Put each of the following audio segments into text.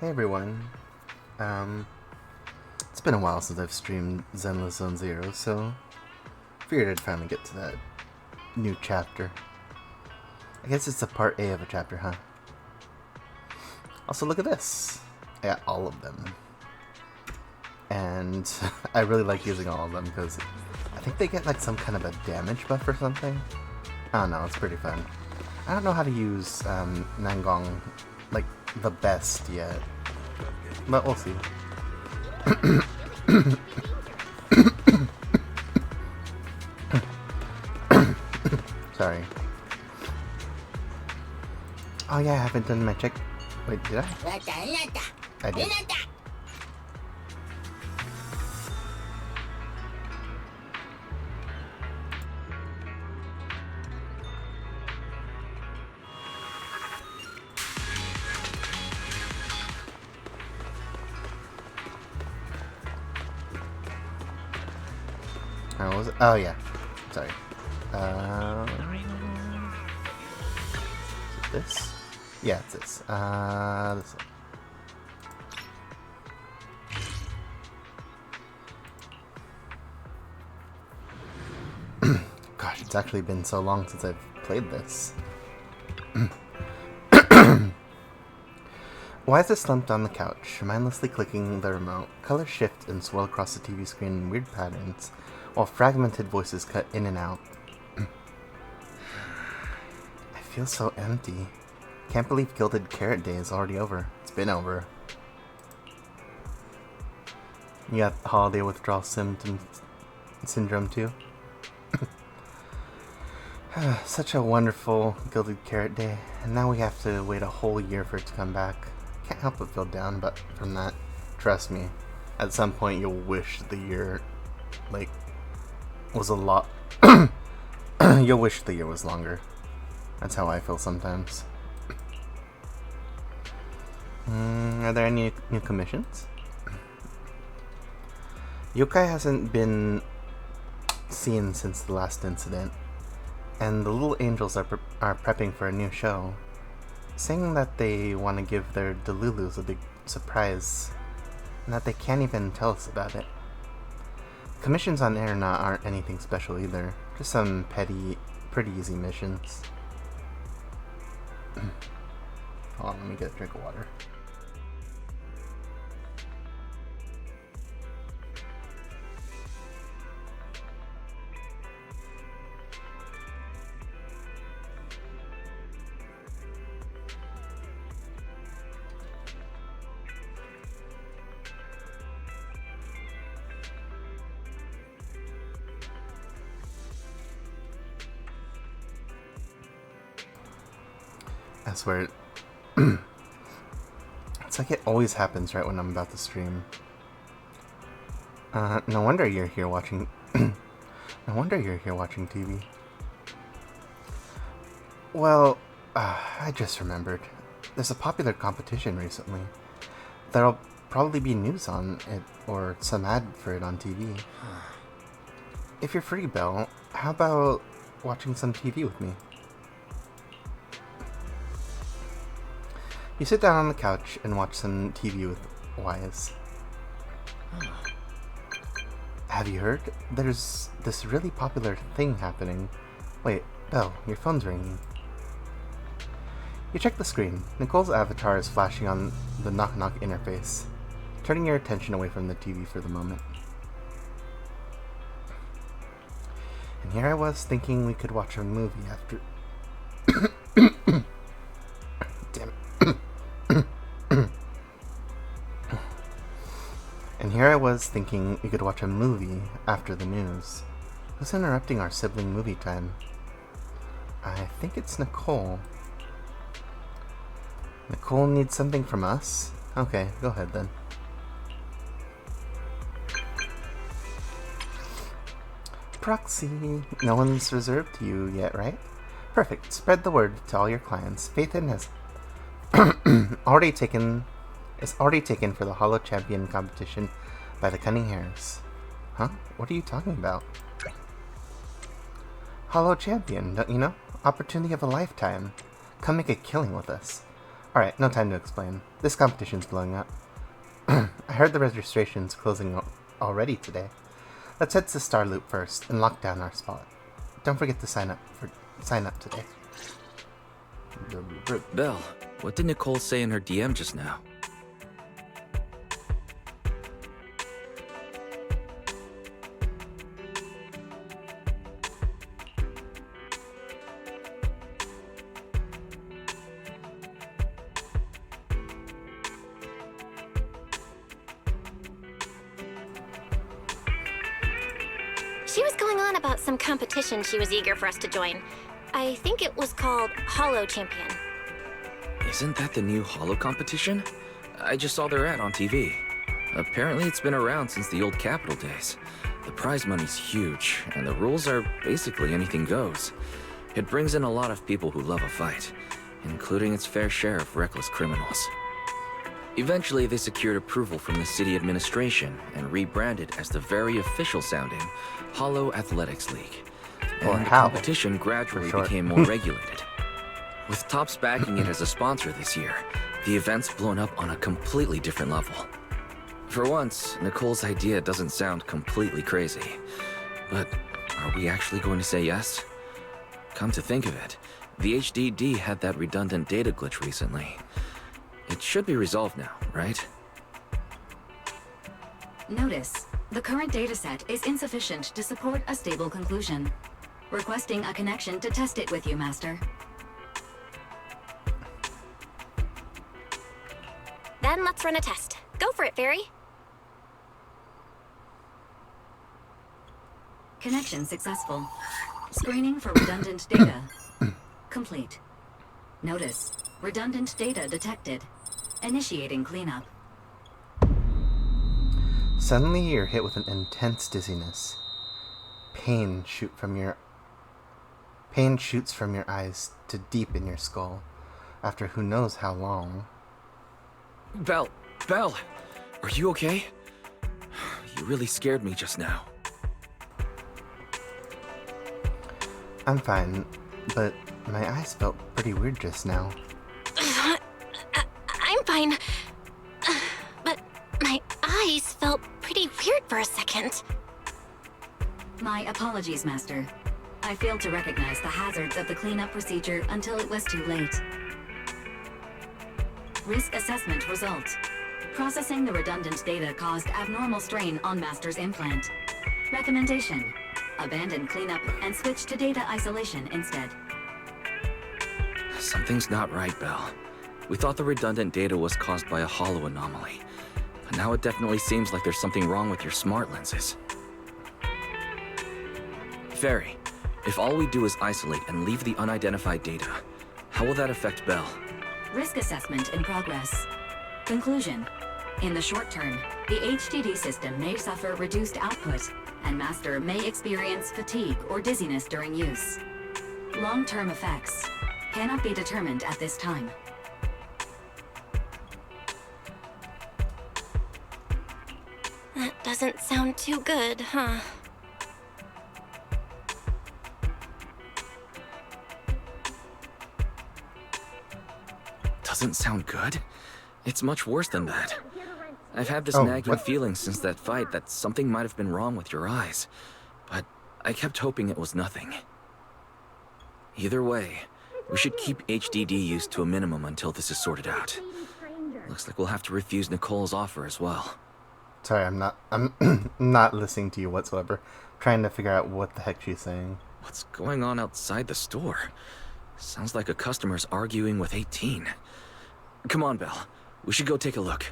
Hey everyone. It's been a while since I've streamed Zenless Zone Zero, so figured I'd finally get to that new chapter. I guess it's the part A of a chapter, huh? Also, look at this. I got all of them. And I really like using all of them because I think they get like some kind of a damage buff or something. I don't know, it's pretty fun. I don't know how to use Nangong like the best yet, but we'll see. Sorry. Oh yeah, I haven't done my check. Wait, did I? I did. How was it? Oh yeah. Sorry. Is it this? Yeah, it's this. This one. Gosh, it's actually been so long since I've played this. Why is it slumped on the couch, mindlessly clicking the remote? Colors shift and swirl across the TV screen in weird patterns, while fragmented voices cut in and out. I feel so empty. Can't believe Gilded Carrot Day is already over. It's been over. You got holiday withdrawal syndrome too? Such a wonderful Gilded Carrot Day, and now we have to wait a whole year for it to come back. Can't help but feel down, but from that, trust me, at some point you'll wish the year, like, was a lot. You'll wish the year was longer. That's how I feel sometimes. Are there any new commissions? Yokai hasn't been seen since the last incident, and the little angels are prepping for a new show, saying that they want to give their Delulus a big surprise, and that they can't even tell us about it. Commissions on Aeronaut aren't anything special either, just some petty, pretty easy missions. Hold on, let me get a drink of water. I swear, it's like it always happens right when I'm about to stream. No wonder you're here watching. No wonder you're here watching TV. Well, I just remembered. There's a popular competition recently. There'll probably be news on it or some ad for it on TV. If you're free, Belle, how about watching some TV with me? You sit down on the couch and watch some TV with Wise. Have you heard? There's this really popular thing happening. Wait, Belle, your phone's ringing. You check the screen. Nicole's avatar is flashing on the knock-knock interface, turning your attention away from the TV for the moment. And here I was thinking we could watch a movie after... And here I was thinking we could watch a movie after the news. Who's interrupting our sibling movie time? I think it's Nicole. Nicole needs something from us? Okay, go ahead then. Proxy. No one's reserved you yet, right? Perfect. Spread the word to all your clients. Phaethon has already taken for the Hollow Champion competition by the Cunning Hares. Huh? What are you talking about? Hollow Champion, don't you know? Opportunity of a lifetime. Come make a killing with us. Alright, no time to explain. This competition's blowing up. I heard the registration's closing already today. Let's head to Star Loop first and lock down our spot. Don't forget to sign up today. Belle, what did Nicole say in her DM just now? She was going on about some competition she was eager for us to join. I think it was called Hollow Champion. Isn't that the new Hollow competition? I just saw their ad on TV. Apparently it's been around since the old Capital days. The prize money's huge, and the rules are basically anything goes. It brings in a lot of people who love a fight, including its fair share of reckless criminals. Eventually, they secured approval from the city administration and rebranded as the very official-sounding Hollow Athletics League. Or And the HAL, competition gradually for short. became more regulated. With Topps backing it as a sponsor this year, the event's blown up on a completely different level. For once, Nicole's idea doesn't sound completely crazy. But are we actually going to say yes? Come to think of it, the HDD had that redundant data glitch recently. It should be resolved now, right? Notice, the current dataset is insufficient to support a stable conclusion. Requesting a connection to test it with you, Master. Then let's run a test. Go for it, Fairy. Connection successful. Screening for redundant data. Complete. Notice, redundant data detected. Initiating cleanup. Suddenly, you're hit with an intense dizziness. Pain shoots from your eyes to deep in your skull, after who knows how long. Belle, are you okay? You really scared me just now. I'm fine, but my eyes felt pretty weird just now. I'm fine. But my eyes felt pretty weird for a second. My apologies, Master. I failed to recognize the hazards of the cleanup procedure until it was too late. Risk assessment result. Processing the redundant data caused abnormal strain on Master's implant. Recommendation: abandon cleanup and switch to data isolation instead. Something's not right, Belle. We thought the redundant data was caused by a hollow anomaly, but now it definitely seems like there's something wrong with your smart lenses. Fairy, if all we do is isolate and leave the unidentified data, how will that affect Belle? Risk assessment in progress. Conclusion: in the short term, the HDD system may suffer reduced output, and Master may experience fatigue or dizziness during use. Long-term effects cannot be determined at this time. That doesn't sound too good, huh? Doesn't sound good? It's much worse than that. I've had this Oh, nagging what? feeling since that fight that something might have been wrong with your eyes, but I kept hoping it was nothing. Either way, we should keep HDD use to a minimum until this is sorted out. Looks like we'll have to refuse Nicole's offer as well. Sorry, I'm not listening to you whatsoever. Trying to figure out what the heck she's saying. What's going on outside the store? Sounds like a customer's arguing with 18. Come on, Belle. We should go take a look.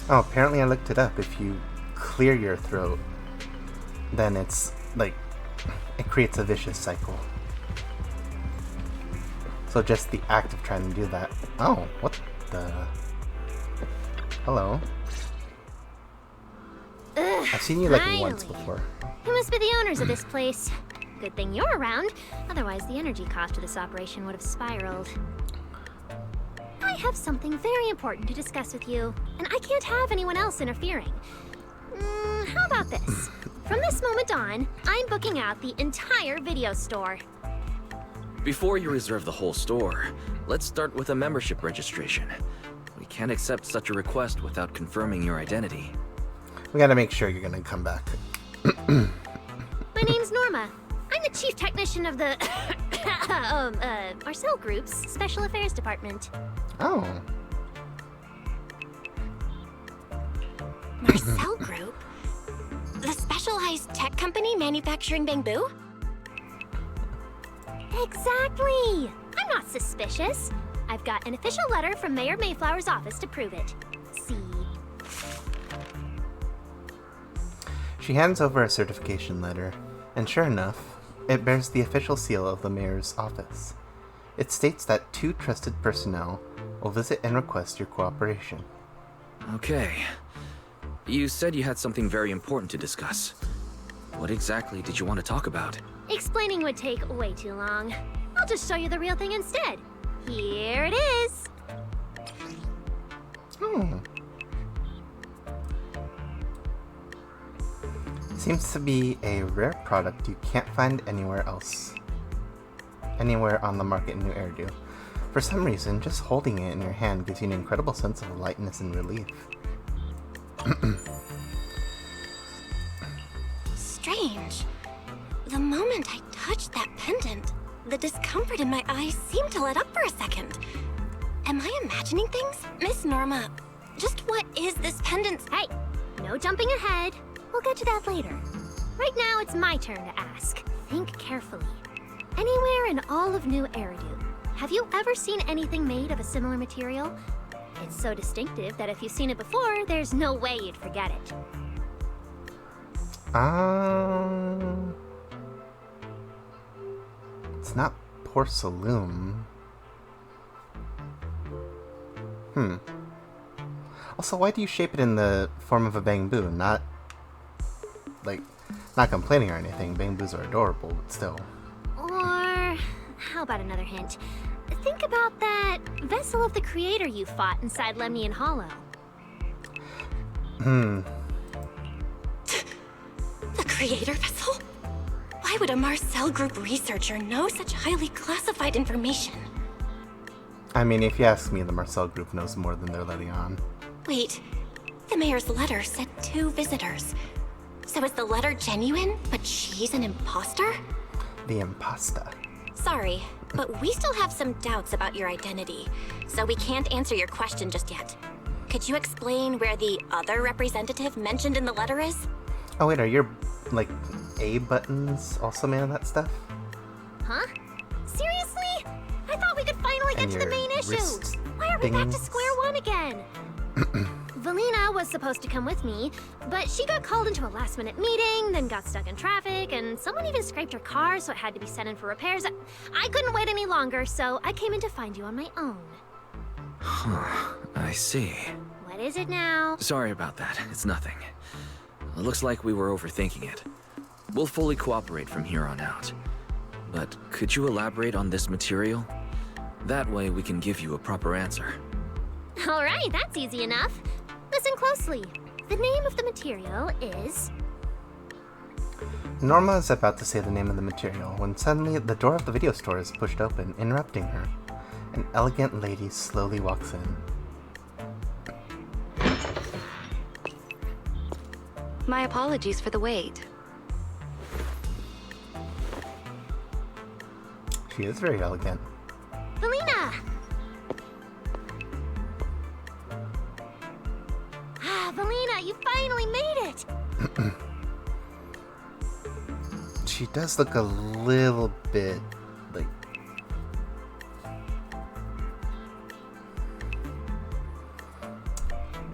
Oh, apparently I looked it up. If you clear your throat, then it's like it creates a vicious cycle. So just the act of trying to do that. Oh, what the? Hello. Ugh, I've seen you like finally. once before. You must be the owners of this place. Good thing you're around. Otherwise, the energy cost of this operation would have spiraled. I have something very important to discuss with you, and I can't have anyone else interfering. How about this? From this moment on, I'm booking out the entire video store. Before you reserve the whole store, let's start with a membership registration. We can't accept such a request without confirming your identity. We gotta make sure you're gonna come back. My name's Norma. I'm the chief technician of the Marcel Group's Special Affairs Department. Oh. Marcel Group? The specialized tech company manufacturing bamboo? Exactly! I'm not suspicious. I've got an official letter from Mayor Mayflower's office to prove it. See? She hands over a certification letter, and sure enough, it bears the official seal of the mayor's office. It states that 2 trusted personnel will visit and request your cooperation. Okay. You said you had something very important to discuss. What exactly did you want to talk about? Explaining would take way too long. I'll just show you the real thing instead. Here it is! Hmm. Seems to be a rare product you can't find anywhere else. Anywhere on the market in New Eridu. For some reason, just holding it in your hand gives you an incredible sense of lightness and relief. Strange. The moment I touched that pendant, the discomfort in my eyes seemed to let up for a second. Am I imagining things? Miss Norma, just what is this pendant? Hey, no jumping ahead. We'll get to that later. Right now, it's my turn to ask. Think carefully. Anywhere in all of New Eridu, have you ever seen anything made of a similar material? It's so distinctive that if you've seen it before, there's no way you'd forget it. It's not porcelain. Also, why do you shape it in the form of a bamboo? Not complaining or anything. Bamboos are adorable, but still. Or, how about another hint? Think about that vessel of the creator you fought inside Lemnian Hollow. The creator vessel? Why would a Marcel Group researcher know such highly classified information? I mean, if you ask me, the Marcel Group knows more than they're letting on. Wait, the mayor's letter said 2 visitors. So is the letter genuine, but she's an imposter? The impasta. Sorry, but we still have some doubts about your identity, so we can't answer your question just yet. Could you explain where the other representative mentioned in the letter is? Oh wait, are your, A buttons also made of that stuff? Huh? Seriously? I thought we could finally get And to the your main issue. wrist Why are we back to things? square one again? Valina was supposed to come with me, but she got called into a last-minute meeting, then got stuck in traffic, and someone even scraped her car, so it had to be sent in for repairs. I couldn't wait any longer, so I came in to find you on my own. Huh, I see. What is it now? Sorry about that. It's nothing. It looks like we were overthinking it. We'll fully cooperate from here on out. But could you elaborate on this material? That way we can give you a proper answer. All right, that's easy enough. Listen closely. The name of the material is... Norma is about to say the name of the material when suddenly the door of the video store is pushed open, interrupting her. An elegant lady slowly walks in. My apologies for the wait. She is very elegant. Valina! Valina, you finally made it! She does look a little bit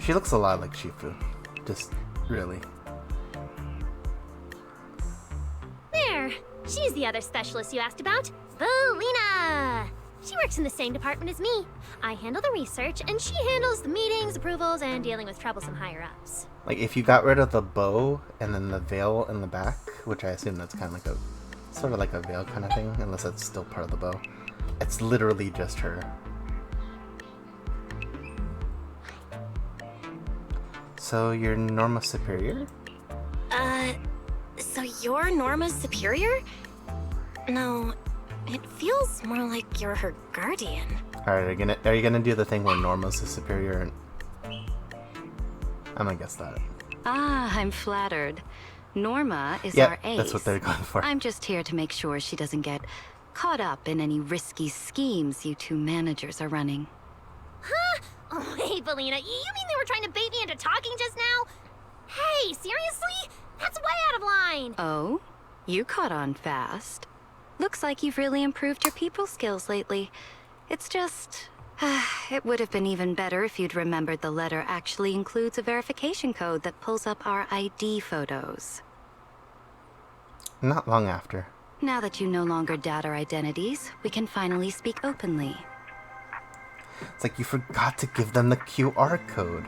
She looks a lot like Shifu. Just really. There! She's the other specialist you asked about. Belina! She works in the same department as me. I handle the research, and she handles the meetings, approvals, and dealing with troublesome higher-ups. Like, if you got rid of the bow and then the veil in the back, which I assume that's kind of like sort of like a veil kind of thing, unless that's still part of the bow, it's literally just her. So you're Norma's superior? So you're Norma's superior? No, it feels more like you're her guardian. Alright, are you gonna do the thing where Norma's the superior? And I'm gonna guess that. Ah, I'm flattered. Norma is Yeah, our ace. that's what they're going for. I'm just here to make sure she doesn't get caught up in any risky schemes you two managers are running. Huh? Oh, hey, Belina, you mean they were trying to bait me into talking just now? Hey, seriously? That's way out of line! Oh? You caught on fast. Looks like you've really improved your people skills lately. It's just... it would have been even better if you'd remembered the letter actually includes a verification code that pulls up our ID photos. Not long after. Now that you no longer doubt our identities, we can finally speak openly. It's like you forgot to give them the QR code.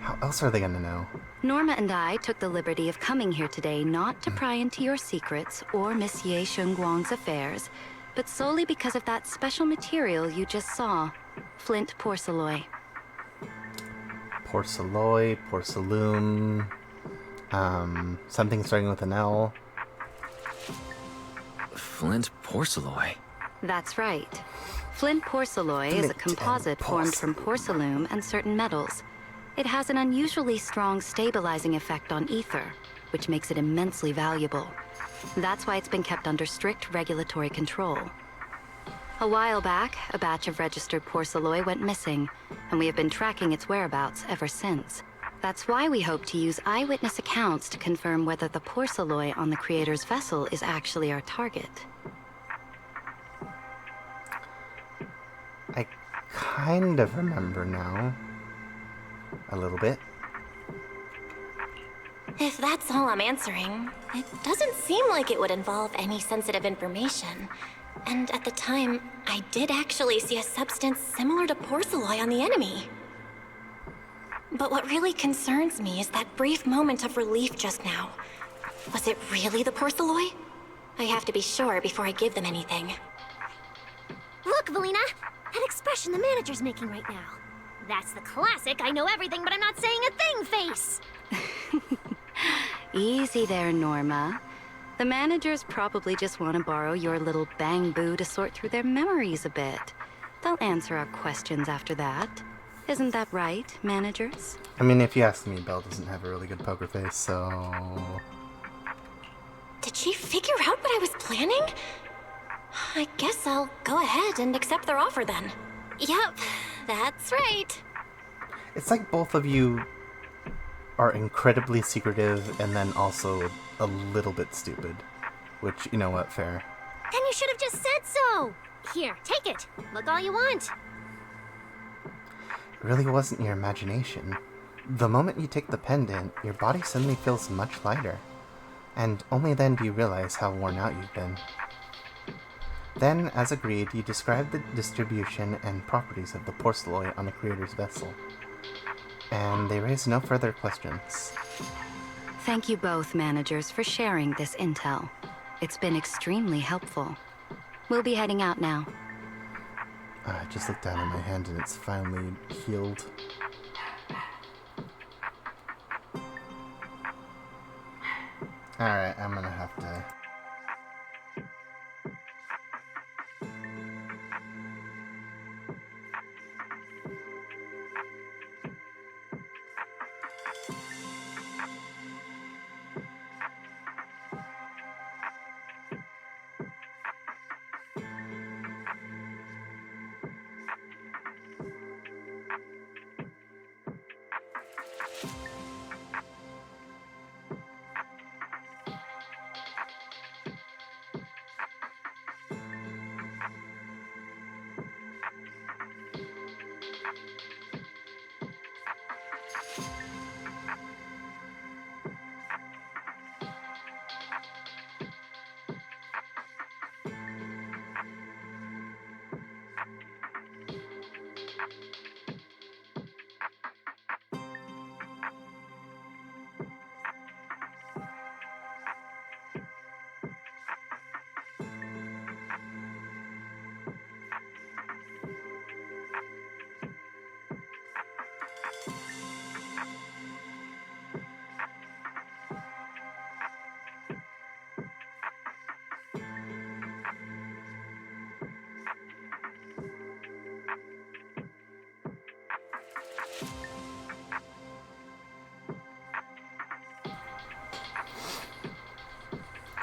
How else are they gonna know? Norma and I took the liberty of coming here today not to pry into your secrets or Miss Ye Shunguang's affairs, but solely because of that special material you just saw, flint porcelain. Porcelloy, porcelain, something starting with an L. Flint porcelain. That's right. Flint porcelain is a Flint composite and formed from porcelain and certain metals. It has an unusually strong stabilizing effect on ether, which makes it immensely valuable. That's why it's been kept under strict regulatory control. A while back, a batch of registered porcelain went missing, and we have been tracking its whereabouts ever since. That's why we hope to use eyewitness accounts to confirm whether the porcelain on the creator's vessel is actually our target. I kind of remember now. A little bit. If that's all I'm answering, it doesn't seem like it would involve any sensitive information. And at the time, I did actually see a substance similar to porcelain on the enemy. But what really concerns me is that brief moment of relief just now. Was it really the porcelain? I have to be sure before I give them anything. Look, Belina! That expression the manager's making right now. That's the classic I know everything but I'm not saying a thing face! Easy there, Norma. The managers probably just want to borrow your little bang boo to sort through their memories a bit. They'll answer our questions after that. Isn't that right, managers? I mean, if you ask me, Belle doesn't have a really good poker face, so... Did she figure out what I was planning? I guess I'll go ahead and accept their offer then. Yep, that's right. It's like both of you are incredibly secretive and then also a little bit stupid. Which, you know what, fair. Then you should have just said so! Here, take it. Look all you want. It really wasn't your imagination. The moment you take the pendant, your body suddenly feels much lighter. And only then do you realize how worn out you've been. Then, as agreed, you describe the distribution and properties of the porcelain on the creator's vessel. And they raise no further questions. Thank you both, managers, for sharing this intel. It's been extremely helpful. We'll be heading out now. I just looked down at my hand and it's finally healed. Alright, I'm gonna have to...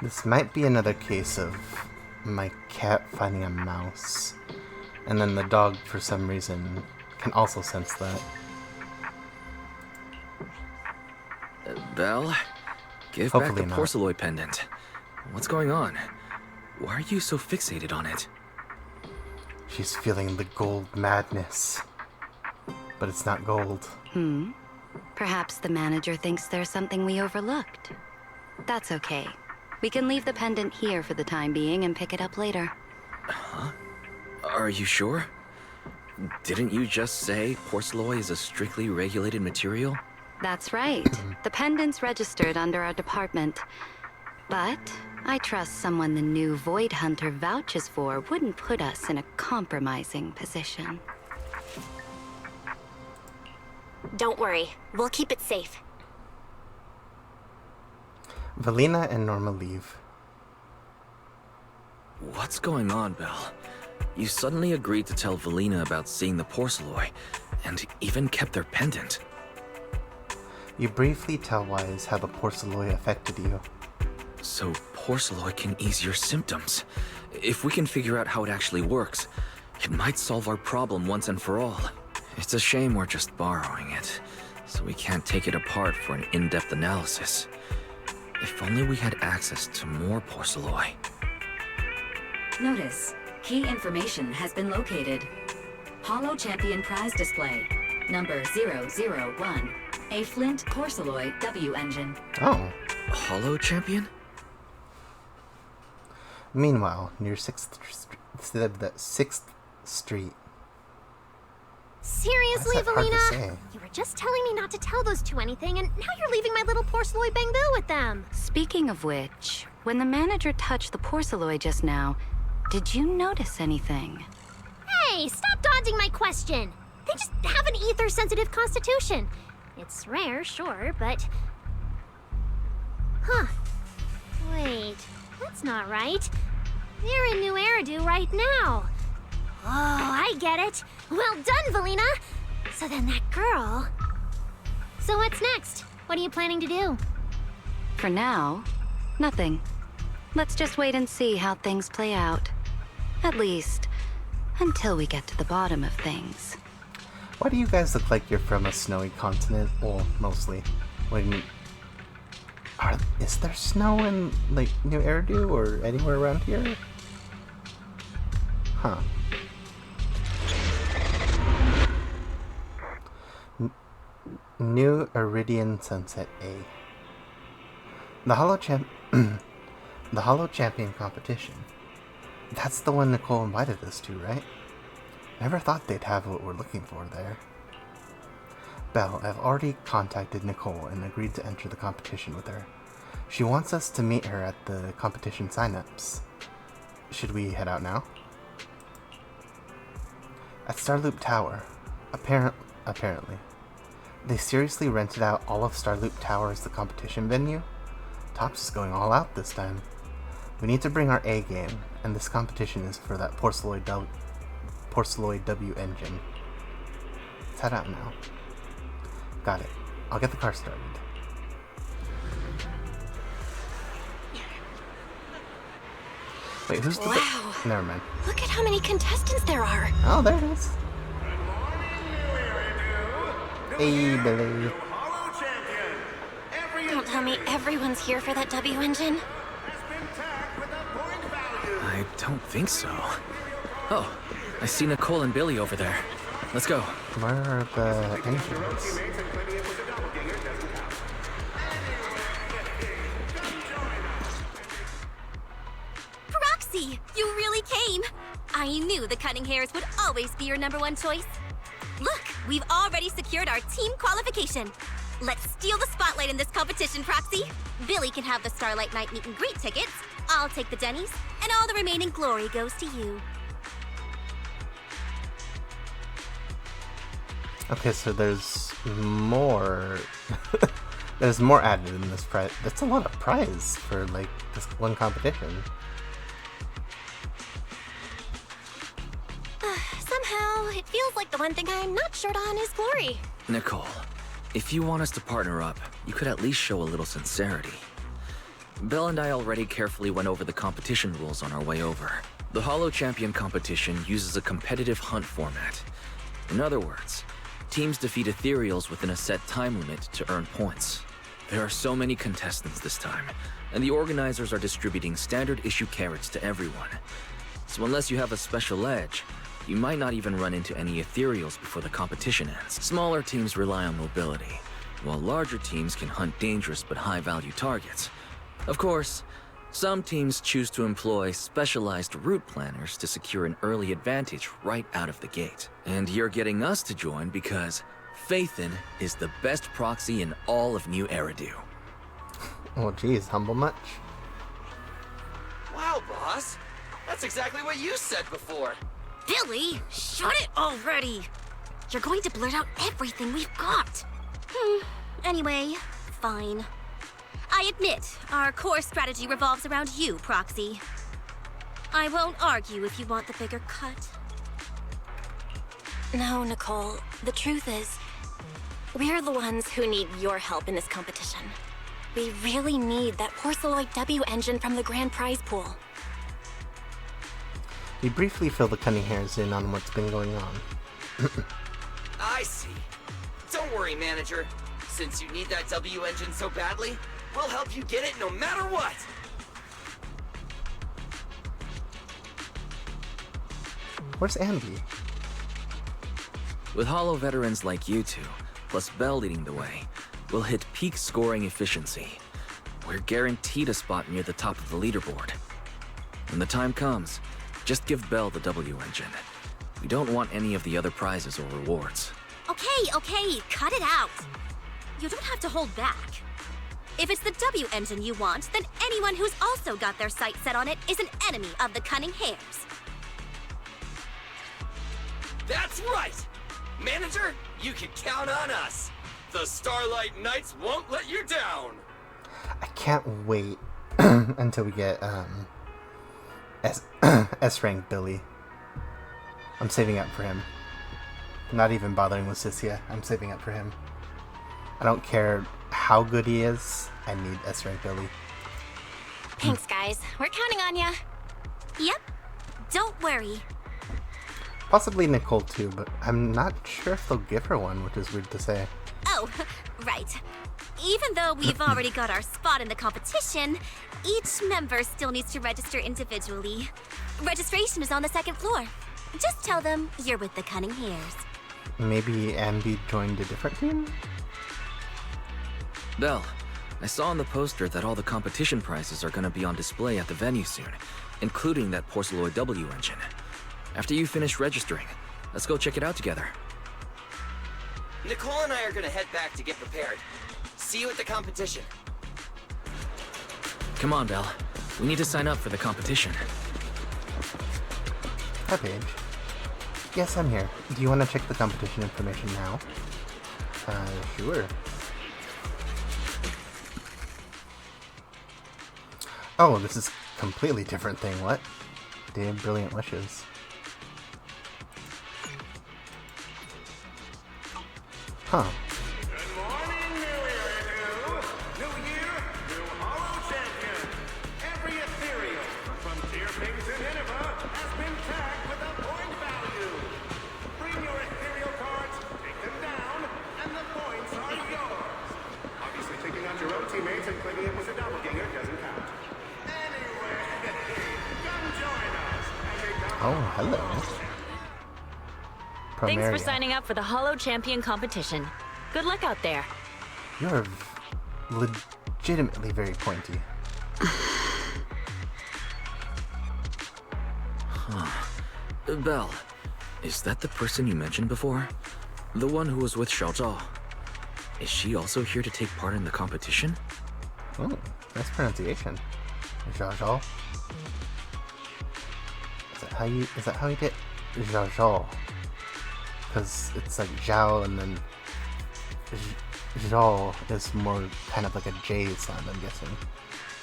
This might be another case of my cat finding a mouse, and then the dog, for some reason, can also sense that. Belle, give Hopefully back the not. porceloid pendant. What's going on? Why are you so fixated on it? She's feeling the gold madness. But it's not gold. Perhaps the manager thinks there's something we overlooked. That's okay. We can leave the pendant here for the time being and pick it up later. Are you sure? Didn't you just say porceloid is a strictly regulated material? That's right. The pendant's registered under our department. But I trust someone the new Void Hunter vouches for wouldn't put us in a compromising position. Don't worry, we'll keep it safe. Valina and Norma leave. What's going on, Belle? You suddenly agreed to tell Valina about seeing the porceloid, and even kept their pendant. You briefly tell Wise how the porceloid affected you. So porceloid can ease your symptoms. If we can figure out how it actually works, it might solve our problem once and for all. It's a shame we're just borrowing it, so we can't take it apart for an in-depth analysis. If only we had access to more porceloid. Notice, key information has been located. Holo Champion prize display, number 001. A Flint porceloid W engine. Oh. Holo Champion? Meanwhile, near 6th Street. Seriously, Why is that hard to Valina? say? You were just telling me not to tell those two anything, and now you're leaving my little porceloid bang-boo with them. Speaking of which, when the manager touched the porceloid just now, did you notice anything? Hey, stop dodging my question. They just have an ether-sensitive constitution. It's rare, sure, but... Huh. Wait, that's not right. They're in New Eridu right now. Oh, I get it. Well done, Valina. So then that girl... So what's next? What are you planning to do? For now, nothing. Let's just wait and see how things play out. At least, until we get to the bottom of things. Why do you guys look like you're from a snowy continent? Well, mostly. Is there snow in, like, New Eridu or anywhere around here? Huh. New Iridian Sunset A. The Holo Champion competition. That's the one Nicole invited us to, right? Never thought they'd have what we're looking for there. Belle, I've already contacted Nicole and agreed to enter the competition with her. She wants us to meet her at the competition signups. Should we head out now? At Starloop Tower. Apparently. They seriously rented out all of Starloop Tower as the competition venue? Tops is going all out this time. We need to bring our A game, and this competition is for that porceloid W engine. Let's head out now. Got it. I'll get the car started. Wait, who's the... Wow. Never mind. Look at how many contestants there are. Oh, there it is. Hey, Billy. Don't tell me everyone's here for that W engine. I don't think so. Oh, I see Nicole and Billy over there. Let's go. Where are the engines? Proxy, you really came. I knew the cutting hairs would always be your #1 choice. Look, we've already secured our team qualification. Let's steal the spotlight in this competition, Proxy. Billy can have the Starlight Night meet and greet tickets. I'll take the Denny's, and all the remaining glory goes to you. Okay, so there's more. There's more added in this prize. That's a lot of prize for, like, this one competition. Somehow, it feels like the one thing I'm not short on is glory. Nicole, if you want us to partner up, you could at least show a little sincerity. Belle and I already carefully went over the competition rules on our way over. The Hollow Champion competition uses a competitive hunt format. In other words, teams defeat ethereals within a set time limit to earn points. There are so many contestants this time, and the organizers are distributing standard issue carrots to everyone. So unless you have a special edge, you might not even run into any ethereals before the competition ends. Smaller teams rely on mobility, while larger teams can hunt dangerous but high-value targets. Of course, some teams choose to employ specialized route planners to secure an early advantage right out of the gate. And you're getting us to join because Phaethon is the best proxy in all of New Eridu. Oh geez, humble much? Wow, boss. That's exactly what you said before. Billy, shut it already! You're going to blurt out everything we've got. Anyway, fine. I admit, our core strategy revolves around you, Proxy. I won't argue if you want the bigger cut. No, Nicole. The truth is, we're the ones who need your help in this competition. We really need that Porceloid W engine from the grand prize pool. We briefly fill the cunning hairs in on what's been going on. I see. Don't worry, manager. Since you need that W engine so badly, we'll help you get it no matter what! Where's Andy? With Hollow veterans like you two, plus Belle leading the way, we'll hit peak scoring efficiency. We're guaranteed a spot near the top of the leaderboard. When the time comes, just give Belle the W engine. We don't want any of the other prizes or rewards. Okay, cut it out. You don't have to hold back. If it's the W engine you want, then anyone who's also got their sights set on it is an enemy of the Cunning Hares. That's right! Manager, you can count on us! The Starlight Knights won't let you down! I can't wait until we get S rank Billy. I'm saving up for him. Not even bothering with Cyssia. I'm saving up for him. I don't care how good he is. I need S rank Billy. Thanks, guys. We're counting on ya. Yep. Don't worry. Possibly Nicole too, but I'm not sure if they'll give her one, which is weird to say. Oh, right. Even though we've already got our spot in the competition, each member still needs to register individually. Registration is on the second floor. Just tell them you're with the Cunning Hares. Maybe Andy joined a different team? Belle, I saw on the poster that all the competition prizes are going to be on display at the venue soon, including that Porceloid W engine. After you finish registering, let's go check it out together. Nicole and I are gonna head back to get prepared. See you at the competition. Come on, Belle. We need to sign up for the competition. Hi, Paige. Yes, I'm here. Do you want to check the competition information now? Sure. Oh, this is a completely different thing. What? Day of Brilliant Wishes. Huh. Good morning, New Eridu. New year, new Hollow Champion. Every ethereal from Tearping to Nineveh has been tagged with a point value. Bring your ethereal cards, take them down, and the points are yours. Obviously, taking out your own teammates and claiming it was a doppelganger doesn't count. Anyway, come join us as a Oh, hello. Thanks for Promeria. signing up for the Hollow Champion competition. Good luck out there. You're legitimately very pointy. Belle, is that the person you mentioned before? The one who was with Xiaozhao? Is she also here to take part in the competition? Oh, nice pronunciation. Zhao Zhao. Is that how you get Zhao Zhao? Because it's like Zhao and then Zhao is more kind of like a J sound, I'm guessing.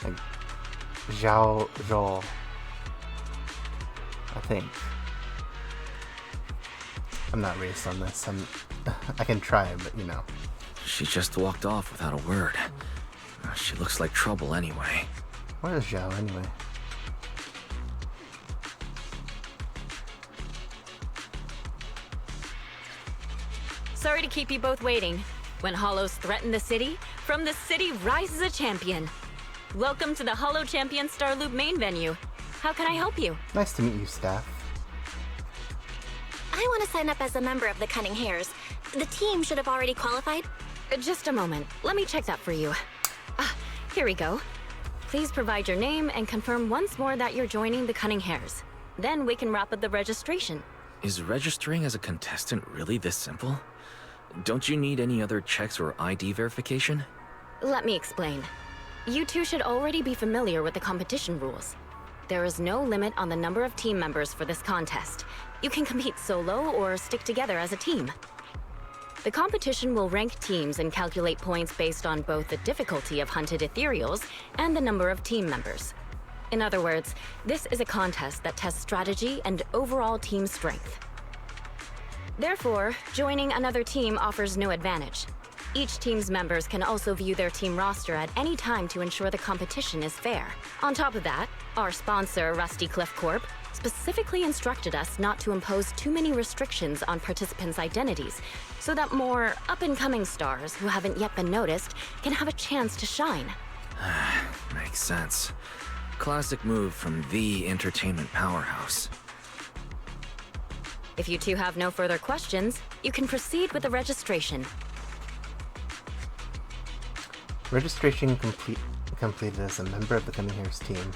Like Zhao Zhao. I think. I'm not raised on this. I can try, but you know. She just walked off without a word. She looks like trouble anyway. Where is Zhao anyway? Sorry to keep you both waiting. When Hollows threaten the city, from the city rises a champion. Welcome to the Hollow Champion Star Loop main venue. How can I help you? Nice to meet you, staff. I want to sign up as a member of the Cunning Hares. The team should have already qualified. Just a moment. Let me check that for you. Here we go. Please provide your name and confirm once more that you're joining the Cunning Hares. Then we can wrap up the registration. Is registering as a contestant really this simple? Don't you need any other checks or ID verification? Let me explain. You two should already be familiar with the competition rules. There is no limit on the number of team members for this contest. You can compete solo or stick together as a team. The competition will rank teams and calculate points based on both the difficulty of hunted ethereals and the number of team members. In other words, this is a contest that tests strategy and overall team strength. Therefore, joining another team offers no advantage. Each team's members can also view their team roster at any time to ensure the competition is fair. On top of that, our sponsor, Rusty Cliff Corp., specifically instructed us not to impose too many restrictions on participants' identities, so that more up-and-coming stars who haven't yet been noticed can have a chance to shine. Makes sense. Classic move from the entertainment powerhouse. If you two have no further questions, you can proceed with the registration. Registration completed as a member of the Cunning Hares team.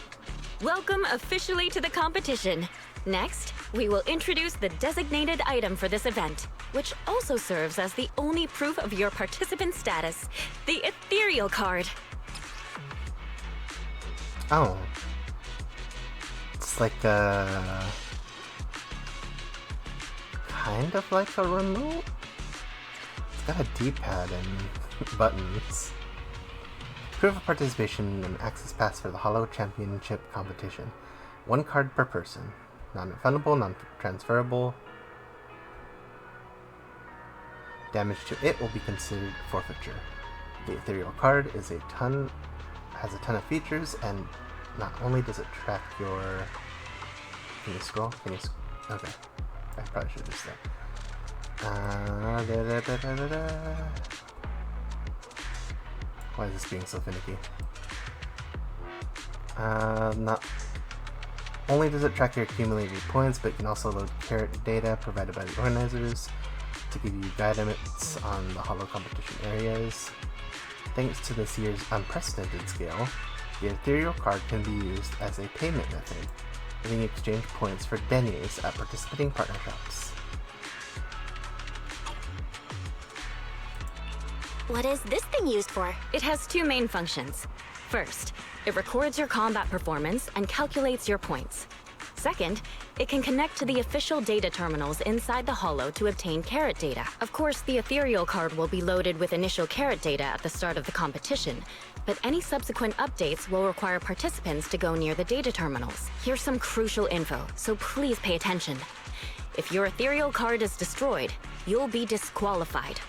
Welcome officially to the competition. Next, we will introduce the designated item for this event, which also serves as the only proof of your participant status, the ethereal card. Oh. It's like a... kind of like a remote? It's got a D-pad and buttons. Proof of participation and access pass for the Hollow Championship competition. 1 card per person. Non-refundable, non-transferable. Damage to it will be considered forfeiture. The ethereal card has a ton of features, and not only does it track your... Can you scroll? Okay. I probably should have just said. Why is this being so finicky? Not only does it track your accumulated points, but it can also load carrot data provided by the organizers to give you guidance on the Hollow competition areas. Thanks to this year's unprecedented scale, the ethereal card can be used as a payment method, letting you exchange points for denies at participating partner shops. What is this thing used for? It has 2 main functions. First, it records your combat performance and calculates your points. Second, it can connect to the official data terminals inside the Hollow to obtain carrot data. Of course, the ethereal card will be loaded with initial carrot data at the start of the competition, but any subsequent updates will require participants to go near the data terminals. Here's some crucial info, so please pay attention. If your ethereal card is destroyed, you'll be disqualified.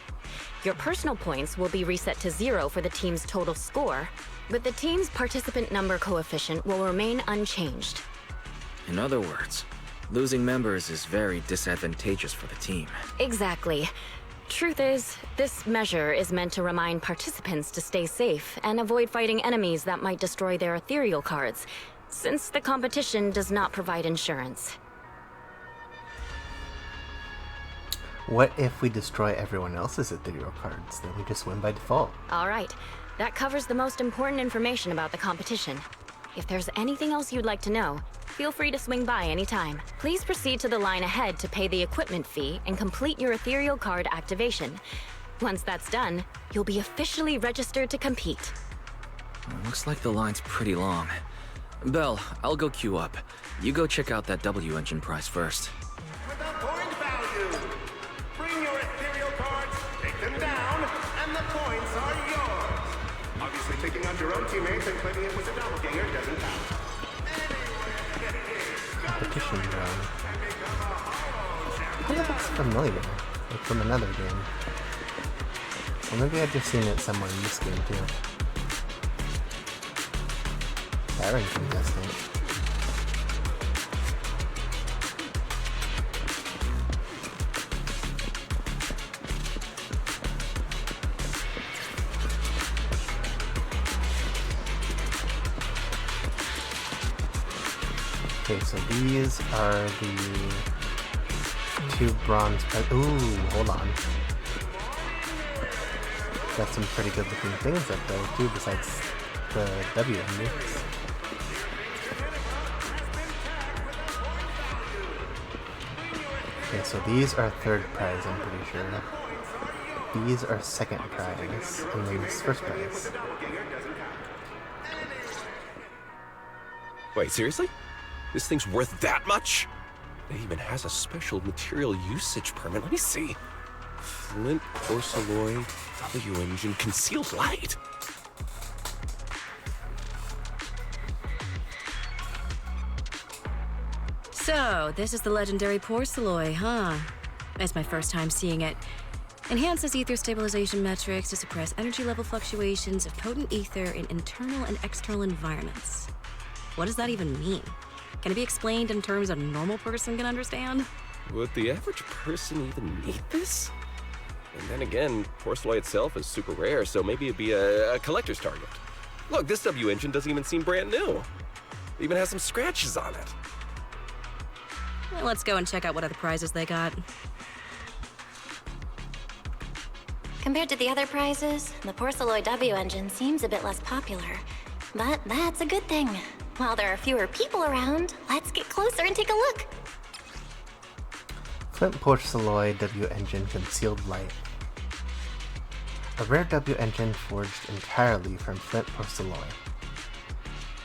Your personal points will be reset to 0 for the team's total score, but the team's participant number coefficient will remain unchanged. In other words, losing members is very disadvantageous for the team. Exactly. Truth is, this measure is meant to remind participants to stay safe and avoid fighting enemies that might destroy their ethereal cards, since the competition does not provide insurance. What if we destroy everyone else's ethereal cards? Then we just win by default. All right. That covers the most important information about the competition. If there's anything else you'd like to know, feel free to swing by anytime. Please proceed to the line ahead to pay the equipment fee and complete your ethereal card activation. Once that's done, you'll be officially registered to compete. Looks like the line's pretty long. Belle, I'll go queue up. You go check out that W engine prize first. With a point value. Bring your ethereal cards, take them down, and the points are yours. Obviously, picking up your own teammates and claiming it was a doppelganger doesn't count. Competition round. I think it looks familiar, like from another game. Or maybe I've just seen it somewhere in this game too. firing contestant. Okay, so these are the 2 bronze ooh, hold on. Got some pretty good looking things up there too, besides the W endings. Okay, so these are 3rd prize, I'm pretty sure. These are 2nd prize, and then this 1st prize. Wait, seriously? This thing's worth that much? It even has a special material usage permit. Let me see. Flint, porcelain, W engine, concealed light. So, this is the legendary porcelain, huh? It's my first time seeing it. Enhances ether stabilization metrics to suppress energy level fluctuations of potent ether in internal and external environments. What does that even mean? Can it be explained in terms a normal person can understand? Would the average person even need this? And then again, porcelain itself is super rare, so maybe it'd be a collector's target. Look, this W engine doesn't even seem brand new. It even has some scratches on it. Well, let's go and check out what other prizes they got. Compared to the other prizes, the Porceloid W engine seems a bit less popular. But that's a good thing. While there are fewer people around, let's get closer and take a look. Flint Porceloid W engine concealed light. A rare W engine forged entirely from Flint Porceloid.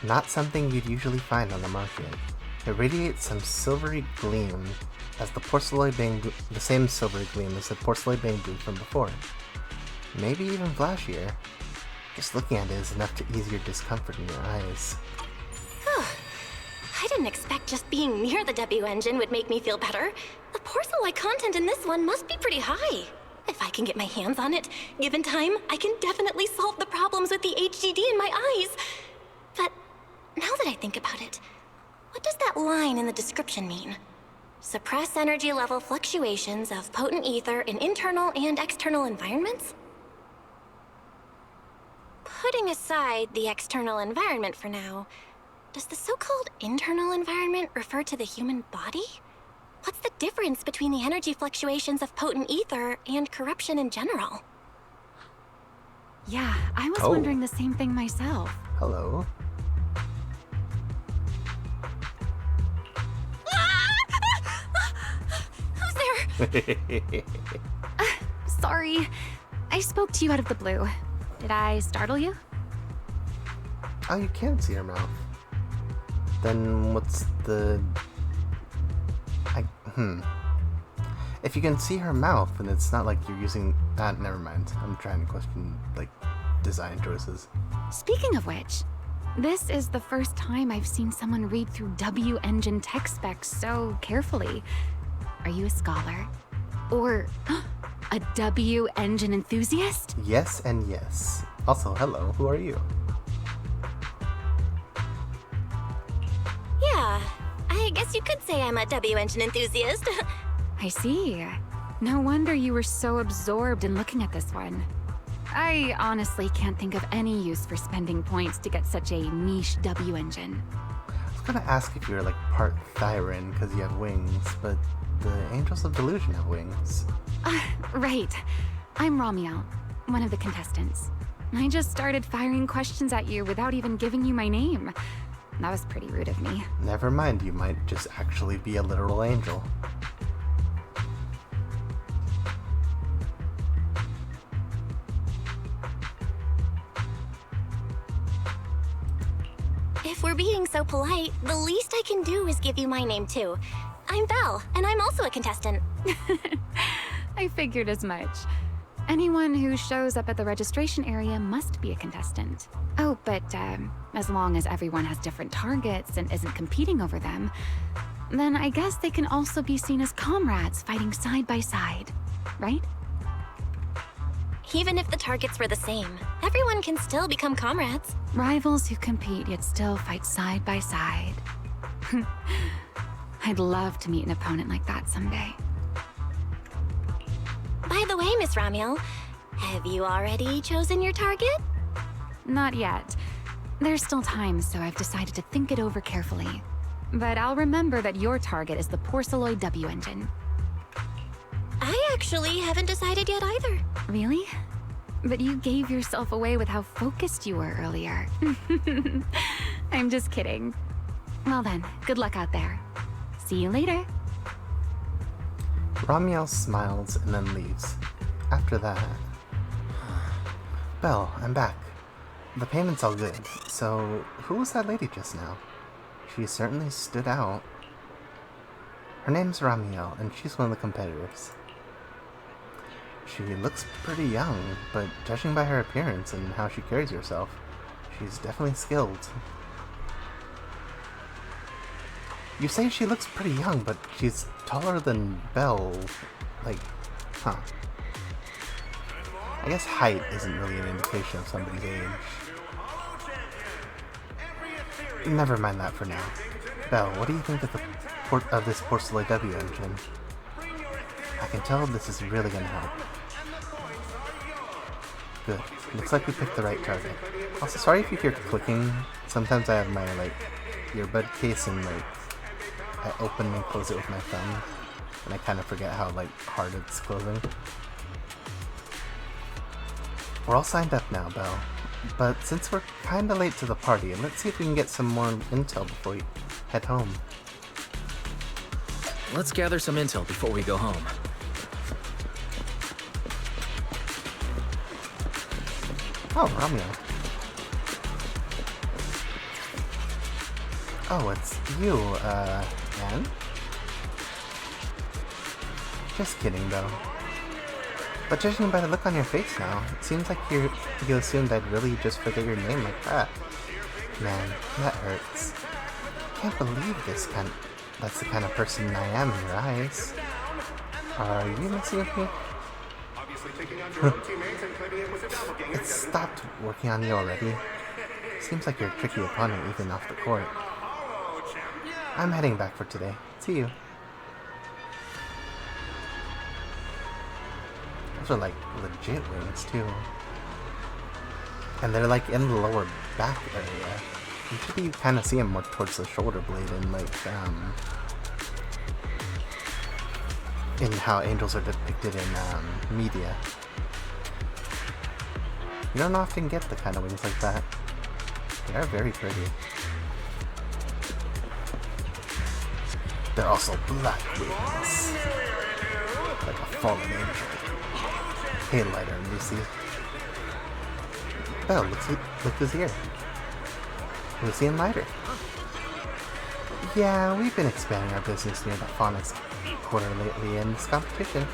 Not something you'd usually find on the market. It radiates some silvery gleam as the same silvery gleam as the porcelain bamboo from before. Maybe even flashier. Just looking at it is enough to ease your discomfort in your eyes. I didn't expect just being near the W engine would make me feel better. The porcelain content in this one must be pretty high. If I can get my hands on it, given time, I can definitely solve the problems with the HDD in my eyes. But now that I think about it, what does that line in the description mean? Suppress energy level fluctuations of potent ether in internal and external environments? Putting aside the external environment for now, does the so-called internal environment refer to the human body? What's the difference between the energy fluctuations of potent ether and corruption in general? Yeah, I was wondering the same thing myself. Hello. Who's there? Sorry. I spoke to you out of the blue. Did I startle you? Oh, you can't see her mouth. Then what's the... If you can see her mouth, then it's not like you're using... never mind. I'm trying to question, like, design choices. Speaking of which, this is the first time I've seen someone read through W engine tech specs so carefully. Are you a scholar? Or a W engine enthusiast? Yes and yes. Also, hello, who are you? Yeah, I guess you could say I'm a W engine enthusiast. I see. No wonder you were so absorbed in looking at this one. I honestly can't think of any use for spending points to get such a niche W engine. I was gonna ask if you're like part Thyran because you have wings, but the Angels of Delusion have wings. Right. I'm Ramiel, one of the contestants. I just started firing questions at you without even giving you my name. That was pretty rude of me. Never mind, you might just actually be a literal angel. If we're being so polite, the least I can do is give you my name too. I'm Belle, and I'm also a contestant. I figured as much. Anyone who shows up at the registration area must be a contestant. Oh, but as long as everyone has different targets and isn't competing over them, then I guess they can also be seen as comrades fighting side by side, right? Even if the targets were the same, everyone can still become comrades. Rivals who compete yet still fight side by side. I'd love to meet an opponent like that someday. By the way, Miss Ramiel, have you already chosen your target? Not yet. There's still time, so I've decided to think it over carefully. But I'll remember that your target is the Porceloid W engine. I actually haven't decided yet either. Really? But you gave yourself away with how focused you were earlier. I'm just kidding. Well then, good luck out there. See you later. Ramiel smiles and then leaves. After that... Belle, I'm back. The payment's all good, so who was that lady just now? She certainly stood out. Her name's Ramiel, and she's one of the competitors. She looks pretty young, but judging by her appearance and how she carries herself, she's definitely skilled. You say she looks pretty young, but she's taller than Belle. Like, huh. I guess height isn't really an indication of somebody's age. Never mind that for now. Belle, what do you think of this Porceloid W engine? I can tell this is really gonna help. Good. Looks like we picked the right target. Also, sorry if you hear clicking. Sometimes I have my, earbud case and, I open and close it with my thumb. And I kind of forget how, hard it's closing. We're all signed up now, Belle. But since we're kinda late to the party, let's see if we can get some more intel before we head home. Let's gather some intel before we go home. Oh, Romeo. Oh, it's you, Anne? Just kidding, though. But judging by the look on your face now, it seems like you assumed I'd really just forget your name like that. Man, that hurts. Can't believe that's the kind of person I am in your eyes. Are you messing with me? It stopped working on you already. Seems like you're a tricky opponent even off the court. I'm heading back for today. See you. Those are legit wings too. And they're in the lower back area. Usually you kind of see them more towards the shoulder blade and in how angels are depicted in media. You don't often get the kind of wings like that. They are very pretty. They're also black wings. Like a fallen angel. Hey, Lighter and Lucy. Oh, look who's here. Lucy and Lighter. Yeah, we've been expanding our business near the Phonics quarter lately, and this competition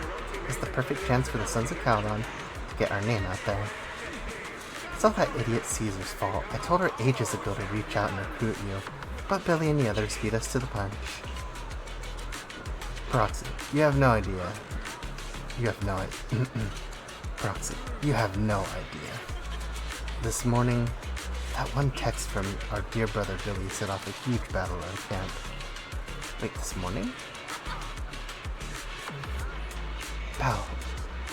is the perfect chance for the Sons of Caldon to get our name out there. It's all that idiot Caesar's fault. I told her ages ago to reach out and recruit you, but Billy and the others beat us to the punch. Proxy, you have no idea. You have no idea. Proxy, you have no idea. This morning, that one text from our dear brother Billy set off a huge battle at our camp. Wait, this morning? Pal,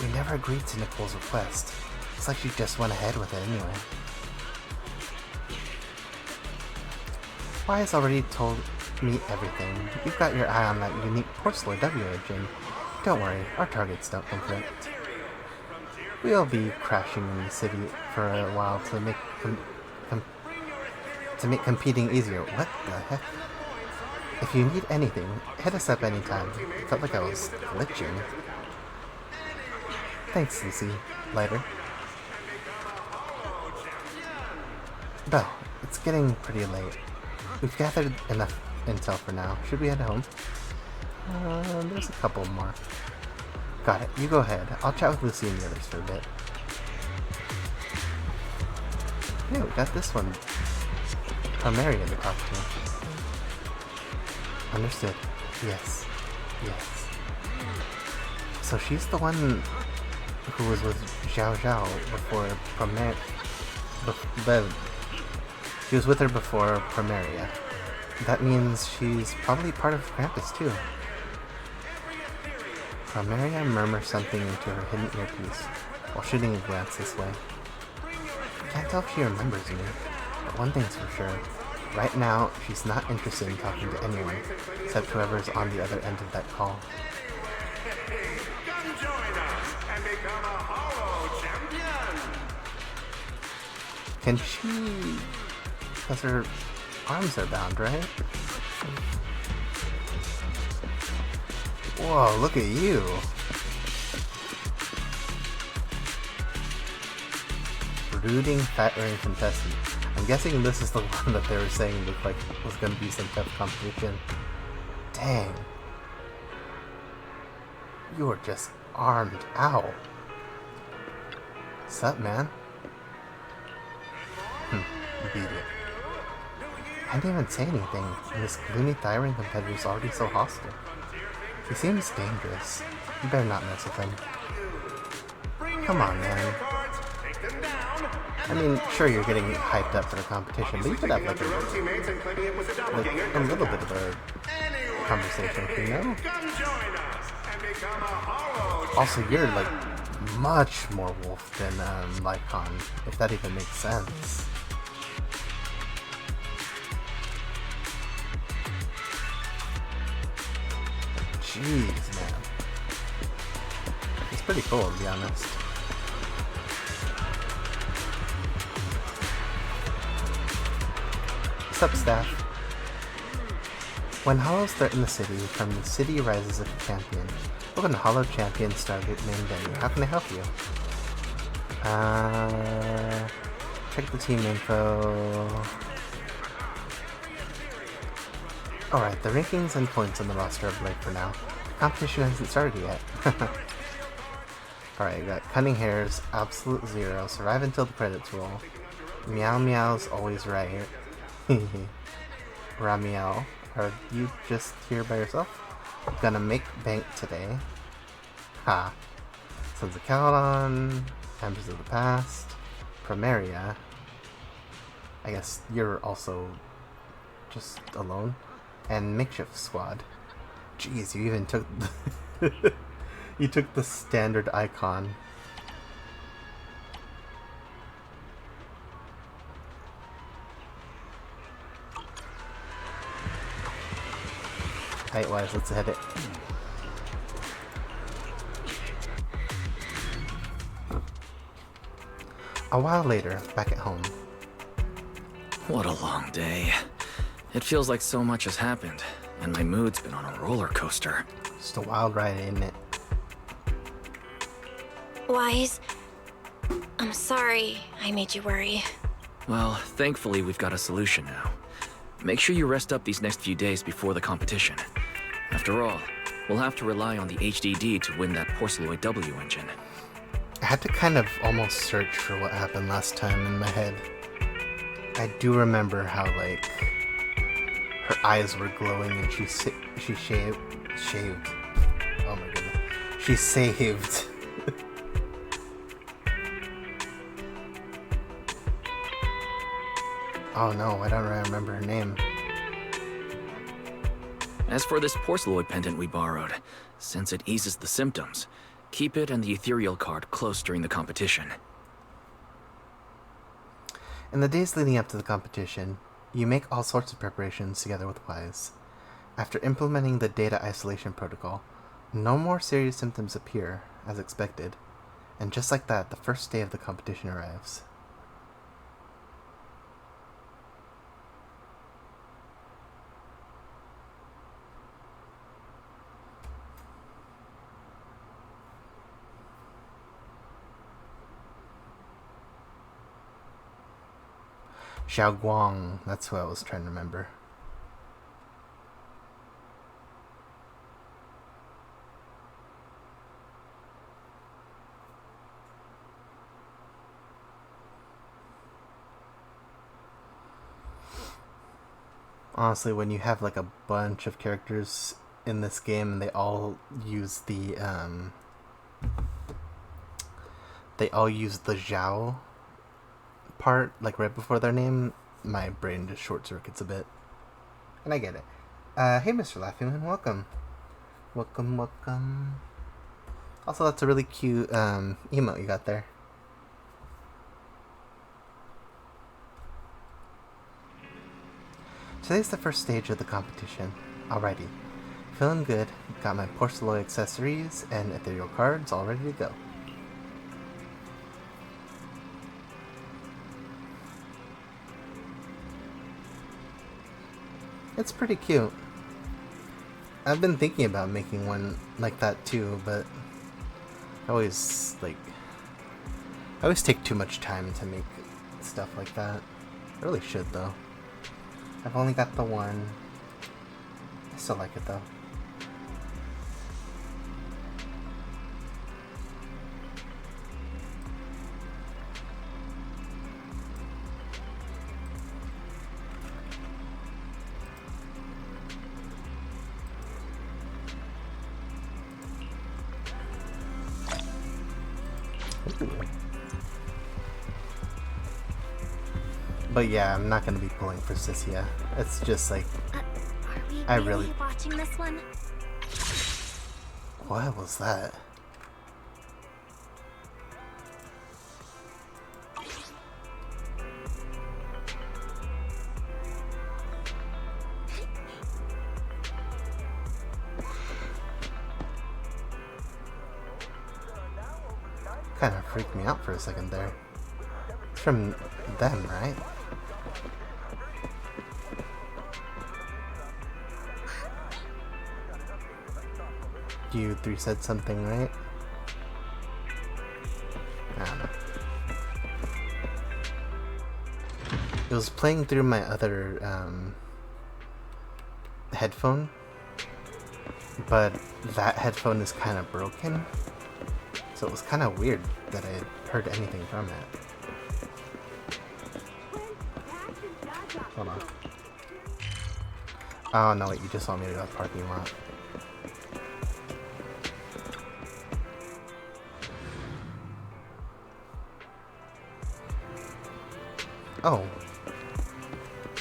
we never agreed to Nicole's request. It's like she just went ahead with it anyway. Wyatt's already told me everything. You've got your eye on that unique Porceloid W engine. Don't worry, our targets don't conflict. We'll be crashing in the city for a while to make competing easier. What the heck? If you need anything, hit us up anytime. It felt like I was glitching. Thanks, Lucy. Lighter. Belle, it's getting pretty late. We've gathered enough intel for now. Should we head home? There's a couple more. Got it. You go ahead. I'll chat with Lucy and the others for a bit. Yeah, we got this one. Palmeria to talk to. Understood. Yes. Yes. So she's the one who was with Xiao Zhao before she was with her before Primaria. That means she's probably part of Krampus too. Primaria murmurs something into her hidden earpiece while shooting a glance this way. Can't tell if she remembers me, but one thing's for sure. Right now, she's not interested in talking to anyone, except whoever's on the other end of that call. Come join us and become a Hollow Champion! Can she... because her arms are bound, right? Whoa, look at you! Brooding fat ring contestant. I'm guessing this is the one that they were saying looked like was going to be some tough competition. Dang. You are just armed out. Sup, man? Beat it. I didn't even say anything, and this gloomy Thyring competitor's already so hostile. He seems dangerous. You better not mess with him. Come on, man. I mean, sure, you're getting hyped up for the competition, but you could have like a little bit of a conversation, you know? Also, you're like much more wolf than Lycon, if that even makes sense. Jeez, man. It's pretty cool, to be honest. What's up, staff? When Hollows threaten the city, from the city rises a champion. Welcome to Hollow Champion Stargate main venue. How can I help you? Check the team info. Alright, the rankings and points on the roster are blank for now. The competition hasn't started yet. Alright, you got Cunning Hairs, Absolute Zero, Survive Until the Credits Roll. Meow Meow's always right. Ramiel, are you just here by yourself? Gonna make bank today. Ha. Sons of Caledon, Embers of the Past, Primaria. I guess you're also just alone. And Makeshift Squad. Jeez, you even took the you took the standard icon. Height-wise, let's hit it. A while later, back at home. What a long day. It feels like so much has happened, and my mood's been on a roller coaster. Just a wild ride, ain't it? Wise, I'm sorry I made you worry. Well, thankfully we've got a solution now. Make sure you rest up these next few days before the competition. After all, we'll have to rely on the HDD to win that Porceloid W engine. I had to kind of almost search for what happened last time in my head. I do remember how, like, her eyes were glowing and she shaved. Oh my goodness. She saved. Oh no, I don't remember her name. As for this Porceloid pendant we borrowed, since it eases the symptoms, keep it and the ethereal card close during the competition. In the days leading up to the competition, you make all sorts of preparations together with Wise. After implementing the data isolation protocol, no more serious symptoms appear, as expected, and just like that, the first day of the competition arrives. Xiao Guang, that's who I was trying to remember. Honestly, when you have like a bunch of characters in this game and they all use the they all use the Zhao part, like right before their name, my brain just short circuits a bit. And I get it. Hey, Mr. Laughingman, welcome. Welcome, welcome. Also, that's a really cute emote you got there. Today's the first stage of the competition. Alrighty. Feeling good. Got my porcelain accessories and ethereal cards all ready to go. It's pretty cute. I've been thinking about making one like that too, but I always take too much time to make stuff like that. I really should though. I've only got the one. I still like it though. But yeah, I'm not gonna be pulling for Sissia. It's just like Are we really watching this one? What was that? Kind of freaked me out for a second there. It's from them, right? You three said something, right? I don't know. It was playing through my other headphone, but that headphone is kind of broken, so it was kind of weird that I heard anything from it. Hold on. Oh no, wait, you just saw me to that parking lot. Oh.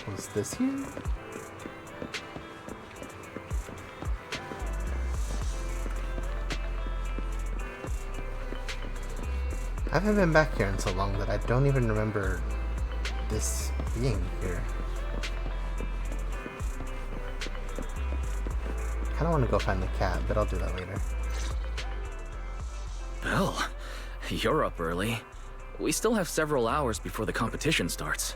Was this here? I haven't been back here in so long that I don't even remember this being here. I kinda wanna go find the cat, but I'll do that later. Belle, you're up early. We still have several hours before the competition starts.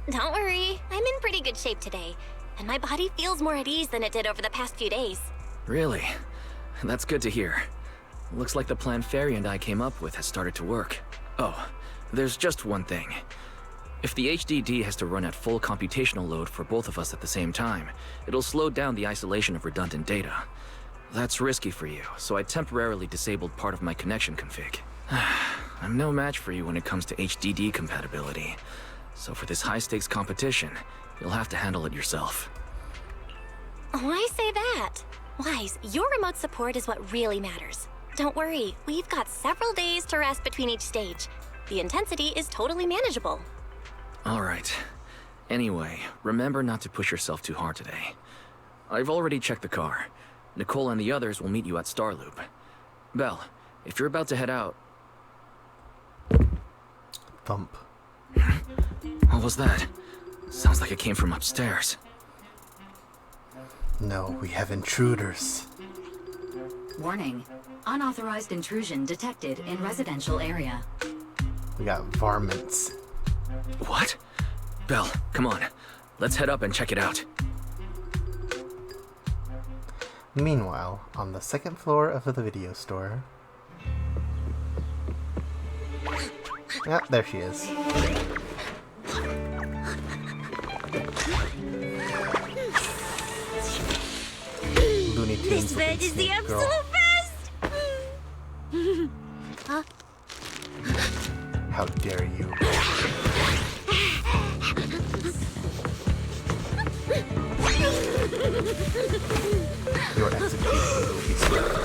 Don't worry, I'm in pretty good shape today, and my body feels more at ease than it did over the past few days. Really? That's good to hear. Looks like the plan Fairy and I came up with has started to work. Oh, there's just one thing. If the HDD has to run at full computational load for both of us at the same time, it'll slow down the isolation of redundant data. That's risky for you, so I temporarily disabled part of my connection config. I'm no match for you when it comes to HDD compatibility. So for this high-stakes competition, you'll have to handle it yourself. Why say that? Wise, your remote support is what really matters. Don't worry, we've got several days to rest between each stage. The intensity is totally manageable. Alright. Anyway, remember not to push yourself too hard today. I've already checked the car. Nicole and the others will meet you at Starloop. Belle, if you're about to head out... Thump. What was that? Sounds like it came from upstairs. No, we have intruders. Warning. Unauthorized intrusion detected in residential area. We got varmints. What? Belle, come on. Let's head up and check it out. Meanwhile, on the second floor of the video store... Yeah, there she is. Looney Tunes. This veg is the absolute best! Huh? How dare you? Your execution will be swift.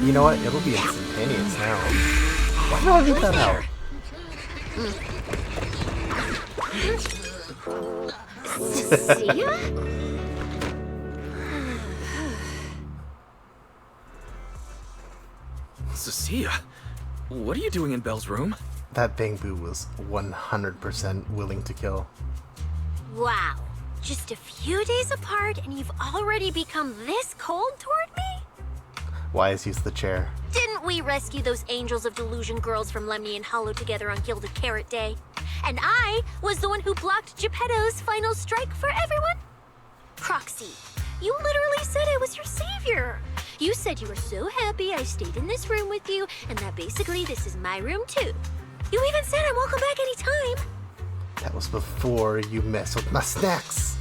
You know what? It'll be instantaneous now. Why do I leave that out? Cecilia, what are you doing in Belle's room? That Bangbu was 100% willing to kill. Wow. Just a few days apart and you've already become this cold toward me? Wise used the chair. Didn't we rescue those Angels of Delusion girls from Lemny and Hollow together on Gilded Carrot Day? And I was the one who blocked Geppetto's final strike for everyone? Proxy, you literally said I was your savior. You said you were so happy I stayed in this room with you, and that basically this is my room too. You even said I'm welcome back anytime. That was before you messed with my snacks.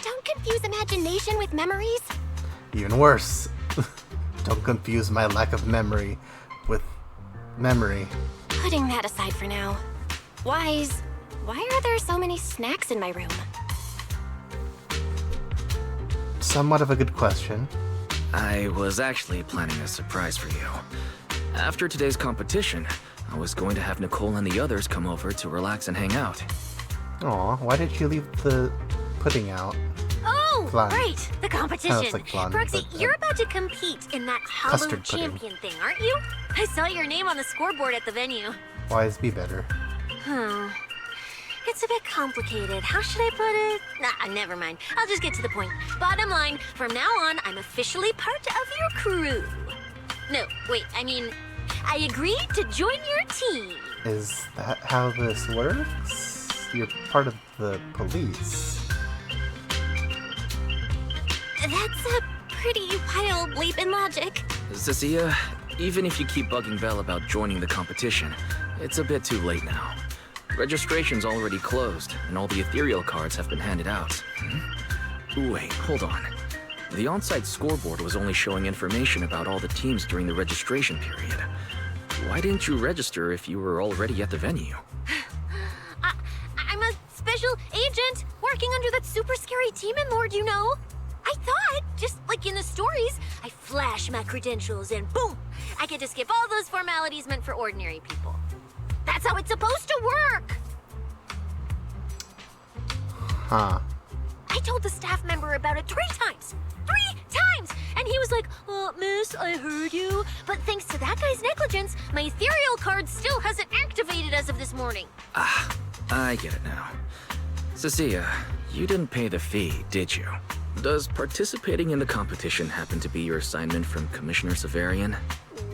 Don't confuse imagination with memories. Even worse. Don't confuse my lack of memory with memory. Putting that aside for now. Wise, why are there so many snacks in my room? Somewhat of a good question. I was actually planning a surprise for you. After today's competition, I was going to have Nicole and the others come over to relax and hang out. Aw, why did you leave the pudding out? Oh, Flan. right, the competition. Sounds like flan, Proxy, but, you're about to compete in that Hollow custard pudding. Champion thing, aren't you? I saw your name on the scoreboard at the venue. Wise be better. It's a bit complicated. How should I put it? Nah, never mind. I'll just get to the point. Bottom line, from now on, I'm officially part of your crew. No, wait, I mean, I agreed to join your team. Is that how this works? You're part of the police. That's a pretty wild leap in logic. Cecilia, even if you keep bugging Belle about joining the competition, it's a bit too late now. Registration's already closed, and all the ethereal cards have been handed out. Wait, hold on. The on-site scoreboard was only showing information about all the teams during the registration period. Why didn't you register if you were already at the venue? I'm a special agent working under that super scary demon lord, you know. I thought, just like in the stories, I flash my credentials and boom, I get to skip all those formalities meant for ordinary people. That's how it's supposed to work! Huh. I told the staff member about it 3 times! 3 times! And he was like, miss, I heard you. But thanks to that guy's negligence, my ethereal card still hasn't activated as of this morning. Ah, I get it now. Cecilia, you didn't pay the fee, did you? Does participating in the competition happen to be your assignment from Commissioner Severian?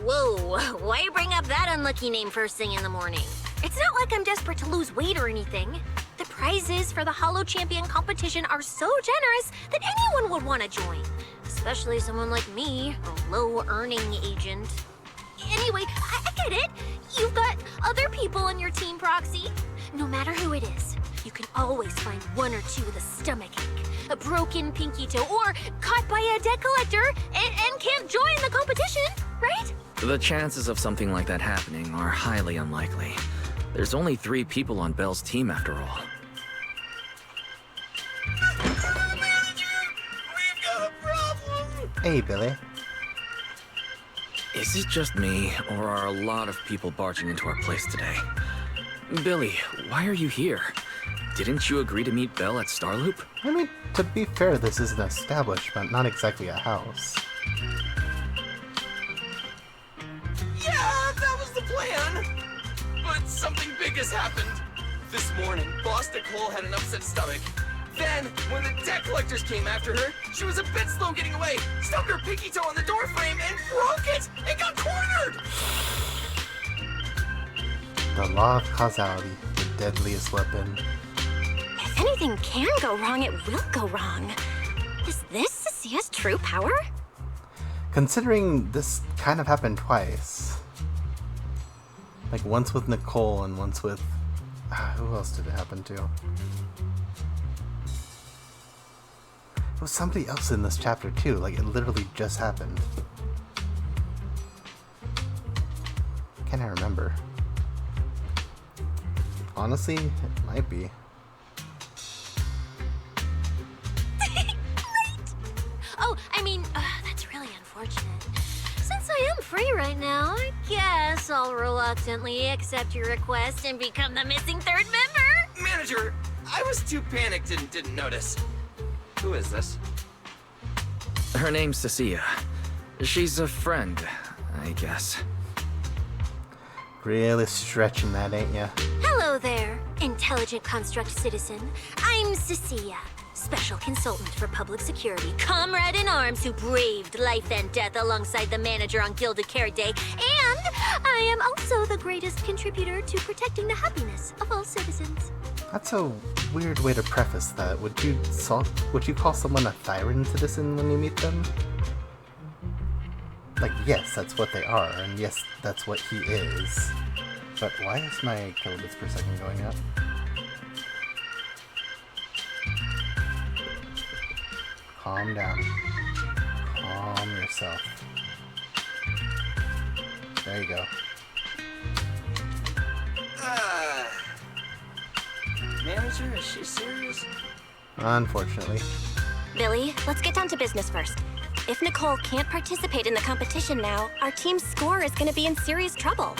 Whoa, why bring up that unlucky name first thing in the morning? It's not like I'm desperate to lose weight or anything. The prizes for the Hollow Champion competition are so generous that anyone would want to join. Especially someone like me, a low-earning agent. Anyway, I get it. You've got other people on your team, Proxy. No matter who it is, you can always find 1 or 2 with a stomachache, a broken pinky toe, or caught by a debt collector and can't join the competition, right? The chances of something like that happening are highly unlikely. There's only 3 people on Belle's team after all. Manager, we've got a problem. Hey, Billy. Is it just me, or are a lot of people barging into our place today? Billy, why are you here? Didn't you agree to meet Belle at Starloop? I mean, to be fair, this is an establishment, not exactly a house. Yeah, that was the plan. But something big has happened. This morning, Boss Nicole had an upset stomach. Then, when the debt collectors came after her, she was a bit slow getting away, stubbed her pinky toe on the door frame, and broke it! And got cornered! The law of causality, the deadliest weapon. If anything can go wrong, it will go wrong. Is this Cecia's true power? Considering this kind of happened twice. Like once with Nicole and once with... who else did it happen to? It was somebody else in this chapter too, like it literally just happened. Can't I remember? Honestly, it might be. I mean, that's really unfortunate. Since I am free right now, I guess I'll reluctantly accept your request and become the missing third member. Manager, I was too panicked and didn't notice. Who is this? Her name's Cecilia. She's a friend, I guess. Really stretching that, ain't ya? Hello there, intelligent construct citizen. I'm Cecilia, special consultant for public security, comrade in arms who braved life and death alongside the manager on Gilded Carrot Day, and I am also the greatest contributor to protecting the happiness of all citizens. That's a weird way to preface that. Would you call someone a Thyran citizen when you meet them? Like, yes, that's what they are, and yes, that's what he is. But why is my kilobits per second going up? Calm down. Calm yourself. There you go. Manager, is she serious? Unfortunately. Billy, let's get down to business first. If Nicole can't participate in the competition now, our team's score is going to be in serious trouble.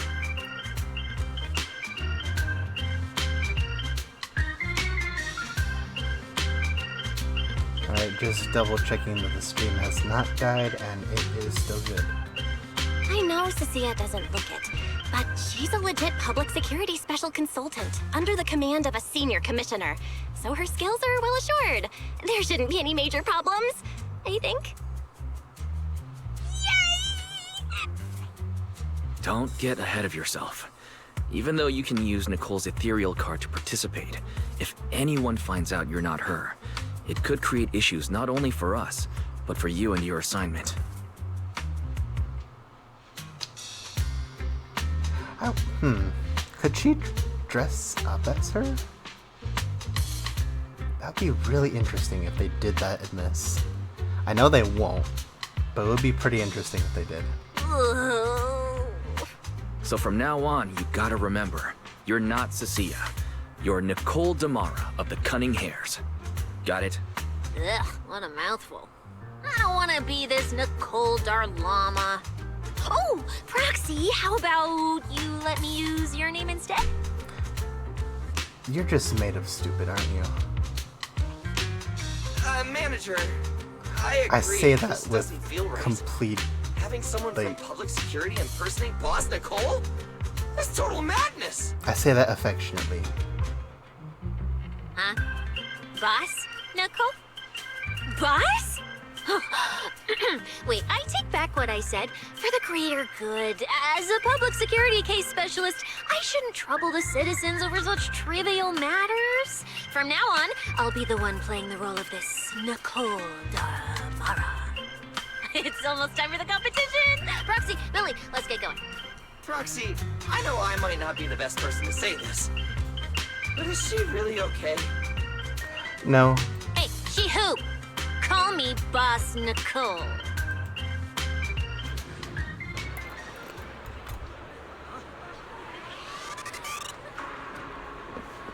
Alright, just double checking that the stream has not died and it is still good. I know Cecilia doesn't look it, but she's a legit public security special consultant under the command of a senior commissioner, so her skills are well assured. There shouldn't be any major problems, I think. Don't get ahead of yourself. Even though you can use Nicole's ethereal card to participate, if anyone finds out you're not her, it could create issues not only for us, but for you and your assignment. Oh, could she dress up as her? That'd be really interesting if they did that in this. I know they won't, but it would be pretty interesting if they did. So from now on, you gotta remember, you're not Cecilia. You're Nicole Damara of the Cunning Hares. Got it? Ugh, what a mouthful. I don't want to be this Nicole Darlama. Oh, Proxy, how about you let me use your name instead? You're just made of stupid, aren't you? Manager, I agree. I say that this with doesn't feel right. complete... Having someone from public security impersonate Boss Nicole? That's total madness! I say that affectionately. Huh? Boss, Nicole? Boss? Wait, I take back what I said. For the greater good, as a public security case specialist, I shouldn't trouble the citizens over such trivial matters. From now on, I'll be the one playing the role of this Nicole Damara. It's almost time for the competition! Proxy, Billy, let's get going. Proxy, I know I might not be the best person to say this, but is she really okay? No. Hey, she who? Call me Boss Nicole.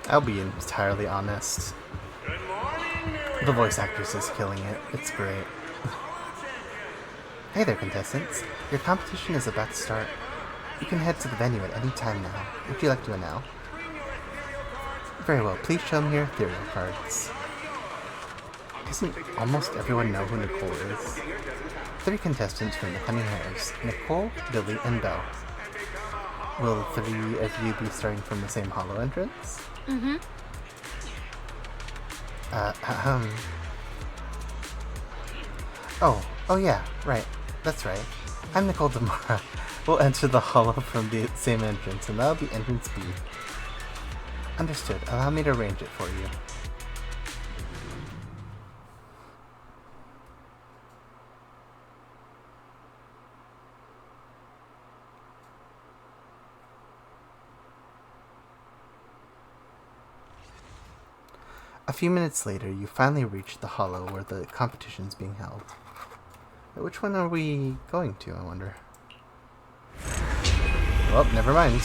I'll be entirely honest. The voice actress is killing it. It's great. Hey there, contestants. Your competition is about to start. You can head to the venue at any time now. Would you like to go now? Very well. Please show me your ethereal cards. Doesn't almost everyone know who Nicole is? 3 contestants from the Cunning Hares. Nicole, Billy, and Belle. Will 3 of you be starting from the same hollow entrance? Mm-hmm. Oh yeah, right. That's right. I'm Nicole Damara. We'll enter the hollow from the same entrance, and that'll be entrance B. Understood. Allow me to arrange it for you. A few minutes later, you finally reach the hollow where the competition's being held. Which one are we going to, I wonder? Well, never mind.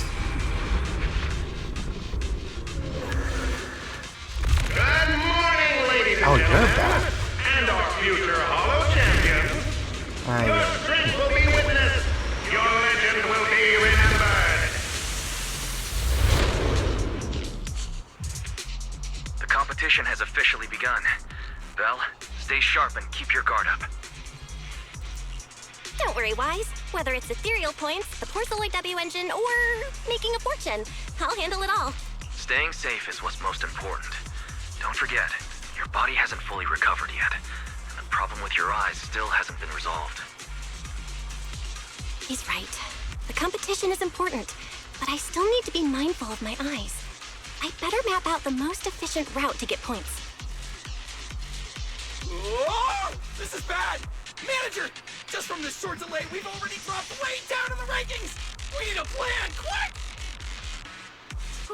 Good morning, ladies and Oh, gentlemen. you're back. And our future Hollow champion, Your strength will be witnessed. Your legend will be remembered. The competition has officially begun. Belle, stay sharp and keep your guard up. Don't worry, Wise. Whether it's ethereal points, the Porceloid W engine, or making a fortune, I'll handle it all. Staying safe is what's most important. Don't forget, your body hasn't fully recovered yet, and the problem with your eyes still hasn't been resolved. He's right. The competition is important, but I still need to be mindful of my eyes. I better map out the most efficient route to get points. Whoa! This is bad! Manager! Just from this short delay, we've already dropped way down in the rankings! We need a plan, quick!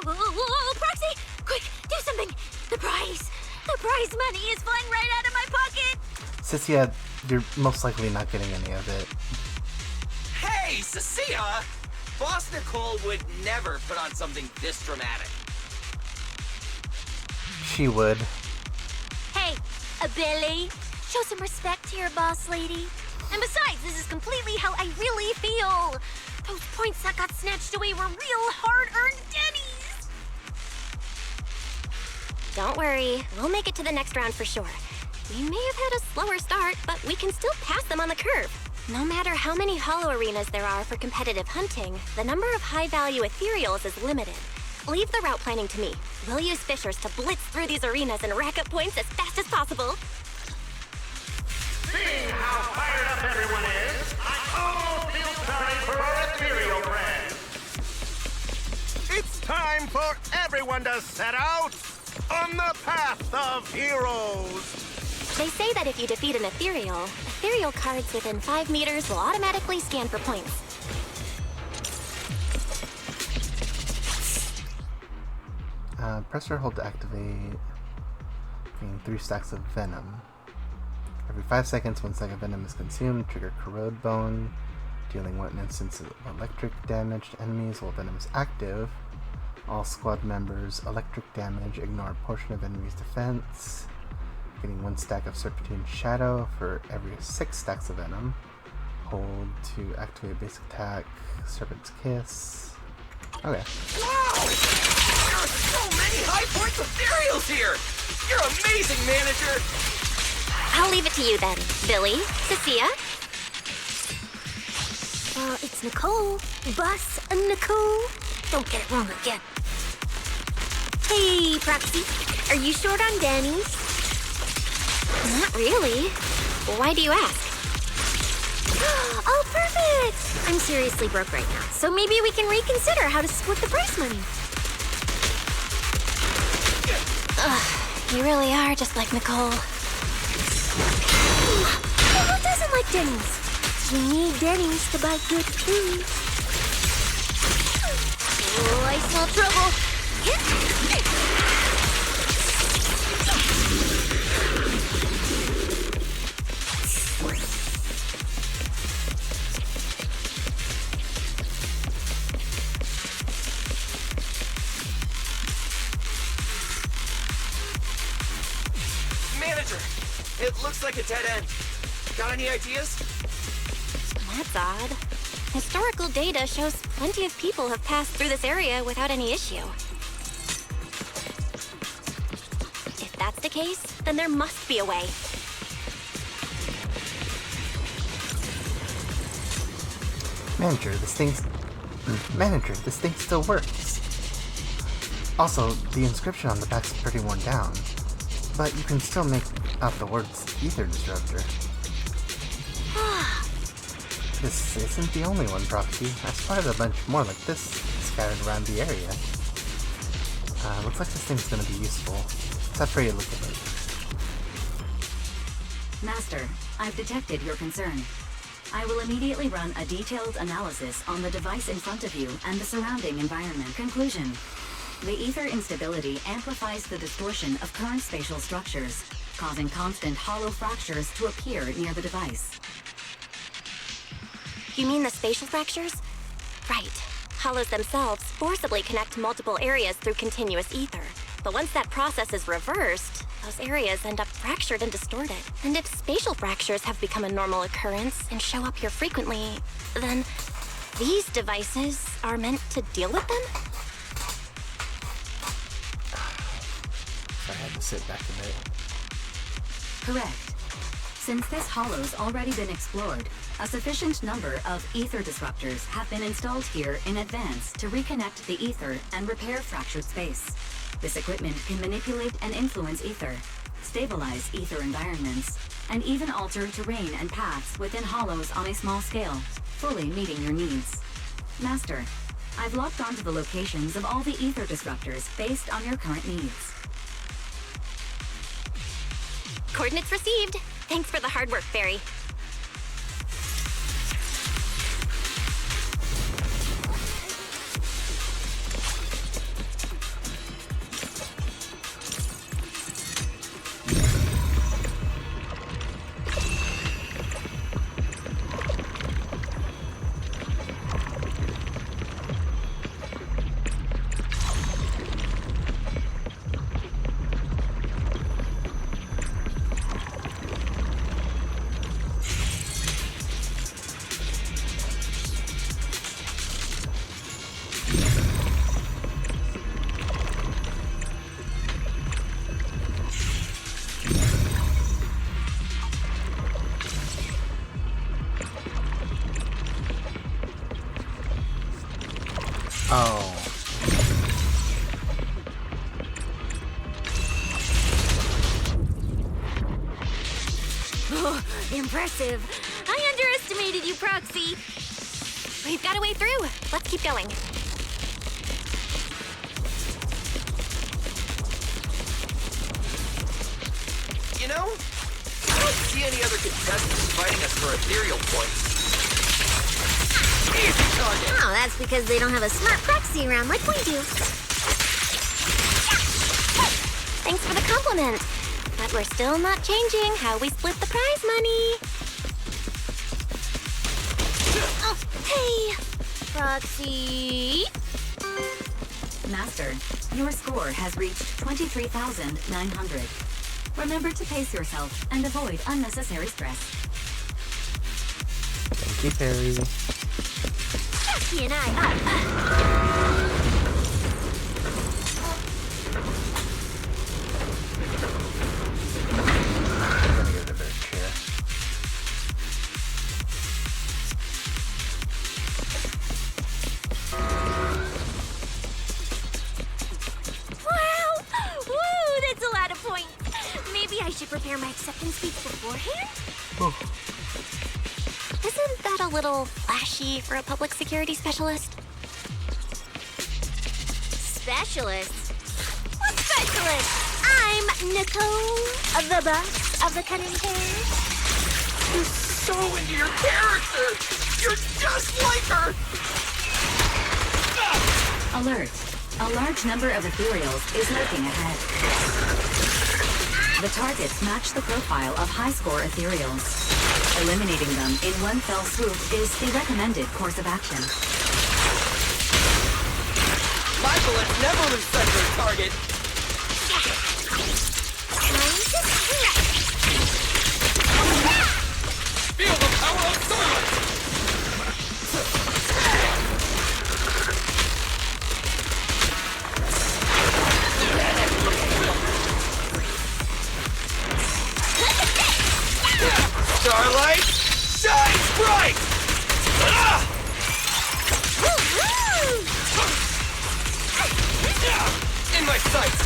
Whoa, Proxy! Quick, do something! The prize money is flying right out of my pocket! Cecilia, you're most likely not getting any of it. Hey, Cecilia! Boss Nicole would never put on something this dramatic. She would. Hey, Billy, show some respect to your boss lady. And besides, this is completely how I really feel. Those points that got snatched away were real hard-earned Denny's. Don't worry, we'll make it to the next round for sure. We may have had a slower start, but we can still pass them on the curve. No matter how many hollow arenas there are for competitive hunting, the number of high-value ethereals is limited. Leave the route planning to me. We'll use fishers to blitz through these arenas and rack up points as fast as possible. Seeing how fired up everyone is, I almost feel sorry for our ethereal friends. It's time for everyone to set out on the path of heroes. They say that if you defeat an ethereal cards within 5 meters will automatically scan for points. Press or hold to activate. Gain 3 stacks of venom. Every 5 seconds, 1 stack of venom is consumed. Trigger corrode bone, dealing 1 instance of electric damage to enemies while venom is active. All squad members electric damage. Ignore a portion of enemy's defense. Getting 1 stack of serpentine shadow for every 6 stacks of venom. Hold to activate basic attack. Serpent's kiss. Okay. Wow! There are so many high points ethereals here! You're amazing, manager! I'll leave it to you then, Billy, Cecilia. It's Nicole. Boss Nicole. Don't get it wrong again. Hey, Proxy. Are you short on Danny's? Not really. Why do you ask? Oh, perfect! I'm seriously broke right now, so maybe we can reconsider how to split the prize money. You really are just like Nicole. Who doesn't like Denny's? You need Denny's to buy good food. Oh, I smell trouble. Manager, it looks like a dead end. Got any ideas? That's odd. Historical data shows plenty of people have passed through this area without any issue. If that's the case, then there must be a way. Manager, this thing still works. Also, the inscription on the back's pretty worn down, but you can still make out the words Ether Disruptor. This isn't the only one, Proxy. I spotted a bunch more like this scattered around the area. Looks like this thing's gonna be useful. Except for you look at it. Master, I've detected your concern. I will immediately run a detailed analysis on the device in front of you and the surrounding environment. Conclusion. The ether instability amplifies the distortion of current spatial structures, causing constant hollow fractures to appear near the device. You mean the spatial fractures? Right. Hollows themselves forcibly connect multiple areas through continuous ether. But once that process is reversed, those areas end up fractured and distorted. And if spatial fractures have become a normal occurrence and show up here frequently, then these devices are meant to deal with them? I had to sit back a bit. Correct. Since this hollow's already been explored, a sufficient number of ether disruptors have been installed here in advance to reconnect the ether and repair fractured space. This equipment can manipulate and influence ether, stabilize ether environments, and even alter terrain and paths within hollows on a small scale, fully meeting your needs. Master, I've locked onto the locations of all the ether disruptors based on your current needs. Coordinates received. Thanks for the hard work, Barry. Oh. Oh, impressive. I underestimated you, Proxy. We've got a way through. Let's keep going. You know, I don't see any other contestants fighting us for ethereal points. Easy target! Oh, that's because they don't have a smart proxy around like we do. Thanks for the compliment. But we're still not changing how we split the prize money. Oh, hey, Proxy. Master, your score has reached 23,900. Remember to pace yourself and avoid unnecessary stress. Thank you, Perry. Jackie and I. I'm gonna get a better chair. Wow! Woo, that's a lot of points. Maybe I should prepare my acceptance speech beforehand? Isn't that a little flashy for a public security specialist? Specialist? What specialist? I'm Nicole, the boss of the cunning pair. You're so into your character! You're just like her! Alert. A large number of ethereals is lurking ahead. The targets match the profile of high-score ethereals. Eliminating them in one fell swoop is the recommended course of action. My bullets never lose sight of their target! Feel the power of silence! Starlight shines bright! In my sights!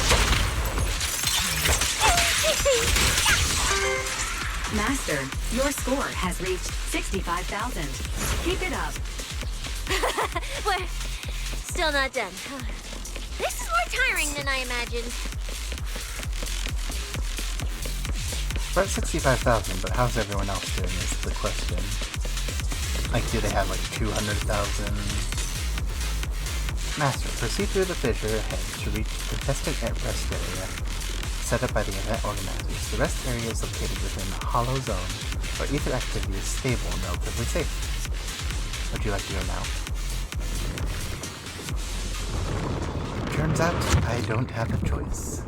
Master, your score has reached 65,000. Keep it up. We're still not done. This is more tiring than I imagined. We're at 65,000, but how's everyone else doing is the question. Like, do they have like 200,000? Master, proceed through the fissure ahead to reach the contested rest area set up by the event organizers. The rest area is located within the hollow zone where ether activity is stable and relatively safe. Would you like to go now? Turns out, I don't have a choice.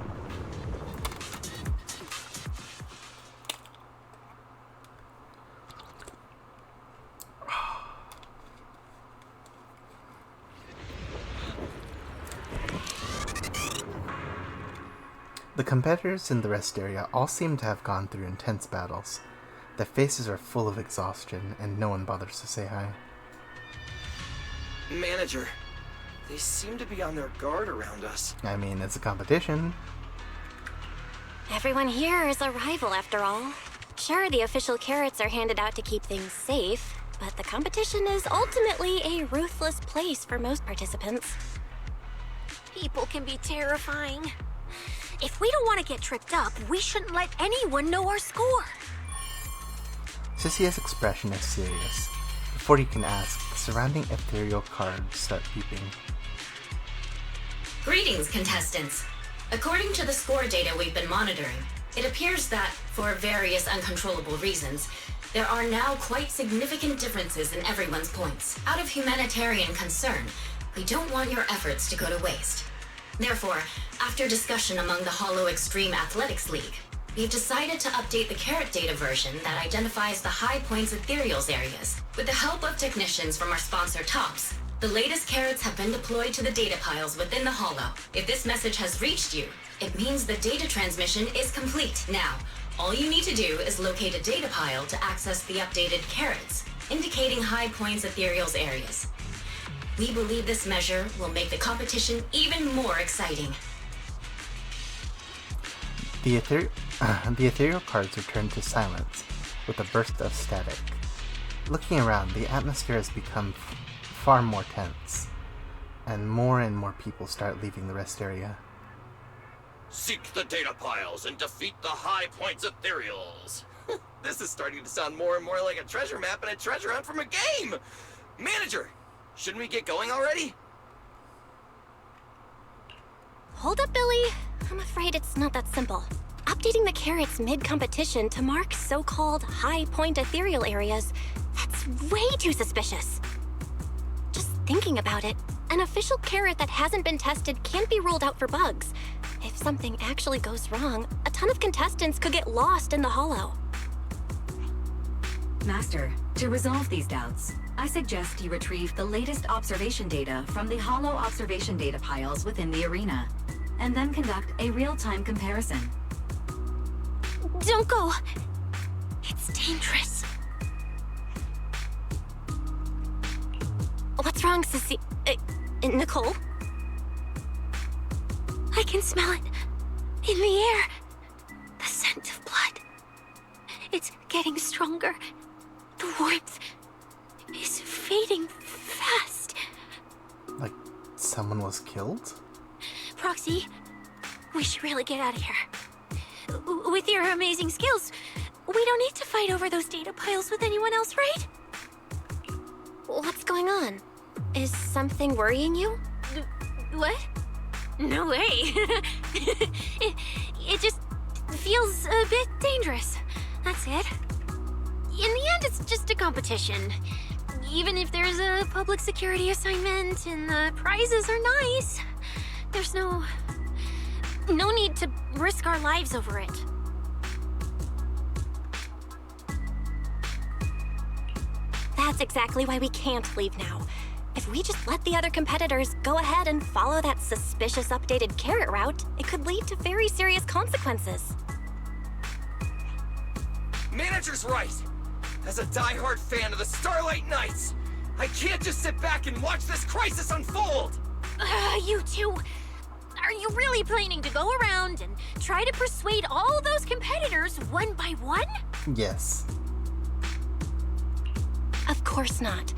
The competitors in the rest area all seem to have gone through intense battles. Their faces are full of exhaustion, and no one bothers to say hi. Manager, they seem to be on their guard around us. I mean, it's a competition. Everyone here is a rival, after all. Sure, the official carrots are handed out to keep things safe, but the competition is ultimately a ruthless place for most participants. People can be terrifying. If we don't want to get tripped up, we shouldn't let anyone know our score. Cicia's expression is serious. Before you can ask, the surrounding ethereal cards start beeping. Greetings, contestants. According to the score data we've been monitoring, it appears that, for various uncontrollable reasons, there are now quite significant differences in everyone's points. Out of humanitarian concern, we don't want your efforts to go to waste. Therefore, after discussion among the Hollow Extreme Athletics League, we've decided to update the carrot data version that identifies the high points ethereals areas. With the help of technicians from our sponsor TOPS, the latest carrots have been deployed to the data piles within the Hollow. If this message has reached you, it means the data transmission is complete. Now, all you need to do is locate a data pile to access the updated carrots, indicating high points ethereals areas. We believe this measure will make the competition even more exciting. The ethereal cards return to silence with a burst of static. Looking around, the atmosphere has become far more tense, and more people start leaving the rest area. Seek the data piles and defeat the high points ethereals. This is starting to sound more and more like a treasure map and a treasure hunt from a game. Manager, shouldn't we get going already? Hold up, Billy. I'm afraid it's not that simple. Updating the carrots mid-competition to mark so-called high-point ethereal areas, that's way too suspicious. Just thinking about it, an official carrot that hasn't been tested can't be ruled out for bugs. If something actually goes wrong, a ton of contestants could get lost in the Hollow. Master, to resolve these doubts, I suggest you retrieve the latest observation data from the Hollow observation data piles within the arena, and then conduct a real-time comparison. Don't go! It's dangerous. What's wrong, Sissy? Nicole? I can smell it in the air. The scent of blood. It's getting stronger. The warmth is fading fast. Like someone was killed? Proxy, we should really get out of here. With your amazing skills, we don't need to fight over those data piles with anyone else, right? What's going on? Is something worrying you? What? No way. it just feels a bit dangerous. That's it. In the end, it's just a competition. Even if there's a public security assignment and the prizes are nice, there's no need to risk our lives over it. That's exactly why we can't leave now. If we just let the other competitors go ahead and follow that suspicious updated carrot route, it could lead to very serious consequences. Manager's right. As a die-hard fan of the Starlight Knights, I can't just sit back and watch this crisis unfold! You two, are you really planning to go around and try to persuade all those competitors one by one? Yes. Of course not.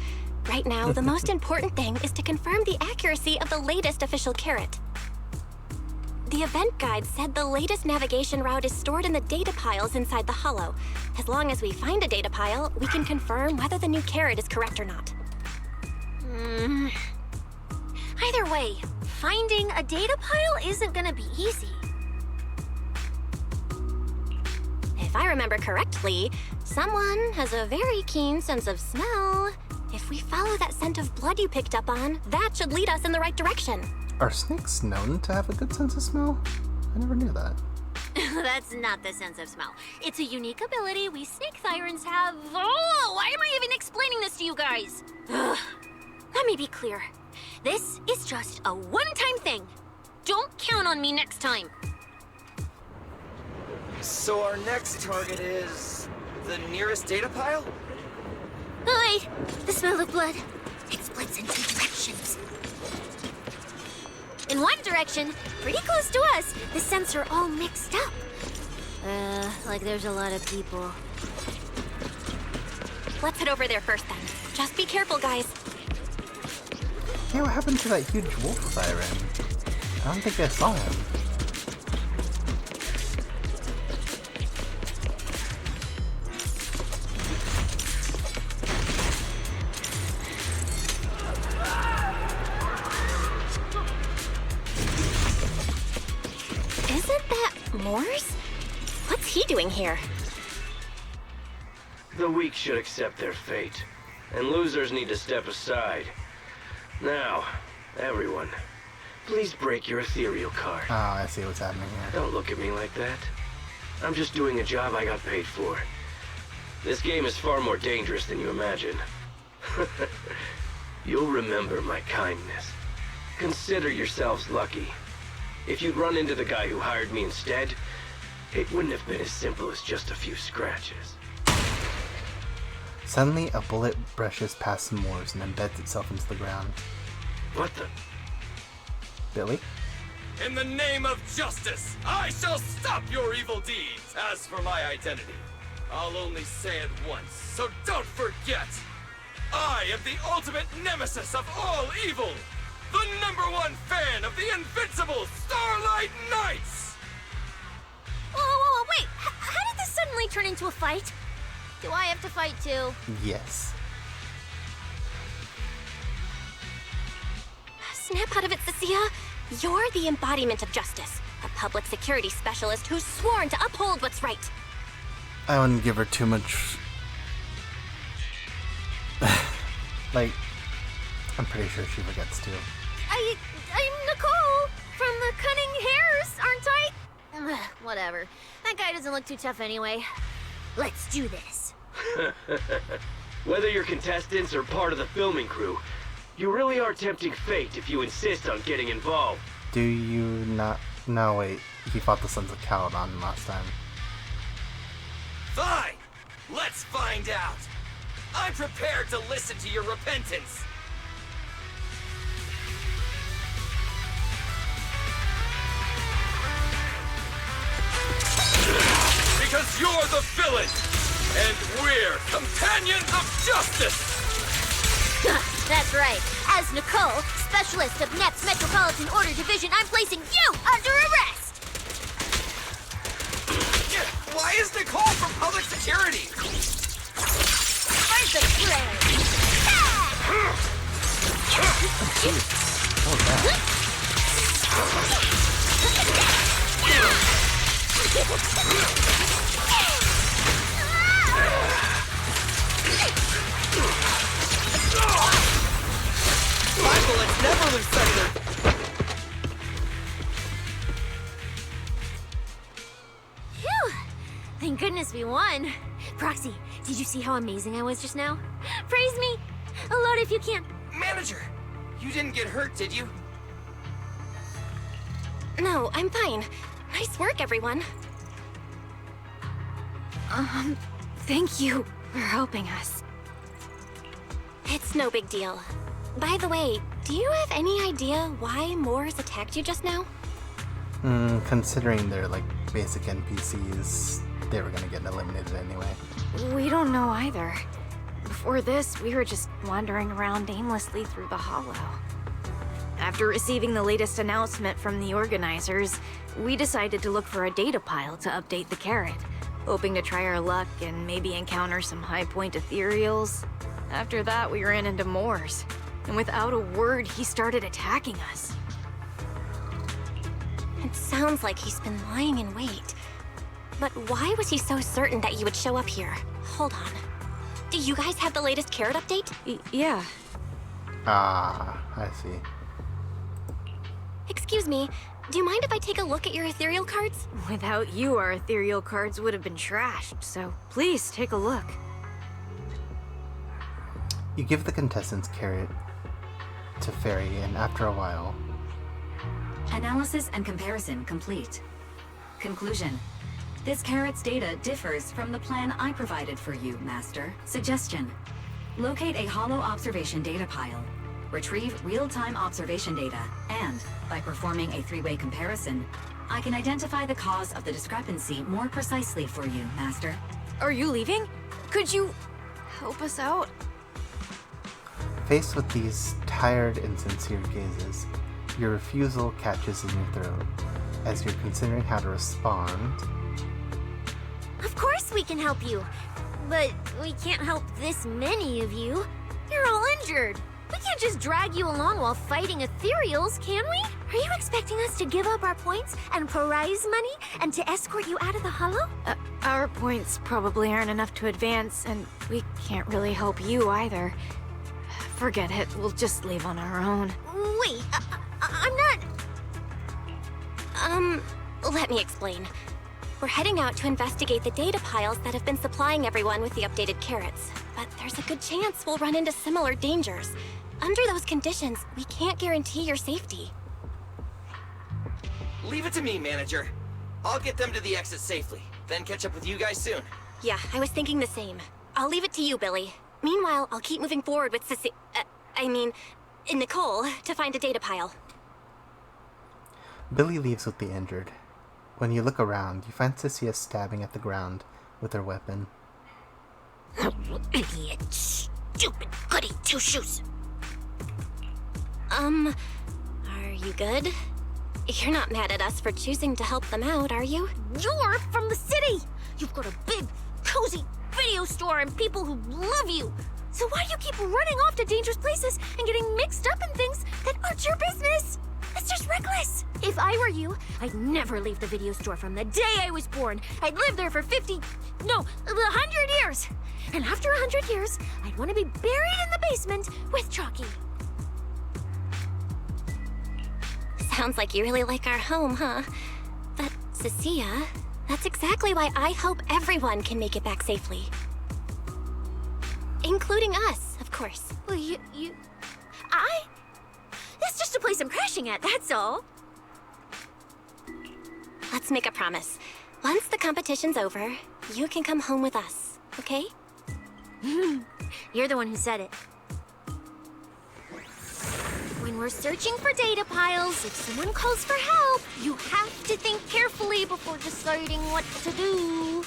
Right now, the most important thing is to confirm the accuracy of the latest official carrot. The event guide said the latest navigation route is stored in the data piles inside the Hollow. As long as we find a data pile, we can confirm whether the new carrot is correct or not. Either way, finding a data pile isn't gonna be easy. If I remember correctly, someone has a very keen sense of smell. If we follow that scent of blood you picked up on, that should lead us in the right direction. Are snakes known to have a good sense of smell? I never knew that. That's not the sense of smell. It's a unique ability we snake sirens have. Oh, why am I even explaining this to you guys? Ugh. Let me be clear. This is just a one-time thing. Don't count on me next time. So our next target is the nearest data pile? Oh, wait! The smell of blood. It splits in 2 directions. In one direction, pretty close to us, the scents are all mixed up. Like there's a lot of people. Let's head over there first then. Just be careful, guys. Hey, what happened to that huge wolf siren? I don't think I saw him. Isn't that Morse? What's he doing here? The weak should accept their fate, and losers need to step aside. Now, everyone, please break your ethereal card. Oh, I see what's happening here. Don't look at me like that. I'm just doing a job I got paid for. This game is far more dangerous than you imagine. You'll remember my kindness. Consider yourselves lucky. If you'd run into the guy who hired me instead, it wouldn't have been as simple as just a few scratches. Suddenly, a bullet brushes past Moores and embeds itself into the ground. What the? Billy? In the name of justice, I shall stop your evil deeds. As for my identity, I'll only say it once, so don't forget. I am the ultimate nemesis of all evil. The #1 fan of the invincible Starlight Knights! Whoa, wait! How did this suddenly turn into a fight? Do I have to fight too? Yes. Snap out of it, Cecilia. You're the embodiment of justice. A public security specialist who's sworn to uphold what's right. I wouldn't give her too much... like, I'm pretty sure she forgets too. I'm Nicole from the Cunning Hairs, aren't I? Whatever. That guy doesn't look too tough anyway. Let's do this. Whether you're contestants or part of the filming crew, you really are tempting fate if you insist on getting involved. Do you not... No, wait. He fought the Sons of Caledon last time. Fine! Let's find out! I'm prepared to listen to your repentance! Because you're the villain! And we're companions of justice! That's right. As Nicole, specialist of NEP's Metropolitan Order Division, I'm placing you under arrest! Why is Nicole from public security? Where's the blade? My bullets never lose sight of their... Phew! Thank goodness we won. Proxy, did you see how amazing I was just now? Praise me! A lot if you can. Manager! You didn't get hurt, did you? No, I'm fine. Nice work, everyone. Thank you for helping us. It's no big deal. By the way, do you have any idea why Moores attacked you just now? Considering they're like basic NPCs, they were gonna get eliminated anyway. We don't know either. Before this, we were just wandering around aimlessly through the hollow. After receiving the latest announcement from the organizers, we decided to look for a data pile to update the carrot, hoping to try our luck and maybe encounter some high-point ethereals. After that, we ran into Moores, and without a word, he started attacking us. It sounds like he's been lying in wait. But why was he so certain that you would show up here? Hold on. Do you guys have the latest carrot update? Yeah. Ah, I see. Excuse me, do you mind if I take a look at your ethereal cards? Without you, our ethereal cards would have been trashed, so please take a look. You give the contestants carrot to Fairy, and after a while... Analysis and comparison complete. Conclusion. This carrot's data differs from the plan I provided for you, Master. Suggestion. Locate a hollow observation data pile. Retrieve real-time observation data, and, by performing a three-way comparison, I can identify the cause of the discrepancy more precisely for you, Master. Are you leaving? Could you help us out? Faced with these tired and sincere gazes, your refusal catches in your throat. As you're considering how to respond, Of course we can help you. But we can't help this many of you. You're all injured. We can't just drag you along while fighting ethereals, can we? Are you expecting us to give up our points and prize money and to escort you out of the hollow? Our points probably aren't enough to advance, and we can't really help you either. Forget it, we'll just leave on our own. Wait, I'm not... Let me explain. We're heading out to investigate the data piles that have been supplying everyone with the updated carrots. But there's a good chance we'll run into similar dangers. Under those conditions, we can't guarantee your safety. Leave it to me, manager. I'll get them to the exit safely, then catch up with you guys soon. Yeah, I was thinking the same. I'll leave it to you, Billy. Meanwhile, I'll keep moving forward with Nicole, to find a data pile. Billy leaves with the injured. When you look around, you find Cecilia stabbing at the ground with her weapon. Idiot. Stupid goody two-shoes. Are you good? You're not mad at us for choosing to help them out, are you? You're from the city! You've got a big, cozy video store and people who love you! So why do you keep running off to dangerous places and getting mixed up in things that aren't your business? It's just reckless! If I were you, I'd never leave the video store from the day I was born. I'd live there for 100 years! And after 100 years, I'd want to be buried in the basement with Chalky. Sounds like you really like our home, huh? But, Cecilia, that's exactly why I hope everyone can make it back safely. Including us, of course. Well, It's just a place I'm crashing at, that's all. Let's make a promise. Once the competition's over, you can come home with us, okay? You're the one who said it. When we're searching for data piles, if someone calls for help, you have to think carefully before deciding what to do.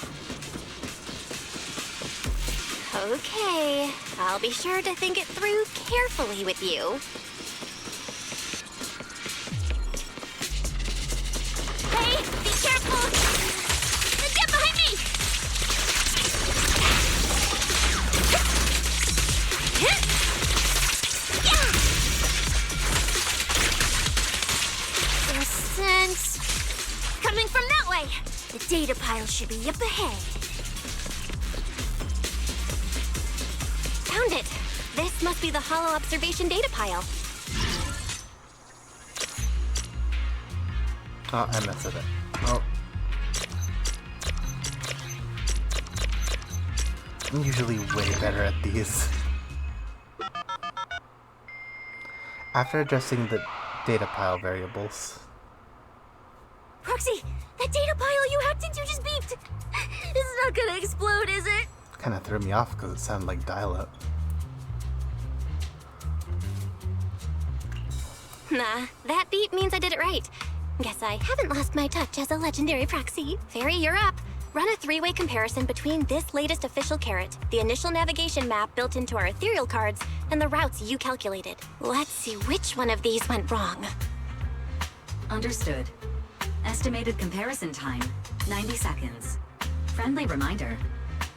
Okay, I'll be sure to think it through carefully with you. Hey, be careful! Get behind me! There's sense coming from that way. The data pile should be up ahead. Found it! This must be the hollow observation data pile. Oh, I messed with it. Oh. I'm usually way better at these. After adjusting the data pile variables. Proxy, that data pile you hacked into just beeped. It's not gonna explode, is it? Kinda threw me off because it sounded like dial-up. Nah, that beep means I did it right. Guess I haven't lost my touch as a legendary proxy. Fairy, you're up. Run a three-way comparison between this latest official carrot, the initial navigation map built into our ethereal cards, and the routes you calculated. Let's see which one of these went wrong. Understood. Estimated comparison time, 90 seconds. Friendly reminder,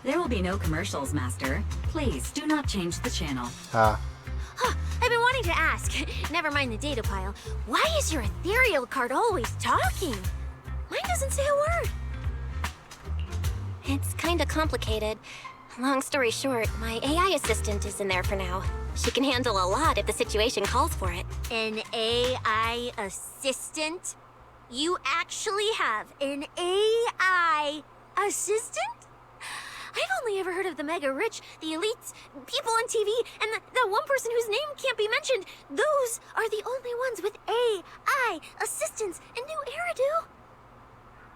there will be no commercials, Master. Please do not change the channel. I've been wanting to ask, never mind the data pile, why is your ethereal card always talking? Mine doesn't say a word. It's kinda complicated. Long story short, my AI assistant is in there for now. She can handle a lot if the situation calls for it. An AI assistant? You actually have an AI assistant? I've only ever heard of the mega rich, the elites, people on TV, and that one person whose name can't be mentioned. Those are the only ones with AI assistants and new Eridu.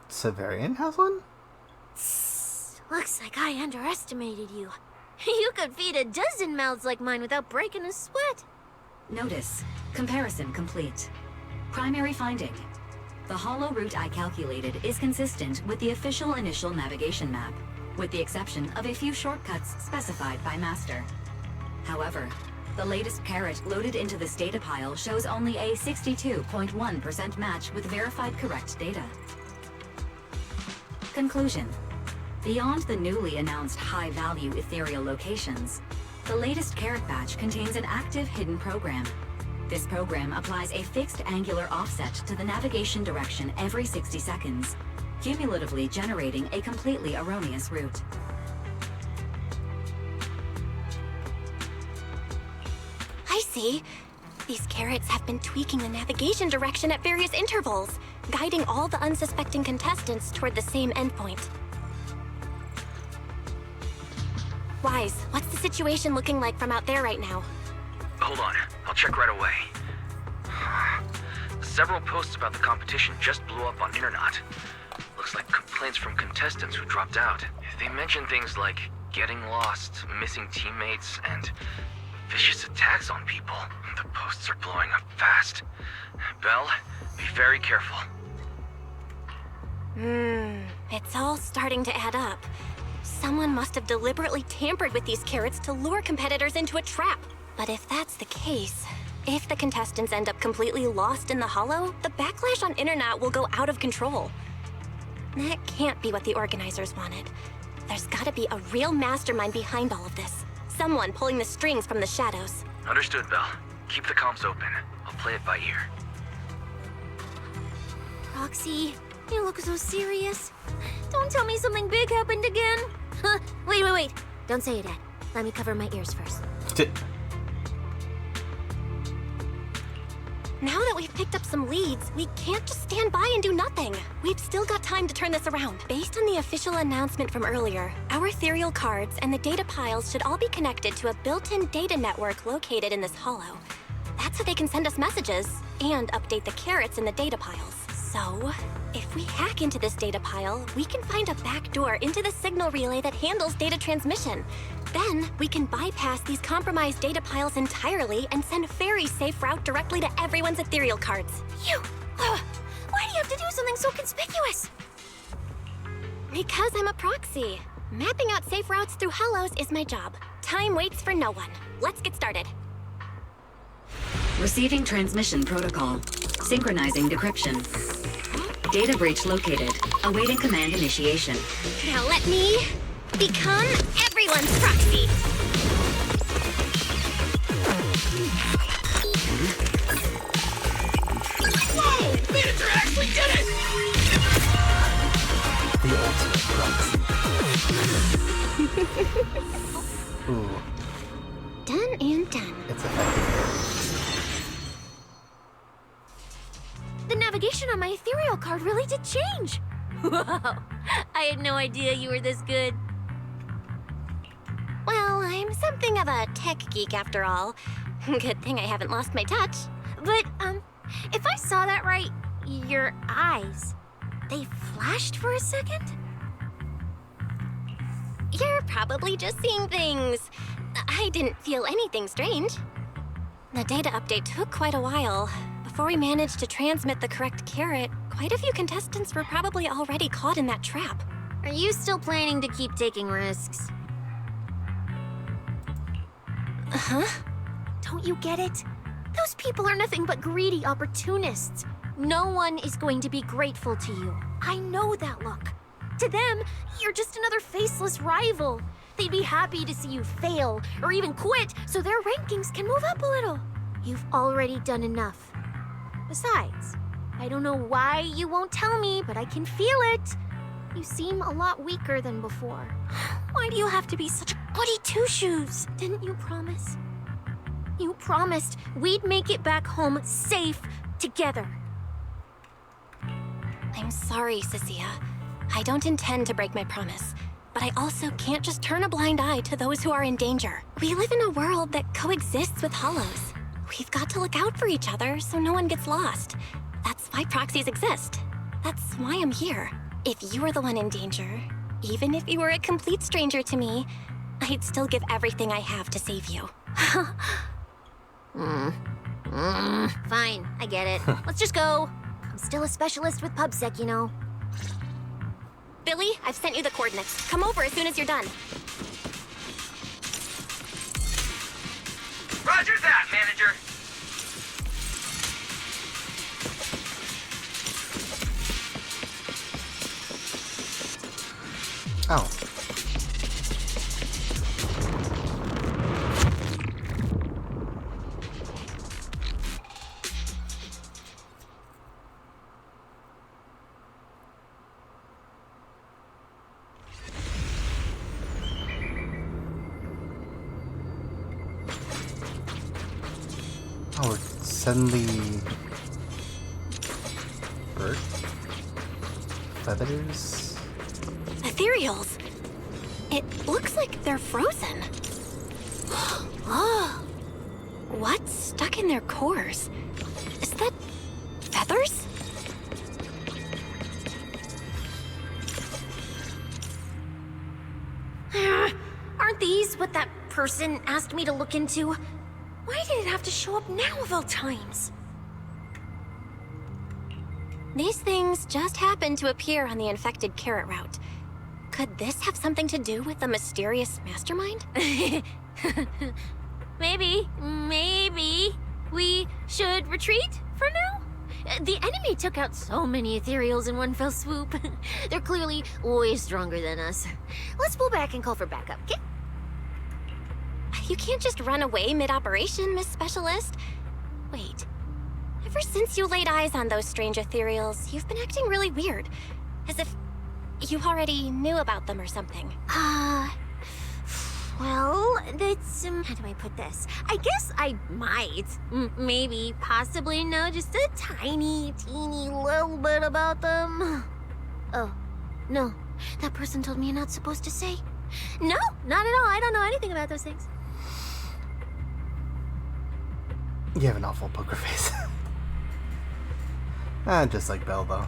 Severian has one? Looks like I underestimated you. You could feed a dozen mouths like mine without breaking a sweat. Notice. Comparison complete. Primary finding. The hollow route I calculated is consistent with the official initial navigation map, with the exception of a few shortcuts specified by Master. However, the latest carrot loaded into this data pile shows only a 62.1% match with verified correct data. Conclusion. Beyond the newly announced high-value ethereal locations, the latest carrot batch contains an active hidden program. This program applies a fixed angular offset to the navigation direction every 60 seconds, cumulatively generating a completely erroneous route. I see. These carrots have been tweaking the navigation direction at various intervals, guiding all the unsuspecting contestants toward the same endpoint. Wise, what's the situation looking like from out there right now? Hold on, I'll check right away. Several posts about the competition just blew up on Internet. Looks like complaints from contestants who dropped out. They mention things like getting lost, missing teammates, and vicious attacks on people. The posts are blowing up fast. Belle, be very careful. It's all starting to add up. Someone must have deliberately tampered with these carrots to lure competitors into a trap. But if that's the case, if the contestants end up completely lost in the hollow, the backlash on Internet will go out of control. That can't be what the organizers wanted. There's gotta be a real mastermind behind all of this. Someone pulling the strings from the shadows. Understood, Belle. Keep the comms open. I'll play it by ear. Roxy, you look so serious. Don't tell me something big happened again. Wait. Don't say it yet. Let me cover my ears first. Now that we've picked up some leads, we can't just stand by and do nothing. We've still got time to turn this around. Based on the official announcement from earlier, our ethereal cards and the data piles should all be connected to a built-in data network located in this hollow. That's how they can send us messages and update the carrots in the data piles. So, if we hack into this data pile, we can find a back door into the signal relay that handles data transmission. Then, we can bypass these compromised data piles entirely and send a very safe route directly to everyone's ethereal cards. Why do you have to do something so conspicuous? Because I'm a proxy. Mapping out safe routes through hollows is my job. Time waits for no one. Let's get started. Receiving transmission protocol. Synchronizing decryption. Data breach located. Awaiting command initiation. Now let me become everyone's proxy. Whoa! Manager actually did it! The ultimate proxy. Ooh. Done and done. It's effective. The navigation on my ethereal card really did change. Whoa! I had no idea you were this good. Well, I'm something of a tech geek after all. Good thing I haven't lost my touch. But, if I saw that right, your eyes, they flashed for a second? You're probably just seeing things. I didn't feel anything strange. The data update took quite a while. Before we managed to transmit the correct carrot, quite a few contestants were probably already caught in that trap. Are you still planning to keep taking risks? Huh? Don't you get it? Those people are nothing but greedy opportunists. No one is going to be grateful to you. I know that look. To them, you're just another faceless rival. They'd be happy to see you fail or even quit so their rankings can move up a little. You've already done enough. Besides, I don't know why you won't tell me, but I can feel it. You seem a lot weaker than before. Why do you have to be such a goody two-shoes? Didn't you promise? You promised we'd make it back home safe together. I'm sorry, Cecilia. I don't intend to break my promise, but I also can't just turn a blind eye to those who are in danger. We live in a world that coexists with hollows. We've got to look out for each other so no one gets lost. That's why proxies exist. That's why I'm here. If you are the one in danger, Even if you were a complete stranger to me, I'd still give everything I have to save you. Fine, I get it. Let's just go. I'm still a specialist with PubSec, you know. Billy, I've sent you the coordinates. Come over as soon as you're done. Roger that, manager. Oh. Oh, we're suddenly... bird? Feathers? Ethereals. It looks like they're frozen. Oh. What's stuck in their cores? Is that feathers? Aren't these what that person asked me to look into? Why did it have to show up now of all times? These things just happened to appear on the infected carrot route. Could this have something to do with the mysterious mastermind? Maybe. We should retreat for now? The enemy took out so many ethereals in one fell swoop. They're clearly way stronger than us. Let's pull back and call for backup, okay? You can't just run away mid-operation, Miss Specialist. Wait. Ever since you laid eyes on those strange ethereals, you've been acting really weird. As if you already knew about them or something. Well, that's, how do I put this? I guess I might, maybe, possibly know just a tiny, teeny little bit about them. Oh, no. That person told me you're not supposed to say. No, not at all. I don't know anything about those things. You have an awful poker face. Just like Belle, though.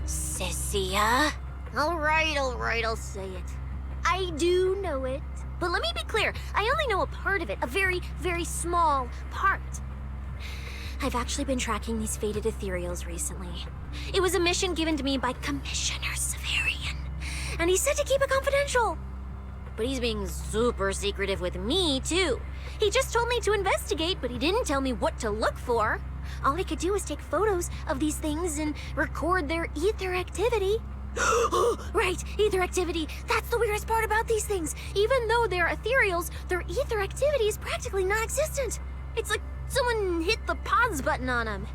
Sissia? All right, I'll say it. I do know it. But let me be clear, I only know a part of it, a very, very small part. I've actually been tracking these fated ethereals recently. It was a mission given to me by Commissioner Severian, and he said to keep it confidential. But he's being super secretive with me, too. He just told me to investigate, but he didn't tell me what to look for. All he could do was take photos of these things and record their ether activity. Right, ether activity. That's the weirdest part about these things. Even though they're ethereals, their ether activity is practically non-existent. It's like someone hit the pause button on them.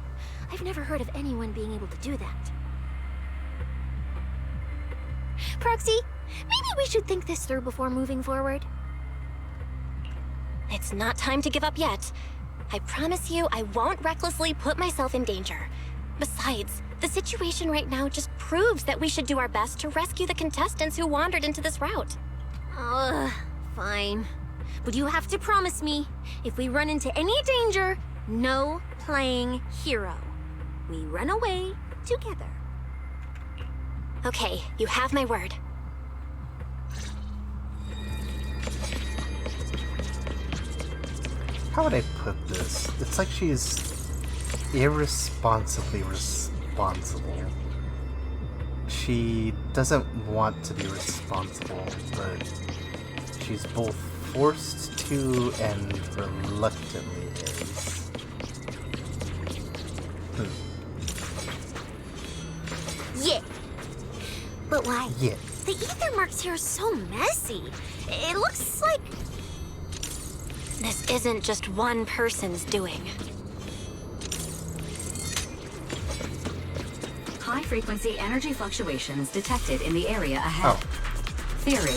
I've never heard of anyone being able to do that. Proxy, maybe we should think this through before moving forward. It's not time to give up yet. I promise you I won't recklessly put myself in danger. Besides, the situation right now just proves that we should do our best to rescue the contestants who wandered into this route. Fine. But you have to promise me, if we run into any danger, no playing hero. We run away together. Okay, you have my word. How would I put this? It's like she's irresponsibly responsible. She doesn't want to be responsible, but she's both forced to and reluctantly is. Yeah. But why? Yeah. The ether marks here are so messy. It looks like... This isn't just one person's doing. High-frequency energy fluctuations detected in the area ahead. Oh. Theory.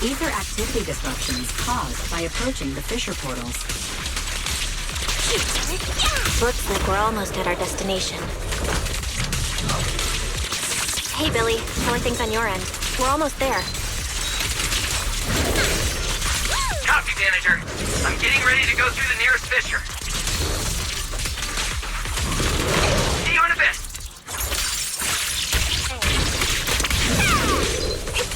Ether activity disruptions caused by approaching the fissure portals. Looks like we're almost at our destination. Hey, Billy. How are things on your end? We're almost there. Copy, manager. I'm getting ready to go through the nearest fissure. See you in a bit. It's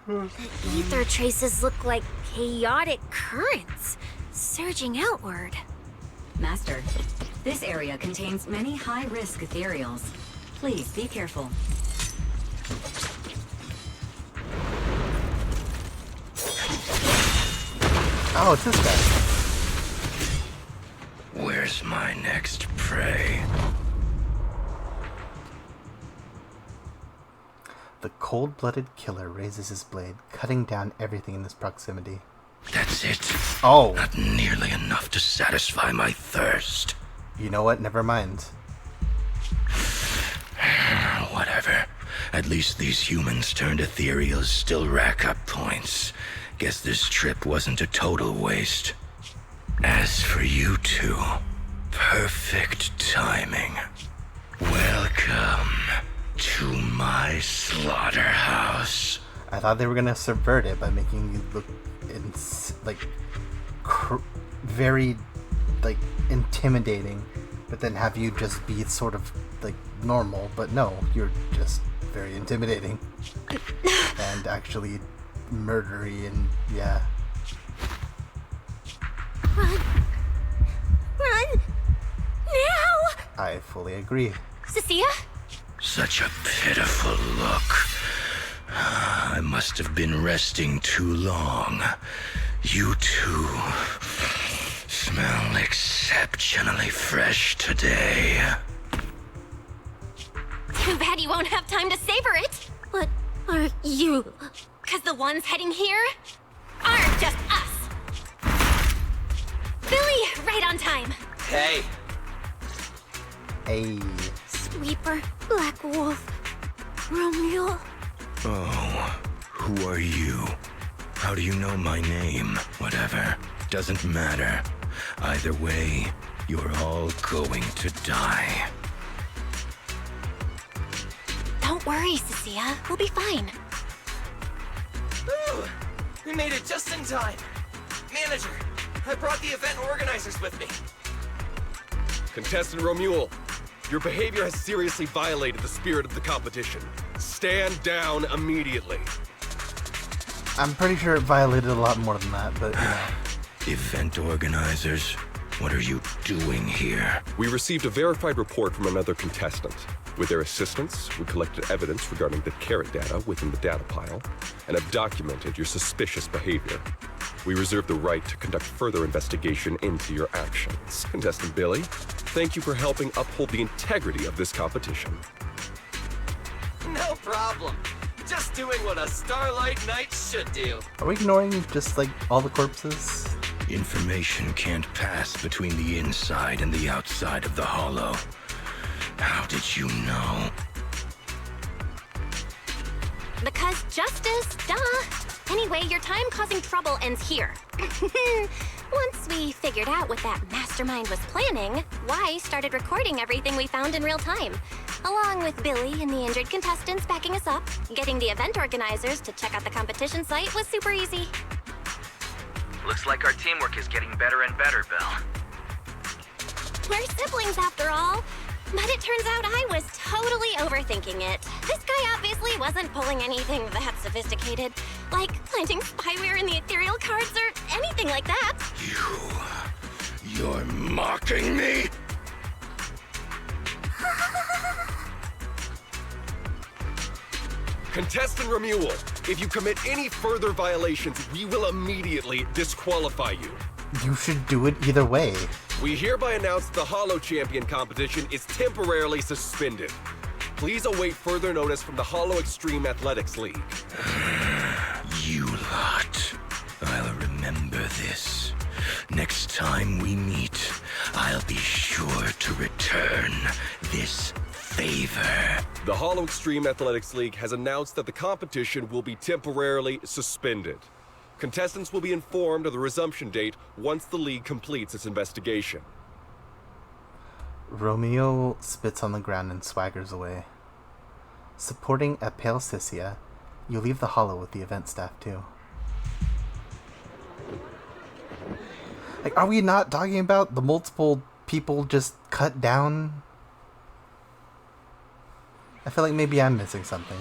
The ether traces look like chaotic currents, surging outward. Master, this area contains many high-risk ethereals. Please be careful. Oh, it's this guy. Where's my next prey? The cold-blooded killer raises his blade, cutting down everything in his proximity. That's it. Oh! Not nearly enough to satisfy my thirst. You know what? Never mind. Whatever. At least these humans turned ethereals still rack up points. Guess this trip wasn't a total waste. As for you two, perfect timing. Welcome to my slaughterhouse. I thought they were gonna subvert it by making you look very intimidating, but then have you just be sort of like normal. But no, you're just very intimidating and actually murdery, and yeah. Run! Run! Now! I fully agree. Cecilia? Such a pitiful look. I must have been resting too long. You two smell exceptionally fresh today. Too bad you won't have time to savor it. What are you? Because the ones heading here aren't just us. Billy, right on time. Hey. Hey. Sweeper, Black Wolf, Romeo. Oh, who are you? How do you know my name? Whatever. Doesn't matter. Either way, you're all going to die. Don't worry, Cecilia. We'll be fine. Ooh, we made it just in time. Manager, I brought the event organizers with me. Contestant Romuald, your behavior has seriously violated the spirit of the competition. Stand down immediately. I'm pretty sure it violated a lot more than that, but you know. Event organizers, what are you doing here? We received a verified report from another contestant. With their assistance, we collected evidence regarding the carrot data within the data pile and have documented your suspicious behavior. We reserve the right to conduct further investigation into your actions. Contestant Billy, thank you for helping uphold the integrity of this competition. No problem. Just doing what a Starlight Knight should do. Are we ignoring just like all the corpses? Information can't pass between the inside and the outside of the hollow. How did you know? Because justice, duh. Anyway, your time causing trouble ends here. Once we figured out what that mastermind was planning, Y started recording everything we found in real time. Along with Billy and the injured contestants backing us up, getting the event organizers to check out the competition site was super easy. Looks like our teamwork is getting better and better, Belle. We're siblings after all. But it turns out I was totally overthinking it. This guy obviously wasn't pulling anything that sophisticated, like planting spyware in the ethereal cards or anything like that. You're mocking me? Contestant Romuald, if you commit any further violations, we will immediately disqualify you. You should do it either way. We hereby announce the Hollow Champion competition is temporarily suspended. Please await further notice from the Hollow Extreme Athletics League. You lot. I'll remember this. Next time we meet, I'll be sure to return this favor. The Hollow Extreme Athletics League has announced that the competition will be temporarily suspended. Contestants will be informed of the resumption date once the league completes its investigation. Romeo spits on the ground and swaggers away. Supporting a pale Cecilia, you leave the hollow with the event staff too. Like, are we not talking about the multiple people just cut down? I feel like maybe I'm missing something.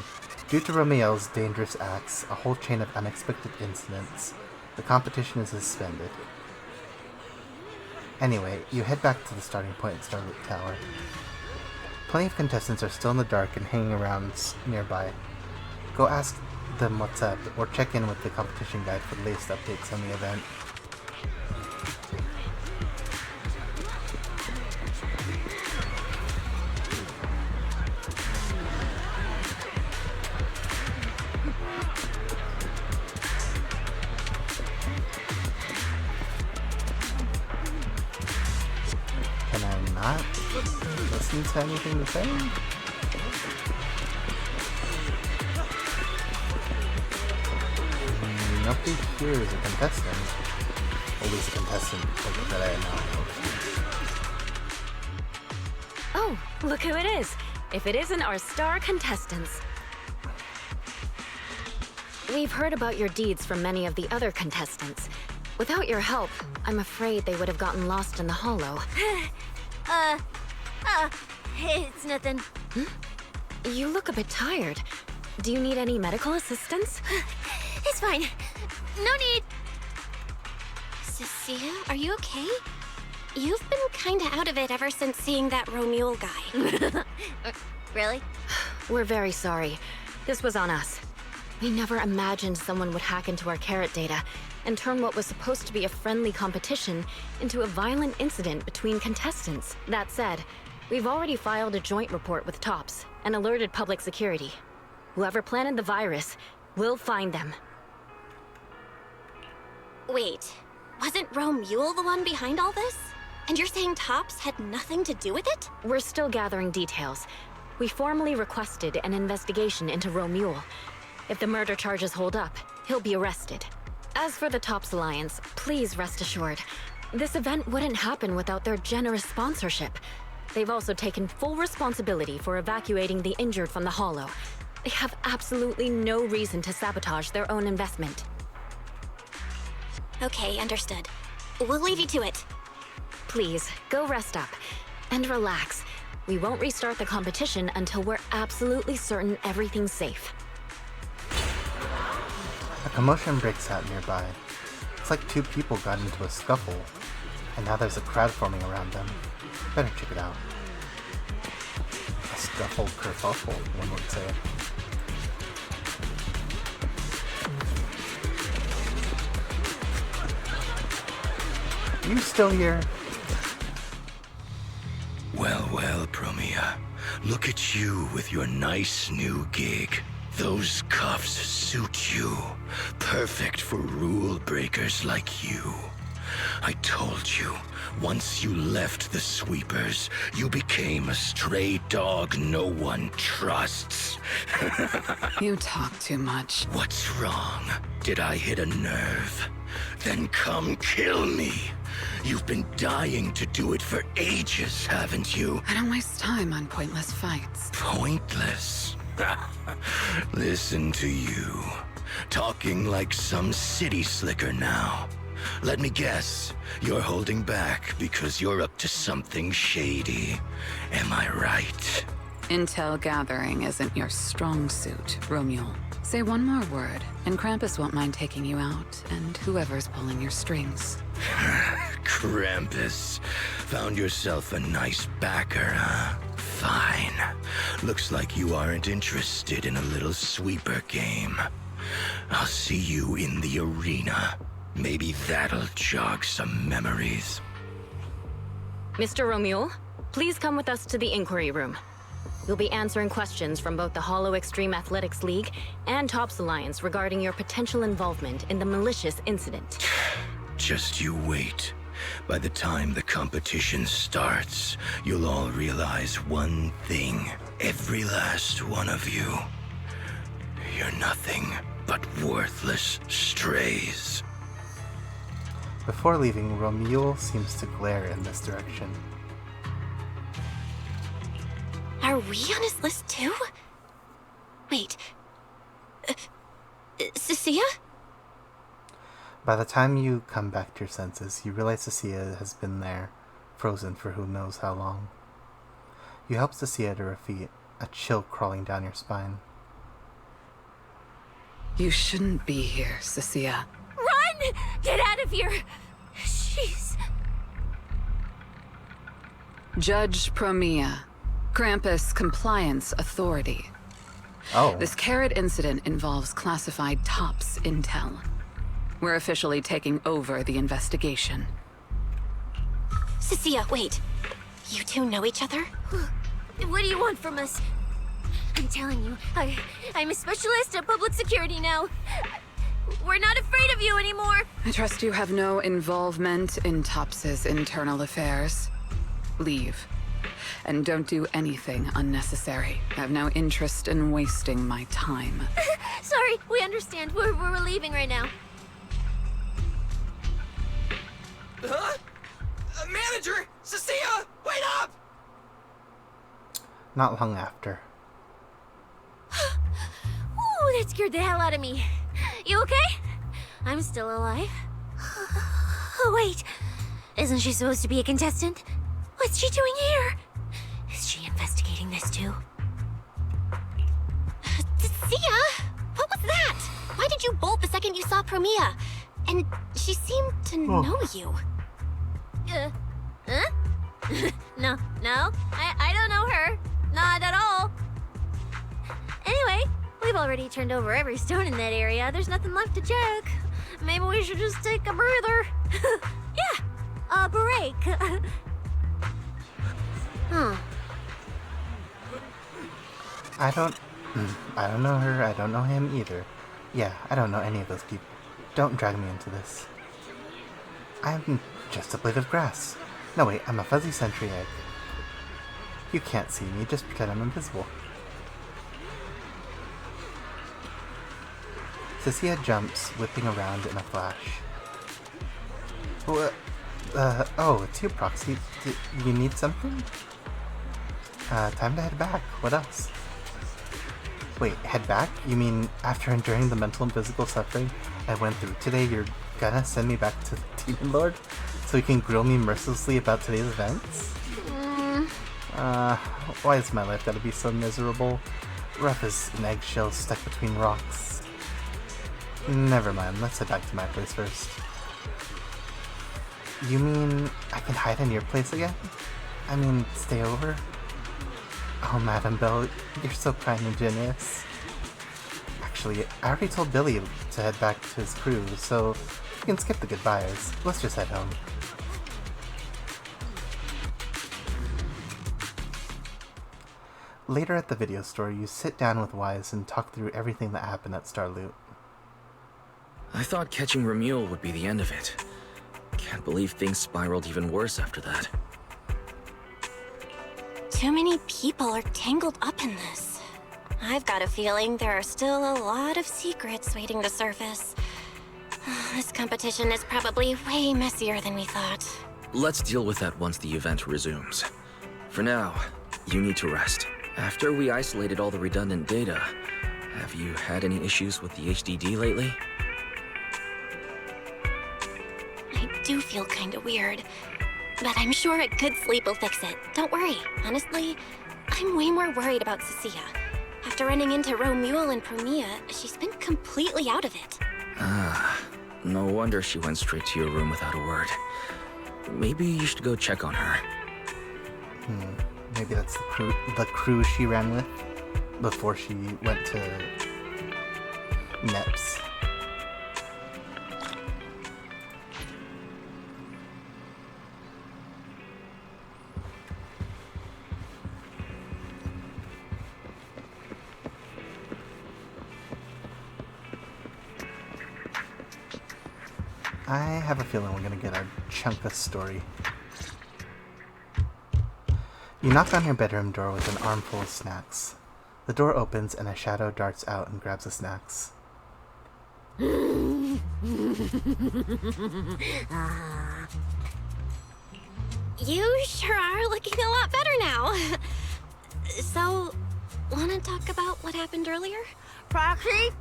Due to Romeo's dangerous acts, a whole chain of unexpected incidents, the competition is suspended. Anyway, you head back to the starting point at Starlit Tower. Plenty of contestants are still in the dark and hanging around nearby. Go ask them what's up, or check in with the competition guide for the latest updates on the event. Can I not listen to anything to say? Nobody here is a contestant. At least a contestant that I know. Oh, look who it is! If it isn't our star contestants. We've heard about your deeds from many of the other contestants. Without your help, I'm afraid they would have gotten lost in the hollow. It's nothing. You look a bit tired. Do you need any medical assistance? It's fine. No need. Cecilia, are you okay? You've been kinda out of it ever since seeing that Romule guy. Really? We're very sorry. This was on us. We never imagined someone would hack into our carrot data and turn what was supposed to be a friendly competition into a violent incident between contestants. That said, we've already filed a joint report with TOPS and alerted public security. Whoever planted the virus, we'll find them. Wait, wasn't Romule the one behind all this? And you're saying TOPS had nothing to do with it? We're still gathering details. We formally requested an investigation into Romule. If the murder charges hold up, he'll be arrested. As for the TOPS Alliance, please rest assured, this event wouldn't happen without their generous sponsorship. They've also taken full responsibility for evacuating the injured from the Hollow. They have absolutely no reason to sabotage their own investment. Okay, understood. We'll leave you to it. Please, go rest up. And relax. We won't restart the competition until we're absolutely certain everything's safe. A commotion breaks out nearby. It's like two people got into a scuffle, and now there's a crowd forming around them. Better check it out. A scuffle kerfuffle, one would say. You still here? Well, well, Promia. Look at you with your nice new gig. Those cuffs suit you. Perfect for rule breakers like you. I told you, once you left the sweepers, you became a stray dog no one trusts. You talk too much. What's wrong? Did I hit a nerve? Then come kill me. You've been dying to do it for ages, haven't you? I don't waste time on pointless fights. Pointless? Listen to you. Talking like some city slicker now. Let me guess, you're holding back because you're up to something shady. Am I right? Intel gathering isn't your strong suit, Romule. Say one more word, and Krampus won't mind taking you out, and whoever's pulling your strings. Krampus. Found yourself a nice backer, huh? Fine. Looks like you aren't interested in a little sweeper game. I'll see you in the arena. Maybe that'll jog some memories. Mr. Romule, please come with us to the inquiry room. You'll be answering questions from both the Hollow Extreme Athletics League and TOPS Alliance regarding your potential involvement in the malicious incident. Just you wait. By the time the competition starts, you'll all realize one thing. Every last one of you. You're nothing but worthless strays. Before leaving, Romule seems to glare in this direction. Are we on his list too? Wait. Cecilia? By the time you come back to your senses, you realize Cecilia has been there, frozen for who knows how long. You help Cecilia to her feet, a chill crawling down your spine. You shouldn't be here, Cecilia. Run! Get out of here! She's... Judge Promia, Krampus Compliance Authority. Oh. This carrot incident involves classified TOPS intel. We're officially taking over the investigation. Cecilia, wait. You two know each other? What do you want from us? I'm telling you, I'm a specialist at public security now. We're not afraid of you anymore. I trust you have no involvement in TOPS's internal affairs. Leave. And don't do anything unnecessary. I have no interest in wasting my time. Sorry, we understand. We're leaving right now. Huh? Manager! Cecilia! Wait up! Not long after. Ooh, that scared the hell out of me. You okay? I'm still alive. Oh, wait. Isn't she supposed to be a contestant? What's she doing here? Is she investigating this too? Cecilia? What was that? Why did you bolt the second you saw Promia? And she seemed to know you. Huh? No, I don't know her. Not at all. Anyway, we've already turned over every stone in that area. There's nothing left to check. Maybe we should just take a breather. Yeah, a break. I don't know her, I don't know him either. Yeah, I don't know any of those people. Don't drag me into this. I'm just a blade of grass. No wait, I'm a fuzzy sentry egg. You can't see me, just pretend I'm invisible. Cecilia jumps, whipping around in a flash. Oh, it's you, Proxy. You need something? Time to head back. What else? Wait, head back? You mean after enduring the mental and physical suffering I went through today, you're gonna send me back to the Demon Lord? So you can grill me mercilessly about today's events? Why is my life gotta be so miserable? Rough as an eggshell stuck between rocks. Never mind, let's head back to my place first. You mean I can hide in your place again? I mean, stay over? Oh, Madam Belle, you're so kind and generous. Actually, I already told Billy to head back to his crew, so you can skip the goodbyes. Let's just head home. Later at the video store, you sit down with Wise and talk through everything that happened at Starloot. I thought catching Remuel would be the end of it. Can't believe things spiraled even worse after that. Too many people are tangled up in this. I've got a feeling there are still a lot of secrets waiting to surface. This competition is probably way messier than we thought. Let's deal with that once the event resumes. For now, you need to rest. After we isolated all the redundant data, have you had any issues with the HDD lately? I do feel kinda weird, but I'm sure a good sleep will fix it. Don't worry. Honestly, I'm way more worried about Cecilia. After running into Romuel and Promia, she's been completely out of it. Ah, no wonder she went straight to your room without a word. Maybe you should go check on her. Maybe that's the crew she ran with before she went to NEPS. I have a feeling we're gonna get our chunk of story. You knock on your bedroom door with an armful of snacks. The door opens and a shadow darts out and grabs the snacks. You sure are looking a lot better now. So, wanna talk about what happened earlier? Proxy,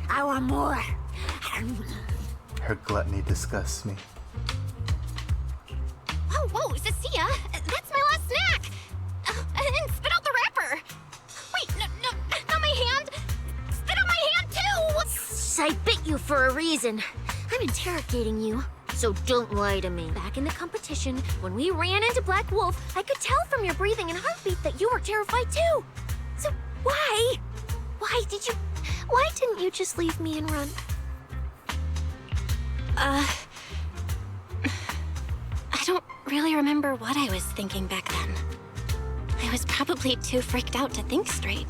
I want more. Her gluttony disgusts me. Whoa, Cecilia! That's my last snack! And spit out the wrapper! Wait, no, not my hand! Spit out my hand too! for a reason. I'm interrogating you, so don't lie to me. Back in the competition, when we ran into Black Wolf, I could tell from your breathing and heartbeat that you were terrified too. So why? Why didn't you just leave me and run? I don't really remember what I was thinking back then. I was probably too freaked out to think straight,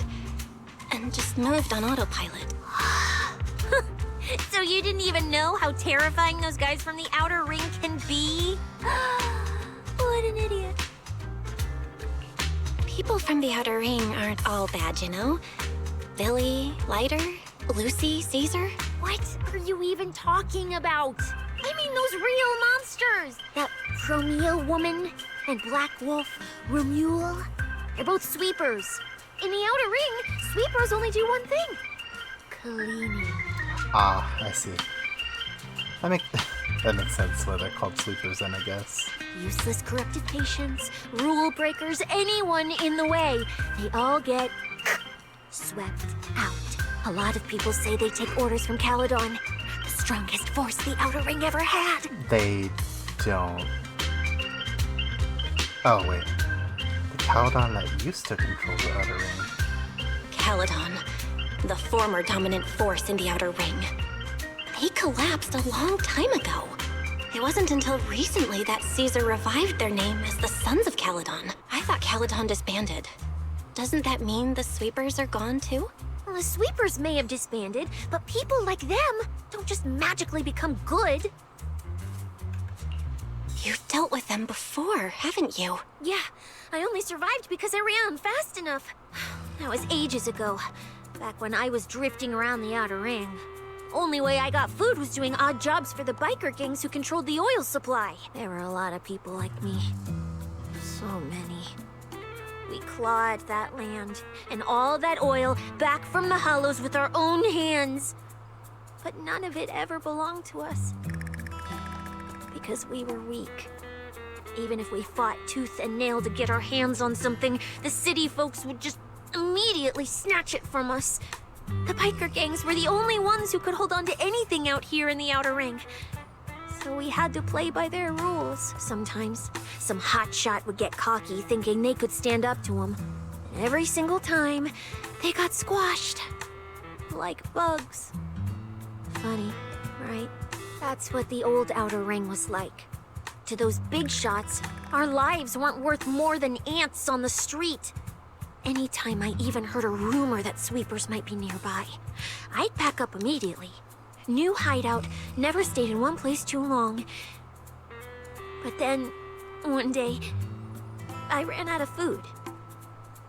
and just moved on autopilot. So you didn't even know how terrifying those guys from the Outer Ring can be? What an idiot. People from the Outer Ring aren't all bad, you know? Billy, Lighter, Lucy, Caesar. What are you even talking about? I mean those real monsters! That Chromia woman and Black Wolf, Romule. They're both sweepers. In the Outer Ring, sweepers only do one thing. Cleaning. Ah, I see. That makes sense why they're called sweepers then, I guess. Useless corrupted patients, rule breakers, anyone in the way. They all get swept out. A lot of people say they take orders from Caledon, the strongest force the Outer Ring ever had. They don't. Oh, wait. The Caledon that used to control the Outer Ring. Caledon, the former dominant force in the Outer Ring. They collapsed a long time ago. It wasn't until recently that Caesar revived their name as the Sons of Caledon. I thought Caledon disbanded. Doesn't that mean the sweepers are gone too? Well, the sweepers may have disbanded, but people like them don't just magically become good. You've dealt with them before, haven't you? Yeah, I only survived because I ran fast enough. That was ages ago, back when I was drifting around the Outer Ring. Only way I got food was doing odd jobs for the biker gangs who controlled the oil supply. There were a lot of people like me. So many. We clawed that land and all that oil back from the Hollows with our own hands. But none of it ever belonged to us. Because we were weak. Even if we fought tooth and nail to get our hands on something, the city folks would just immediately snatch it from us. The biker gangs were the only ones who could hold on to anything out here in the Outer Ring. So we had to play by their rules. Sometimes, some hotshot would get cocky thinking they could stand up to them. And every single time, they got squashed. Like bugs. Funny, right? That's what the old Outer Ring was like. To those big shots, our lives weren't worth more than ants on the street. Anytime I even heard a rumor that sweepers might be nearby, I'd pack up immediately. New hideout, never stayed in one place too long. But then, one day, I ran out of food.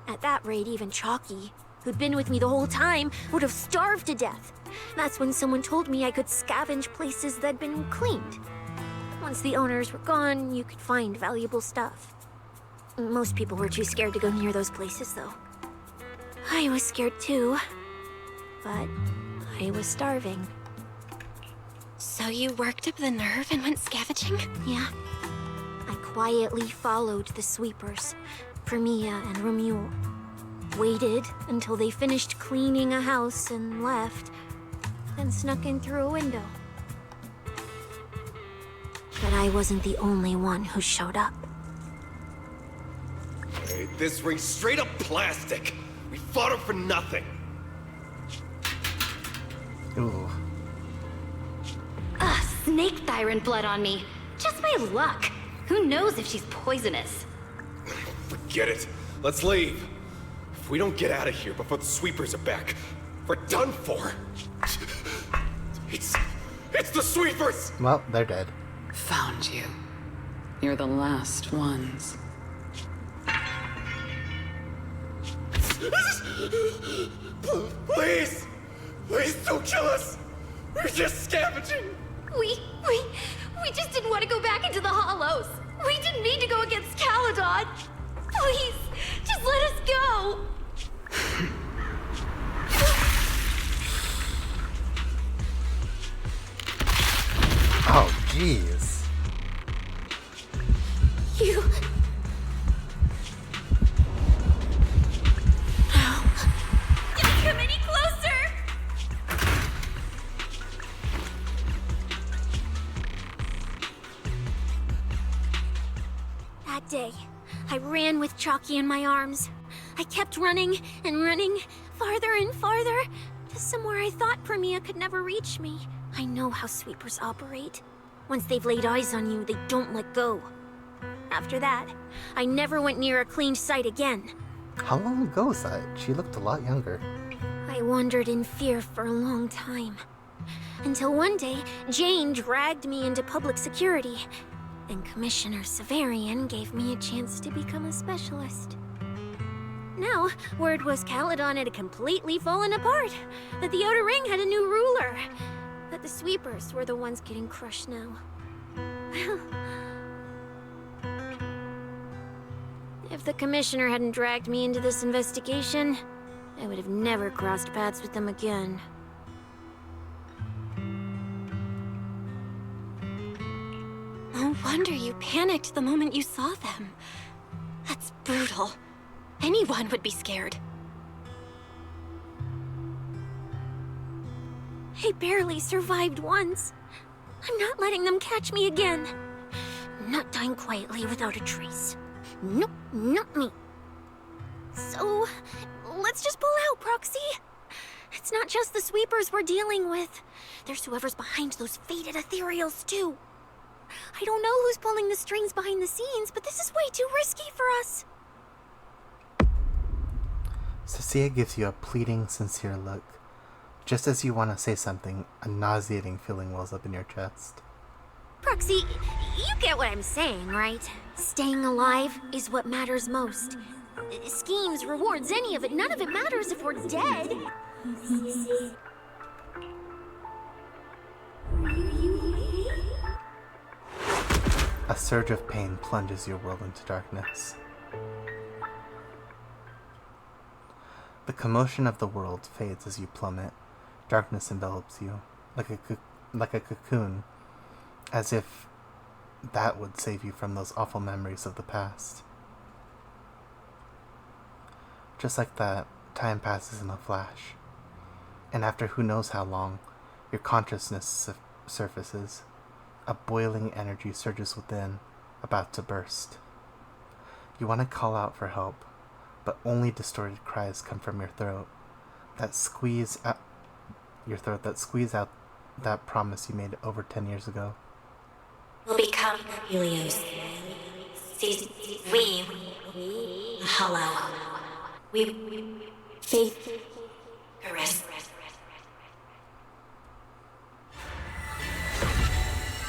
At that rate, even Chalky, who'd been with me the whole time, would have starved to death. That's when someone told me I could scavenge places that'd been cleaned. Once the owners were gone, you could find valuable stuff. Most people were too scared to go near those places, though. I was scared too, but I was starving. So you worked up the nerve and went scavenging? Yeah. I quietly followed the sweepers, Premia and Romule. Waited until they finished cleaning a house and left, then snuck in through a window. But I wasn't the only one who showed up. Hey, this ring's straight up plastic. We fought her for nothing. Ooh. Ugh, snake thyron blood on me. Just my luck. Who knows if she's poisonous? Forget it. Let's leave. If we don't get out of here before the sweepers are back, we're done for. It's the sweepers! Well, they're dead. Found you. You're the last ones. Please! Please don't kill us! We're just scavenging! We just didn't want to go back into the Hollows. We didn't mean to go against Caledon. Please, just let us go. Oh, jeez. You... Don't come any closer! that day. I ran with Chalky in my arms. I kept running and running, farther and farther, to somewhere I thought Premia could never reach me. I know how sweepers operate. Once they've laid eyes on you, they don't let go. After that, I never went near a clean sight again. How long ago was that? She looked a lot younger. I wandered in fear for a long time. Until one day, Jane dragged me into public security, and Commissioner Severian gave me a chance to become a specialist. Now, word was Caledon had completely fallen apart, that the Outer Ring had a new ruler, that the sweepers were the ones getting crushed now. If the Commissioner hadn't dragged me into this investigation, I would have never crossed paths with them again. No wonder you panicked the moment you saw them. That's brutal. Anyone would be scared. I barely survived once. I'm not letting them catch me again. I'm not dying quietly without a trace. Nope, not me. So, let's just pull out, Proxy. It's not just the sweepers we're dealing with. There's whoever's behind those faded ethereals, too. I don't know who's pulling the strings behind the scenes, but this is way too risky for us. Cecilia gives you a pleading, sincere look. Just as you want to say something, a nauseating feeling wells up in your chest. Proxy, you get what I'm saying, right? Staying alive is what matters most. Schemes, rewards, any of it, none of it matters if we're dead. A surge of pain plunges your world into darkness. The commotion of the world fades as you plummet. Darkness envelops you, like a cocoon, as if that would save you from those awful memories of the past. Just like that, time passes in a flash, and after who knows how long, your consciousness surfaces. A boiling energy surges within, about to burst. You want to call out for help, but only distorted cries come from your throat that squeeze out that promise you made over 10 years ago. Will become Helios. We hollow. We faith caress.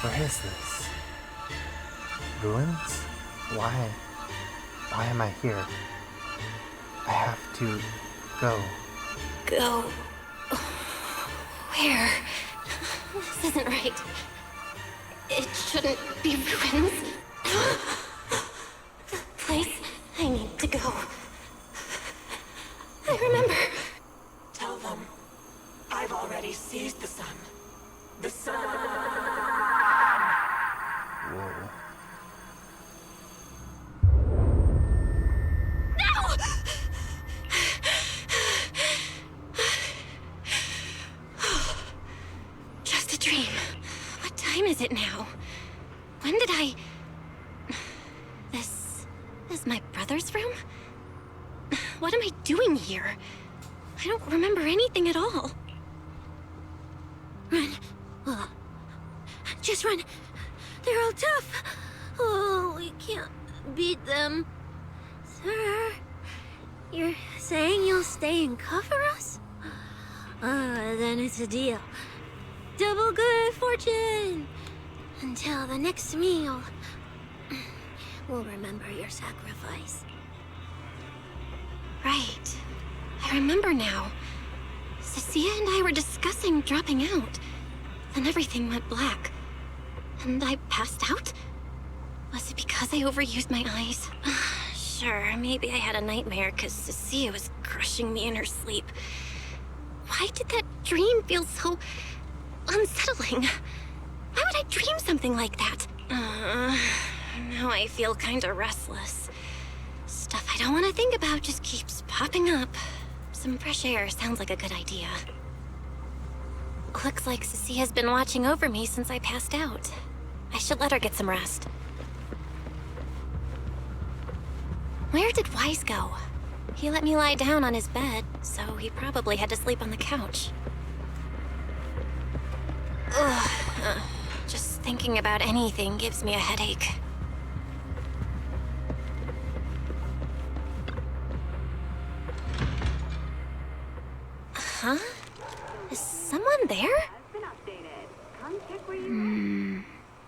Where is this? Ruins? Why? Why am I here? I have to go. Go. Where? This isn't right. It shouldn't be ruins. The place I need to go. I remember. Tell them I've already seized the sun. The sun. Whoa. Just a dream. What time is it now? When did I... This is my brother's room? What am I doing here? I don't remember anything at all. Run. Just run. They're all tough. Oh, we can't beat them. Sir, you're saying you'll stay and cover us? Then it's a deal. Double good fortune! Until the next meal. We'll remember your sacrifice. Right. I remember now. Cecilia and I were discussing dropping out. Then everything went black. And I passed out? Was it because I overused my eyes? Sure, maybe I had a nightmare because Cecilia was crushing me in her sleep. Why did that dream feel so unsettling? Why would I dream something like that? Now I feel kinda restless. Stuff I don't want to think about just keeps popping up. Some fresh air sounds like a good idea. Looks like Cecilia's been watching over me since I passed out. I should let her get some rest. Where did Wise go? He let me lie down on his bed, so he probably had to sleep on the couch. Ugh. Just thinking about anything gives me a headache. Huh? Is someone there?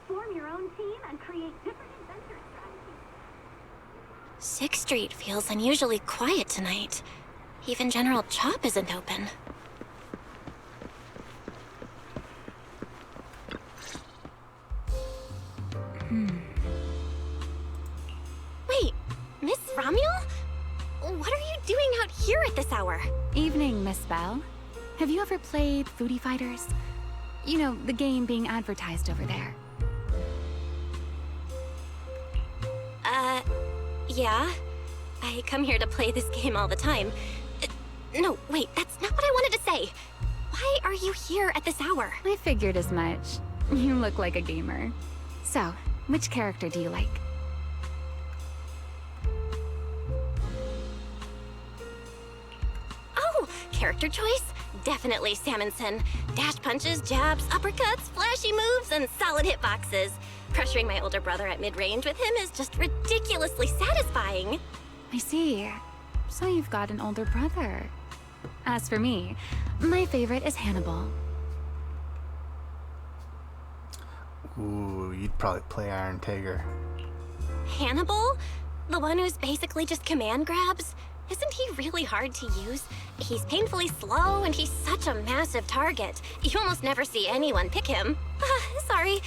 Form your own team and create different adventure strategies. 6th Street feels unusually quiet tonight. Even General Chop isn't open. Wait, Miss Romuel? What are you doing out here at this hour? Evening, Miss Bell. Have you ever played Foodie Fighters? You know, the game being advertised over there. Yeah. I come here to play this game all the time. No, wait, that's not what I wanted to say. Why are you here at this hour? I figured as much. You look like a gamer. So, which character do you like? Oh, character choice? Definitely Salmonson. Dash punches, jabs, uppercuts, flashy moves, and solid hitboxes. Pressuring my older brother at mid-range with him is just ridiculously satisfying. I see. So you've got an older brother. As for me, my favorite is Hannibal. Ooh, you'd probably play Iron Tiger. Hannibal? The one who's basically just command grabs? Isn't he really hard to use? He's painfully slow, and he's such a massive target. You almost never see anyone pick him. Sorry.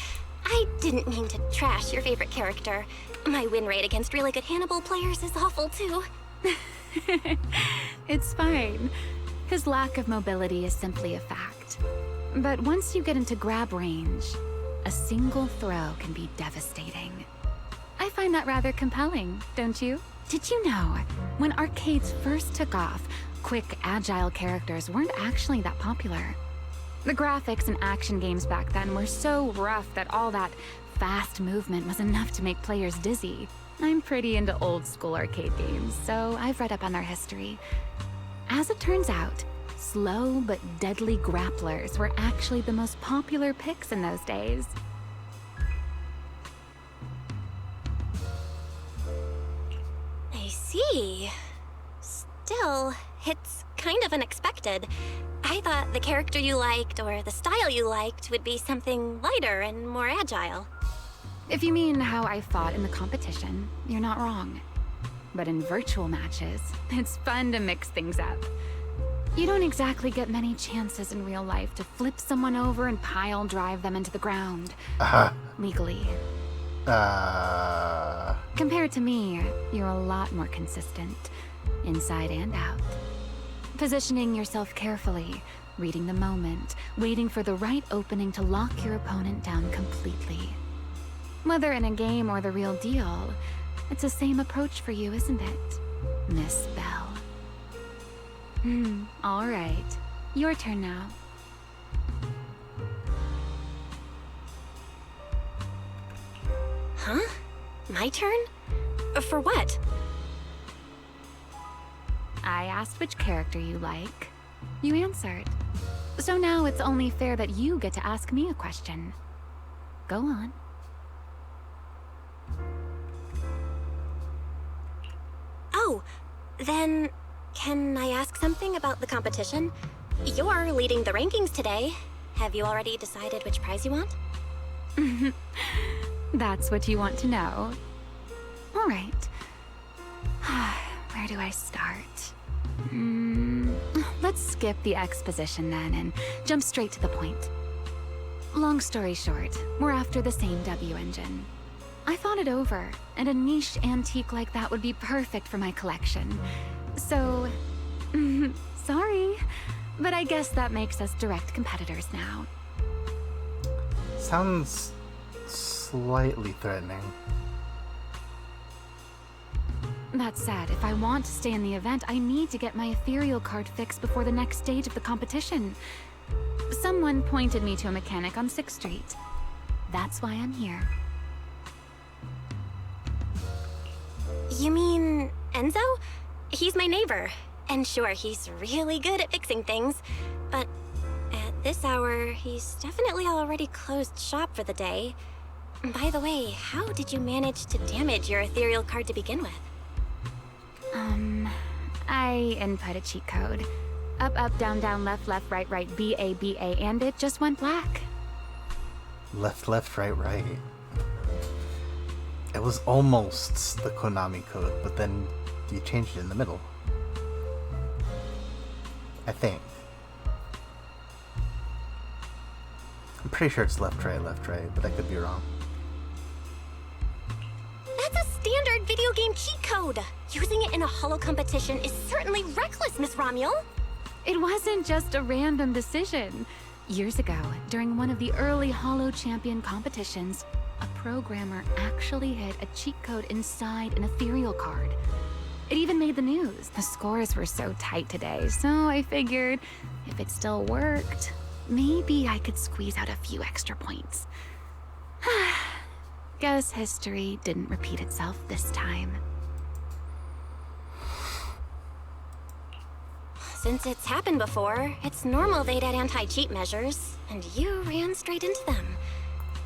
I didn't mean to trash your favorite character. My win rate against really good Hannibal players is awful, too. It's fine. His lack of mobility is simply a fact. But once you get into grab range, a single throw can be devastating. I find that rather compelling, don't you? Did you know, when arcades first took off, quick, agile characters weren't actually that popular? The graphics in action games back then were so rough that all that fast movement was enough to make players dizzy. I'm pretty into old school arcade games, so I've read up on their history. As it turns out, slow but deadly grapplers were actually the most popular picks in those days. I see. Still, it's kind of unexpected. I thought the character you liked or the style you liked would be something lighter and more agile. If you mean how I fought in the competition, you're not wrong. But in virtual matches, it's fun to mix things up. You don't exactly get many chances in real life to flip someone over and pile drive them into the ground. Legally. Compared to me, you're a lot more consistent, inside and out. Positioning yourself carefully, reading the moment, waiting for the right opening to lock your opponent down completely. Whether in a game or the real deal, it's the same approach for you, isn't it, Miss Bell? All right. Your turn now. Huh? My turn? For what? I asked which character you like. You answered. So now it's only fair that you get to ask me a question. Go on. Oh, then can I ask something about the competition? You're leading the rankings today. Have you already decided which prize you want? That's what you want to know. All right. Where do I start? Let's skip the exposition then and jump straight to the point. Long story short, we're after the same W engine. I thought it over, and a niche antique like that would be perfect for my collection. So, sorry, but I guess that makes us direct competitors now. Sounds slightly threatening. That said, if I want to stay in the event, I need to get my ethereal card fixed before the next stage of the competition. Someone pointed me to a mechanic on 6th Street. That's why I'm here. You mean Enzo? He's my neighbor. And sure, he's really good at fixing things. But at this hour, he's definitely already closed shop for the day. By the way, how did you manage to damage your ethereal card to begin with? I input a cheat code. Up, up, down, down, left, left, right, right, BA, BA, and it just went black. Left, left, right, right. It was almost the Konami code, but then you changed it in the middle. I think. I'm pretty sure it's left, right, but I could be wrong. That's a standard video game cheat code. Using it in a holo competition is certainly reckless, Miss Romuel. It wasn't just a random decision. Years ago, during one of the early Holo Champion competitions, a programmer actually hid a cheat code inside an ethereal card. It even made the news. The scores were so tight today, so I figured if it still worked, maybe I could squeeze out a few extra points. Guess history didn't repeat itself this time. Since it's happened before, it's normal they'd add anti-cheat measures, and you ran straight into them.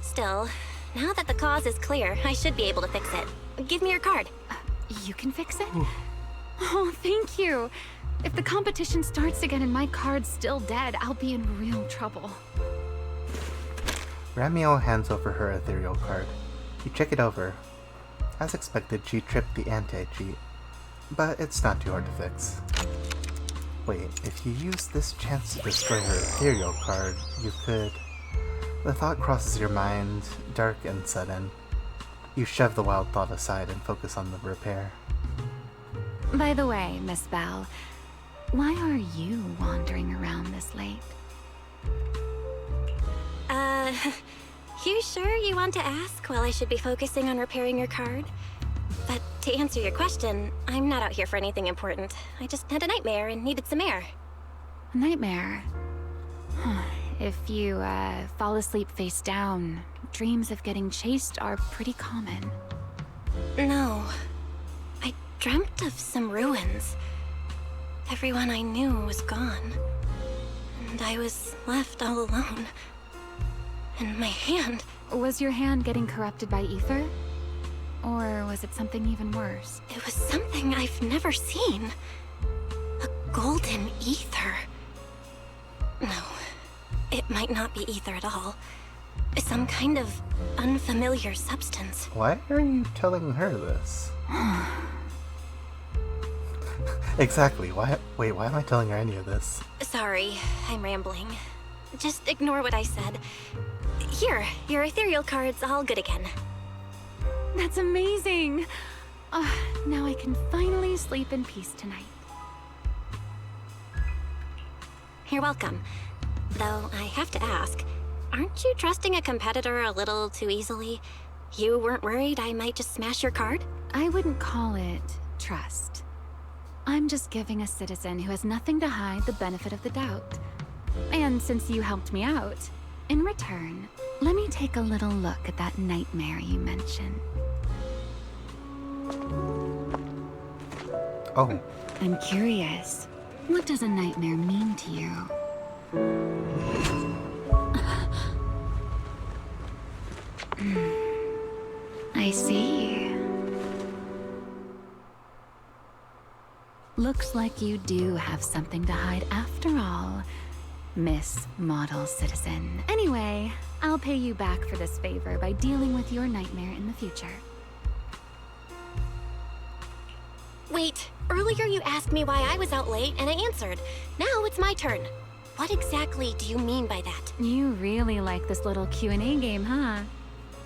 Still, now that the cause is clear, I should be able to fix it. Give me your card. You can fix it? Oh, thank you. If the competition starts again and my card's still dead, I'll be in real trouble. Ramiel hands over her ethereal card. You check it over. As expected, she tripped the anti-cheat, but it's not too hard to fix. Wait, if you use this chance to destroy her ethereal card, you could... The thought crosses your mind, dark and sudden. You shove the wild thought aside and focus on the repair. By the way, Miss Bell, why are you wandering around this late? You sure you want to ask while I should be focusing on repairing your card? But to answer your question, I'm not out here for anything important. I just had a nightmare and needed some air. A nightmare? If you, fall asleep face down, dreams of getting chased are pretty common. No. I dreamt of some ruins. Everyone I knew was gone. And I was left all alone. And my hand... Was your hand getting corrupted by ether? Or was it something even worse? It was something I've never seen. A golden ether. No, it might not be ether at all. Some kind of unfamiliar substance. Why are you telling her this? Exactly, why am I telling her any of this? Sorry, I'm rambling. Just ignore what I said. Here, your ethereal card's all good again. That's amazing! Now I can finally sleep in peace tonight. You're welcome. Though I have to ask, aren't you trusting a competitor a little too easily? You weren't worried I might just smash your card? I wouldn't call it trust. I'm just giving a citizen who has nothing to hide the benefit of the doubt. And since you helped me out, in return, let me take a little look at that nightmare you mentioned. Oh. I'm curious. What does a nightmare mean to you? I see. Looks like you do have something to hide after all, Miss Model Citizen. Anyway, I'll pay you back for this favor by dealing with your nightmare in the future. Wait, earlier you asked me why I was out late and I answered. Now it's my turn. What exactly do you mean by that? You really like this little Q&A game, huh?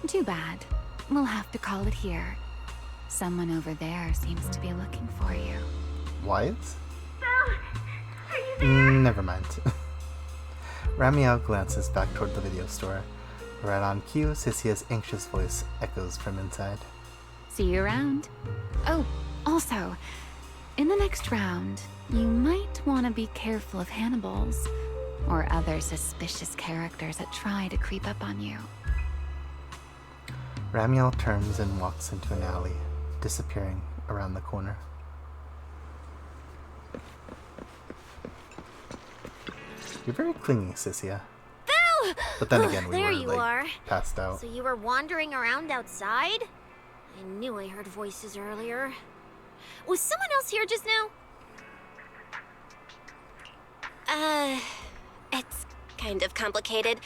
Too bad. We'll have to call it here. Someone over there seems to be looking for you. What? Never mind. Ramiel glances back toward the video store. Right on cue, Sisia's anxious voice echoes from inside. See you around. Oh, also, in the next round, you might want to be careful of Hannibals or other suspicious characters that try to creep up on you. Ramiel turns and walks into an alley, disappearing around the corner. You're very clingy, Cynthia. Boo! But then again, we there were, you like, are. passed out. So you were wandering around outside? I knew I heard voices earlier. Was someone else here just now? It's kind of complicated.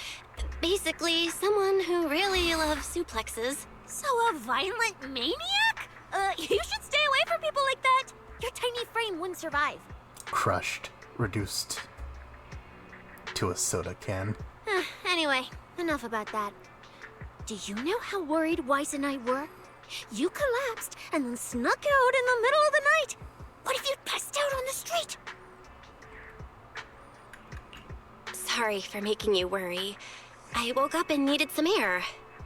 Basically, someone who really loves suplexes. So a violent maniac? You should stay away from people like that. Your tiny frame wouldn't survive. Crushed. Reduced to a soda can. Anyway, enough about that. Do you know how worried Weiss and I were? You collapsed and then snuck out in the middle of the night. What if you'd passed out on the street? Sorry for making you worry. I woke up and needed some air.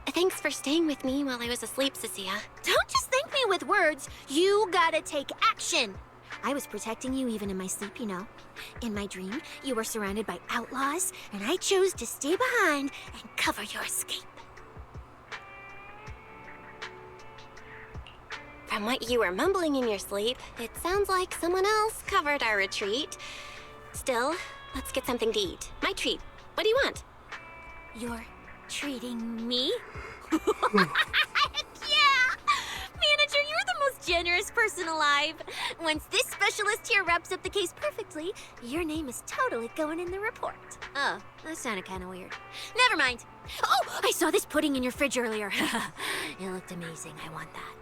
Thanks for staying with me while I was asleep, Cynthia. Don't just thank me with words. You gotta take action. I was protecting you even in my sleep, you know. In my dream, you were surrounded by outlaws, and I chose to stay behind and cover your escape. From what you were mumbling in your sleep, it sounds like someone else covered our retreat. Still, let's get something to eat. My treat. What do you want? You're treating me? Yeah! Manager, you're the most generous person alive. Once this specialist here wraps up the case perfectly, your name is totally going in the report. Oh, that sounded kind of weird. Never mind. Oh, I saw this pudding in your fridge earlier. It looked amazing. I want that.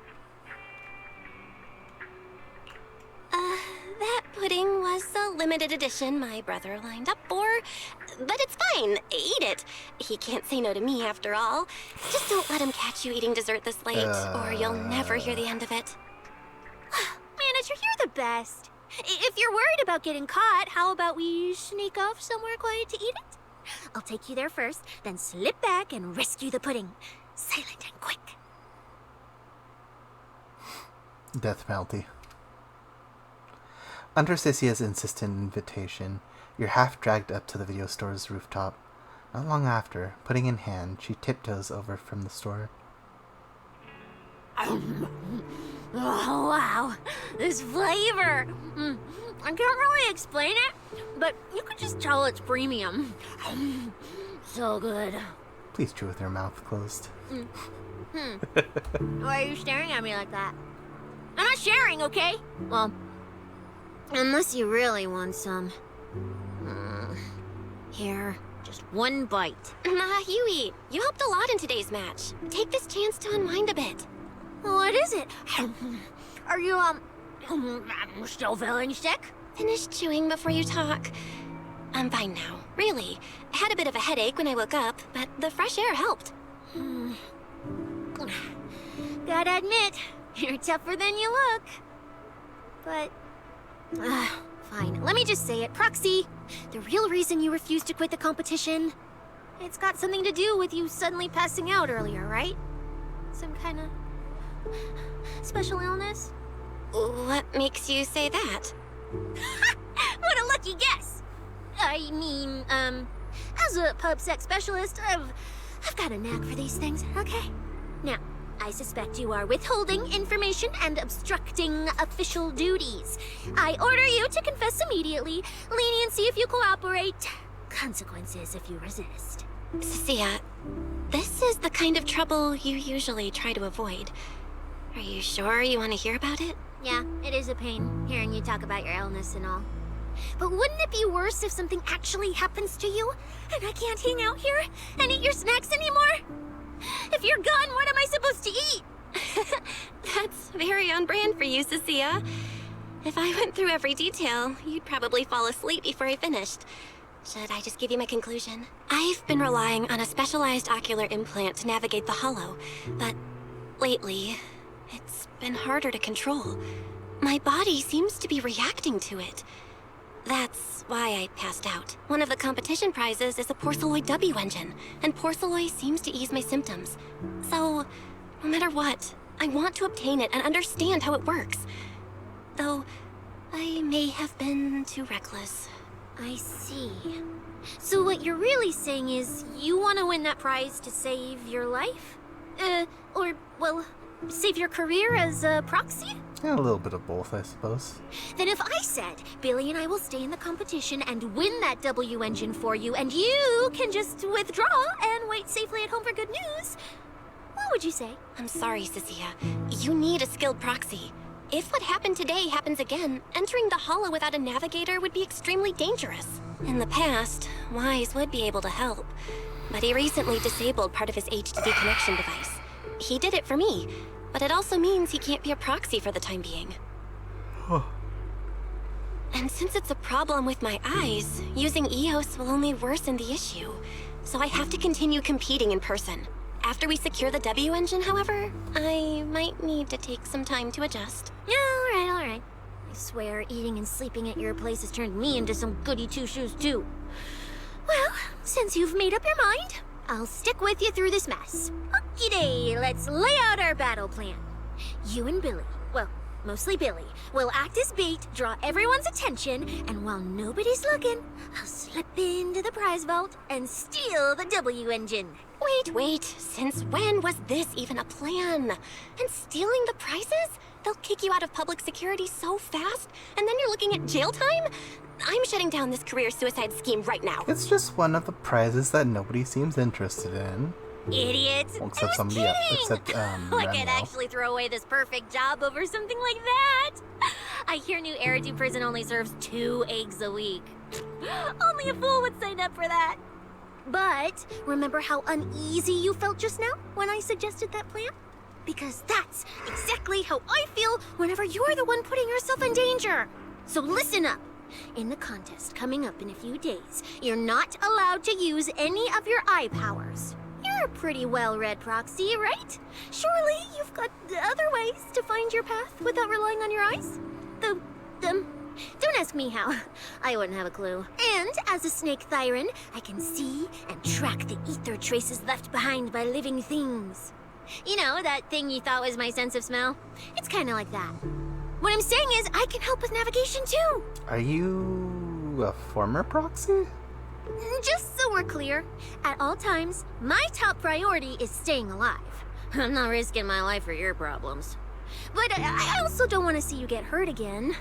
That pudding was a limited edition my brother lined up for. But it's fine. Eat it. He can't say no to me after all. Just don't let him catch you eating dessert this late, or you'll never hear the end of it. Manager, you're the best. If you're worried about getting caught, how about we sneak off somewhere quiet to eat it? I'll take you there first, then slip back and rescue the pudding. Silent and quick. Death penalty. Under Cynthia's insistent invitation, you're half dragged up to the video store's rooftop. Not long after, pudding in hand, she tiptoes over from the store. Oh, wow. This flavor. I can't really explain it, but you could just tell it's premium. So good. Please chew with your mouth closed. Why are you staring at me like that? I'm not sharing, okay? Well, unless you really want some. Here, just one bite. Nah, you eat. You helped a lot in today's match. Take this chance to unwind a bit. What is it? Are you, still feeling sick? Finish chewing before you talk. I'm fine now, really. I had a bit of a headache when I woke up, but the fresh air helped. Gotta admit, you're tougher than you look. But fine, let me just say it. Proxy, the real reason you refused to quit the competition, it's got something to do with you suddenly passing out earlier, right? Some kind of special illness? What makes you say that? What a lucky guess! I mean, as a pub sex specialist, I've got a knack for these things, okay? Now, I suspect you are withholding information and obstructing official duties. I order you to confess immediately. Leniency if you cooperate. Consequences if you resist. Cynthia, this is the kind of trouble you usually try to avoid. Are you sure you want to hear about it? Yeah, it is a pain, hearing you talk about your illness and all. But wouldn't it be worse if something actually happens to you, and I can't hang out here and eat your snacks anymore? If you're gone, what am I supposed to eat? That's very on brand for you, Cynthia. If I went through every detail, you'd probably fall asleep before I finished. Should I just give you my conclusion? I've been relying on a specialized ocular implant to navigate the hollow, but lately, it's been harder to control. My body seems to be reacting to it. That's why I passed out. One of the competition prizes is a Porceloid W engine, and Porceloid seems to ease my symptoms. So, no matter what, I want to obtain it and understand how it works. Though, I may have been too reckless. I see. So what you're really saying is you want to win that prize to save your life? Or, well, save your career as a proxy? Yeah, a little bit of both, I suppose. Then if I said, Billy and I will stay in the competition and win that W engine for you, and you can just withdraw and wait safely at home for good news, what would you say? I'm sorry, Cecilia. You need a skilled proxy. If what happened today happens again, entering the Hollow without a navigator would be extremely dangerous. In the past, Wise would be able to help, but he recently disabled part of his HDD connection device. He did it for me, but it also means he can't be a proxy for the time being. And since it's a problem with my eyes, using EOS will only worsen the issue. So I have to continue competing in person. After we secure the W engine, however, I might need to take some time to adjust. Yeah, all right. I swear, eating and sleeping at your place has turned me into some goody two-shoes, too. Well, since you've made up your mind, I'll stick with you through this mess. Okie-day, let's lay out our battle plan. You and Billy, well, mostly Billy, will act as bait, draw everyone's attention, and while nobody's looking, I'll slip into the prize vault and steal the W engine. Wait, since when was this even a plan? And stealing the prizes? They'll kick you out of public security so fast, and then you're looking at jail time? I'm shutting down this career suicide scheme right now. It's just one of the prizes that nobody seems interested in. Idiots! Well, except somebody else. Except, Like I'd Remo. actually throw away this perfect job over something like that. I hear New Eridu Prison only serves 2 eggs a week. Only a fool would sign up for that. But remember how uneasy you felt just now when I suggested that plan? Because that's exactly how I feel whenever you're the one putting yourself in danger. So listen up. In the contest coming up in a few days, you're not allowed to use any of your eye powers. You're a pretty well-read proxy, right? Surely you've got other ways to find your path without relying on your eyes? Don't ask me how. I wouldn't have a clue. And as a snake Thyran, I can see and track the ether traces left behind by living things. You know, that thing you thought was my sense of smell? It's kind of like that. What I'm saying is, I can help with navigation too. Are you a former proxy? Just so we're clear, at all times, my top priority is staying alive. I'm not risking my life for your problems. But I also don't want to see you get hurt again.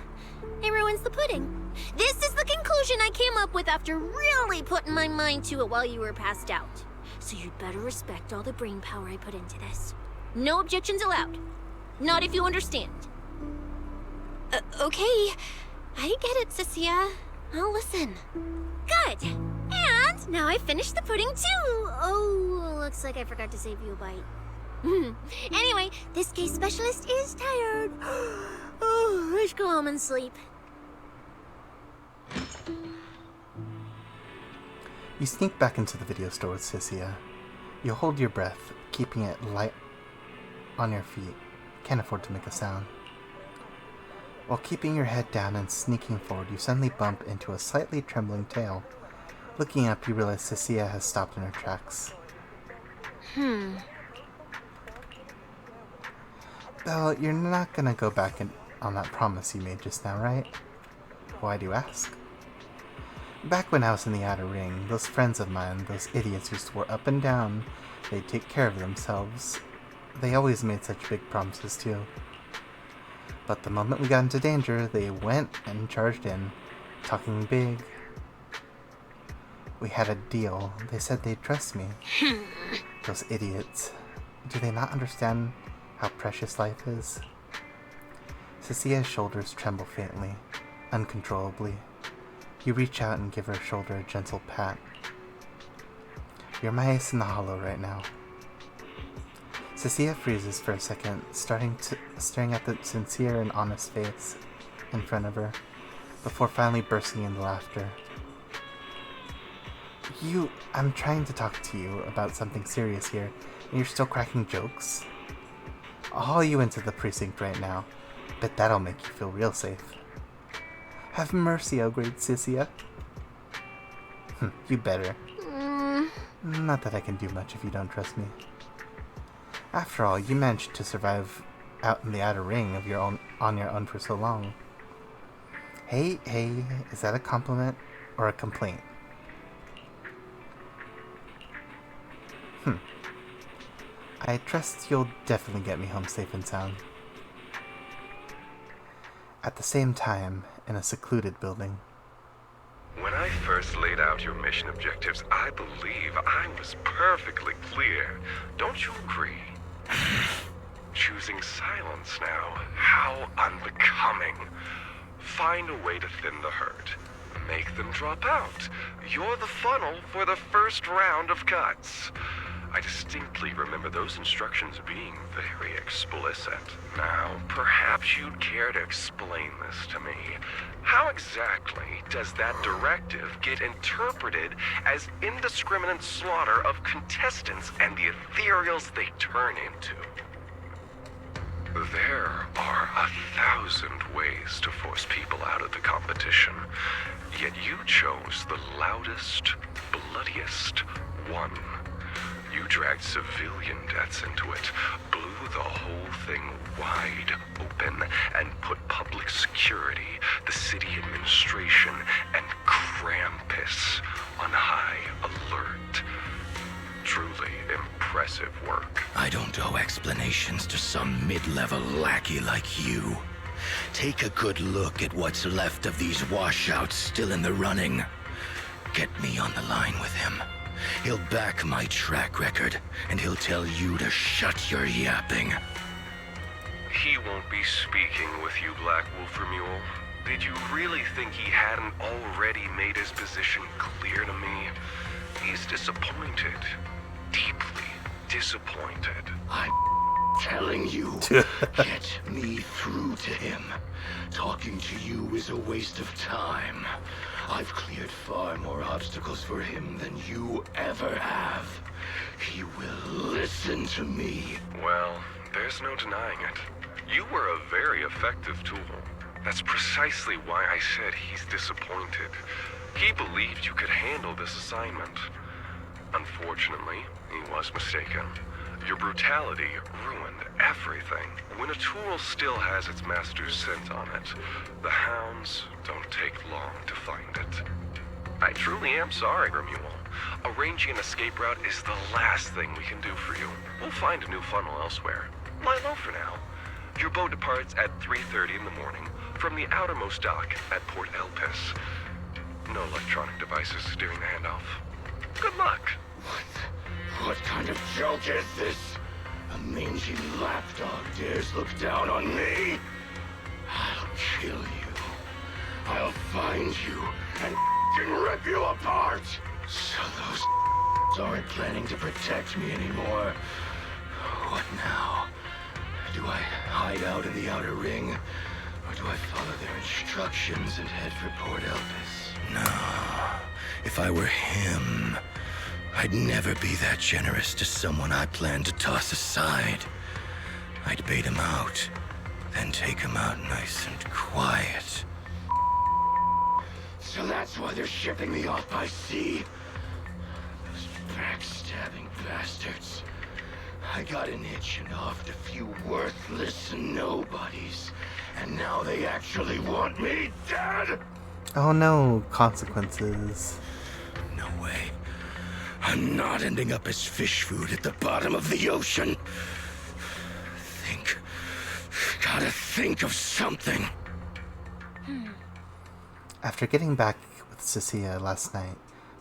It ruins the pudding. This is the conclusion I came up with after really putting my mind to it while you were passed out. So you'd better respect all the brain power I put into this. No objections allowed. Not if you understand. Okay. I get it, Cecilia. I'll listen. Good. And now I finished the pudding too. Oh, looks like I forgot to save you a bite. Anyway, this case specialist is tired. Oh, let's go home and sleep. You sneak back into the video store with Cecilia. You hold your breath, keeping it light on your feet. Can't afford to make a sound. While keeping your head down and sneaking forward, you suddenly bump into a slightly trembling tail. Looking up, you realize Cecilia has stopped in her tracks. Belle, you're not gonna go back on that promise you made just now, right? Why do you ask? Back when I was in the Outer Ring, those friends of mine, those idiots who swore up and down they'd take care of themselves, they always made such big promises too. But the moment we got into danger, they went and charged in, talking big. We had a deal. They said they'd trust me. Those idiots. Do they not understand how precious life is? Cecilia's shoulders tremble faintly, uncontrollably. You reach out and give her shoulder a gentle pat. You're my ace in the hollow right now. Cecilia freezes for a second, staring at the sincere and honest face in front of her, before finally bursting into laughter. I'm trying to talk to you about something serious here, and you're still cracking jokes? I'll haul you into the precinct right now. Bet that'll make you feel real safe. Have mercy, oh great Cecilia. You better. Not that I can do much if you don't trust me. After all, you managed to survive out in the Outer Ring on your own for so long. Hey, is that a compliment or a complaint? I trust you'll definitely get me home safe and sound. at the same time in a secluded building. When I first laid out your mission objectives, I believe I was perfectly clear. Don't you agree? Choosing silence now. How unbecoming. Find a way to thin the herd. Make them drop out. You're the funnel for the first round of cuts. I distinctly remember those instructions being very explicit. Now, perhaps you'd care to explain this to me. How exactly does that directive get interpreted as indiscriminate slaughter of contestants and the ethereals they turn into? There are 1,000 ways to force people out of the competition, yet you chose the loudest, bloodiest one. You dragged civilian deaths into it, blew the whole thing wide open, and put public security, the city administration, and Krampus on high alert. Truly impressive work. I don't owe explanations to some mid-level lackey like you. Take a good look at what's left of these washouts still in the running. Get me on the line with him. He'll back my track record, and he'll tell you to shut your yapping. He won't be speaking with you, Black Wolfer Mule. Did you really think he hadn't already made his position clear to me? He's disappointed. Deeply disappointed. I'm telling you, get me through to him. Talking to you is a waste of time. I've cleared far more obstacles for him than you ever have. He will listen to me. Well, there's no denying it. You were a very effective tool. That's precisely why I said he's disappointed. He believed you could handle this assignment. Unfortunately, he was mistaken. Your brutality ruined everything. When a tool still has its master's scent on it, the hounds don't take long to find it. I truly am sorry, Remuel. Arranging an escape route is the last thing we can do for you. We'll find a new funnel elsewhere. Lie low for now. Your boat departs at 3:30 in the morning from the outermost dock at Port Elpis. No electronic devices during the handoff. Good luck. What kind of joke is this? A mangy lapdog dares look down on me? I'll kill you. I'll find you and f***ing rip you apart. So those aren't planning to protect me anymore. What now? Do I hide out in the outer ring? Or do I follow their instructions and head for Port Elpis? No. If I were him, I'd never be that generous to someone I planned to toss aside. I'd bait him out, then take him out nice and quiet. So that's why they're shipping me off by sea? Those backstabbing bastards. I got an itch and offed a few worthless nobodies, and now they actually want me dead? Oh no, consequences. No way. I'm not ending up as fish food at the bottom of the ocean. Gotta think of something. After getting back with Cecilia last night,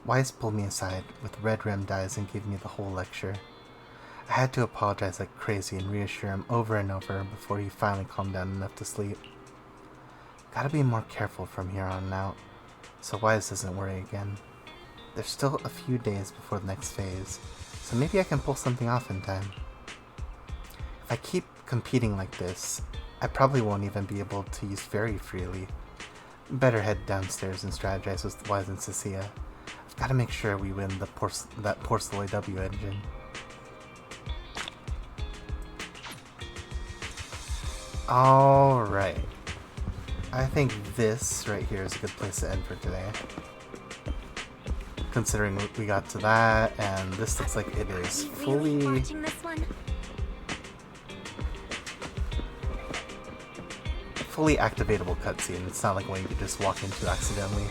Wise pulled me aside with red-rimmed eyes and gave me the whole lecture. I had to apologize like crazy and reassure him over and over before he finally calmed down enough to sleep. Gotta be more careful from here on out, so Wise doesn't worry again. There's still a few days before the next phase, so maybe I can pull something off in time. If I keep competing like this, I probably won't even be able to use Fairy freely. Better head downstairs and strategize with Wise and Cecilia. I've got to make sure we win that Porceloy W engine. Alright. I think this right here is a good place to end for today. Considering we got to that, and this looks like it is fully... Watching this one? fully activatable cutscene. It's not like one you could just walk into accidentally.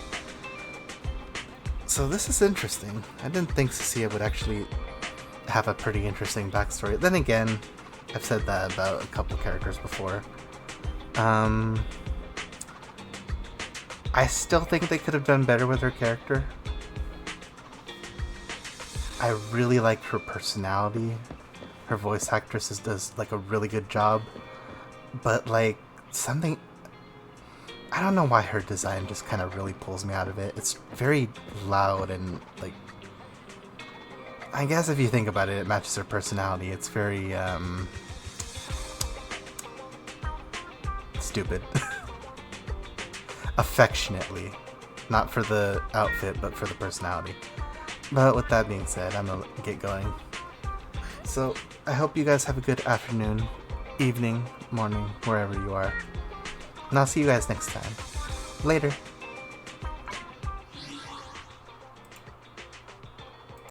So this is interesting. I didn't think Cecilia would actually have a pretty interesting backstory. Then again, I've said that about a couple characters before. I still think they could have done better with her character. I really like her personality. Her voice actress does like a really good job. But like something, I don't know why her design just kind of really pulls me out of it. It's very loud and like, I guess if you think about it, it matches her personality. It's very stupid. Affectionately. Not for the outfit, but for the personality. But with that being said, I'm gonna get going. So, I hope you guys have a good afternoon, evening, morning, wherever you are. And I'll see you guys next time. Later.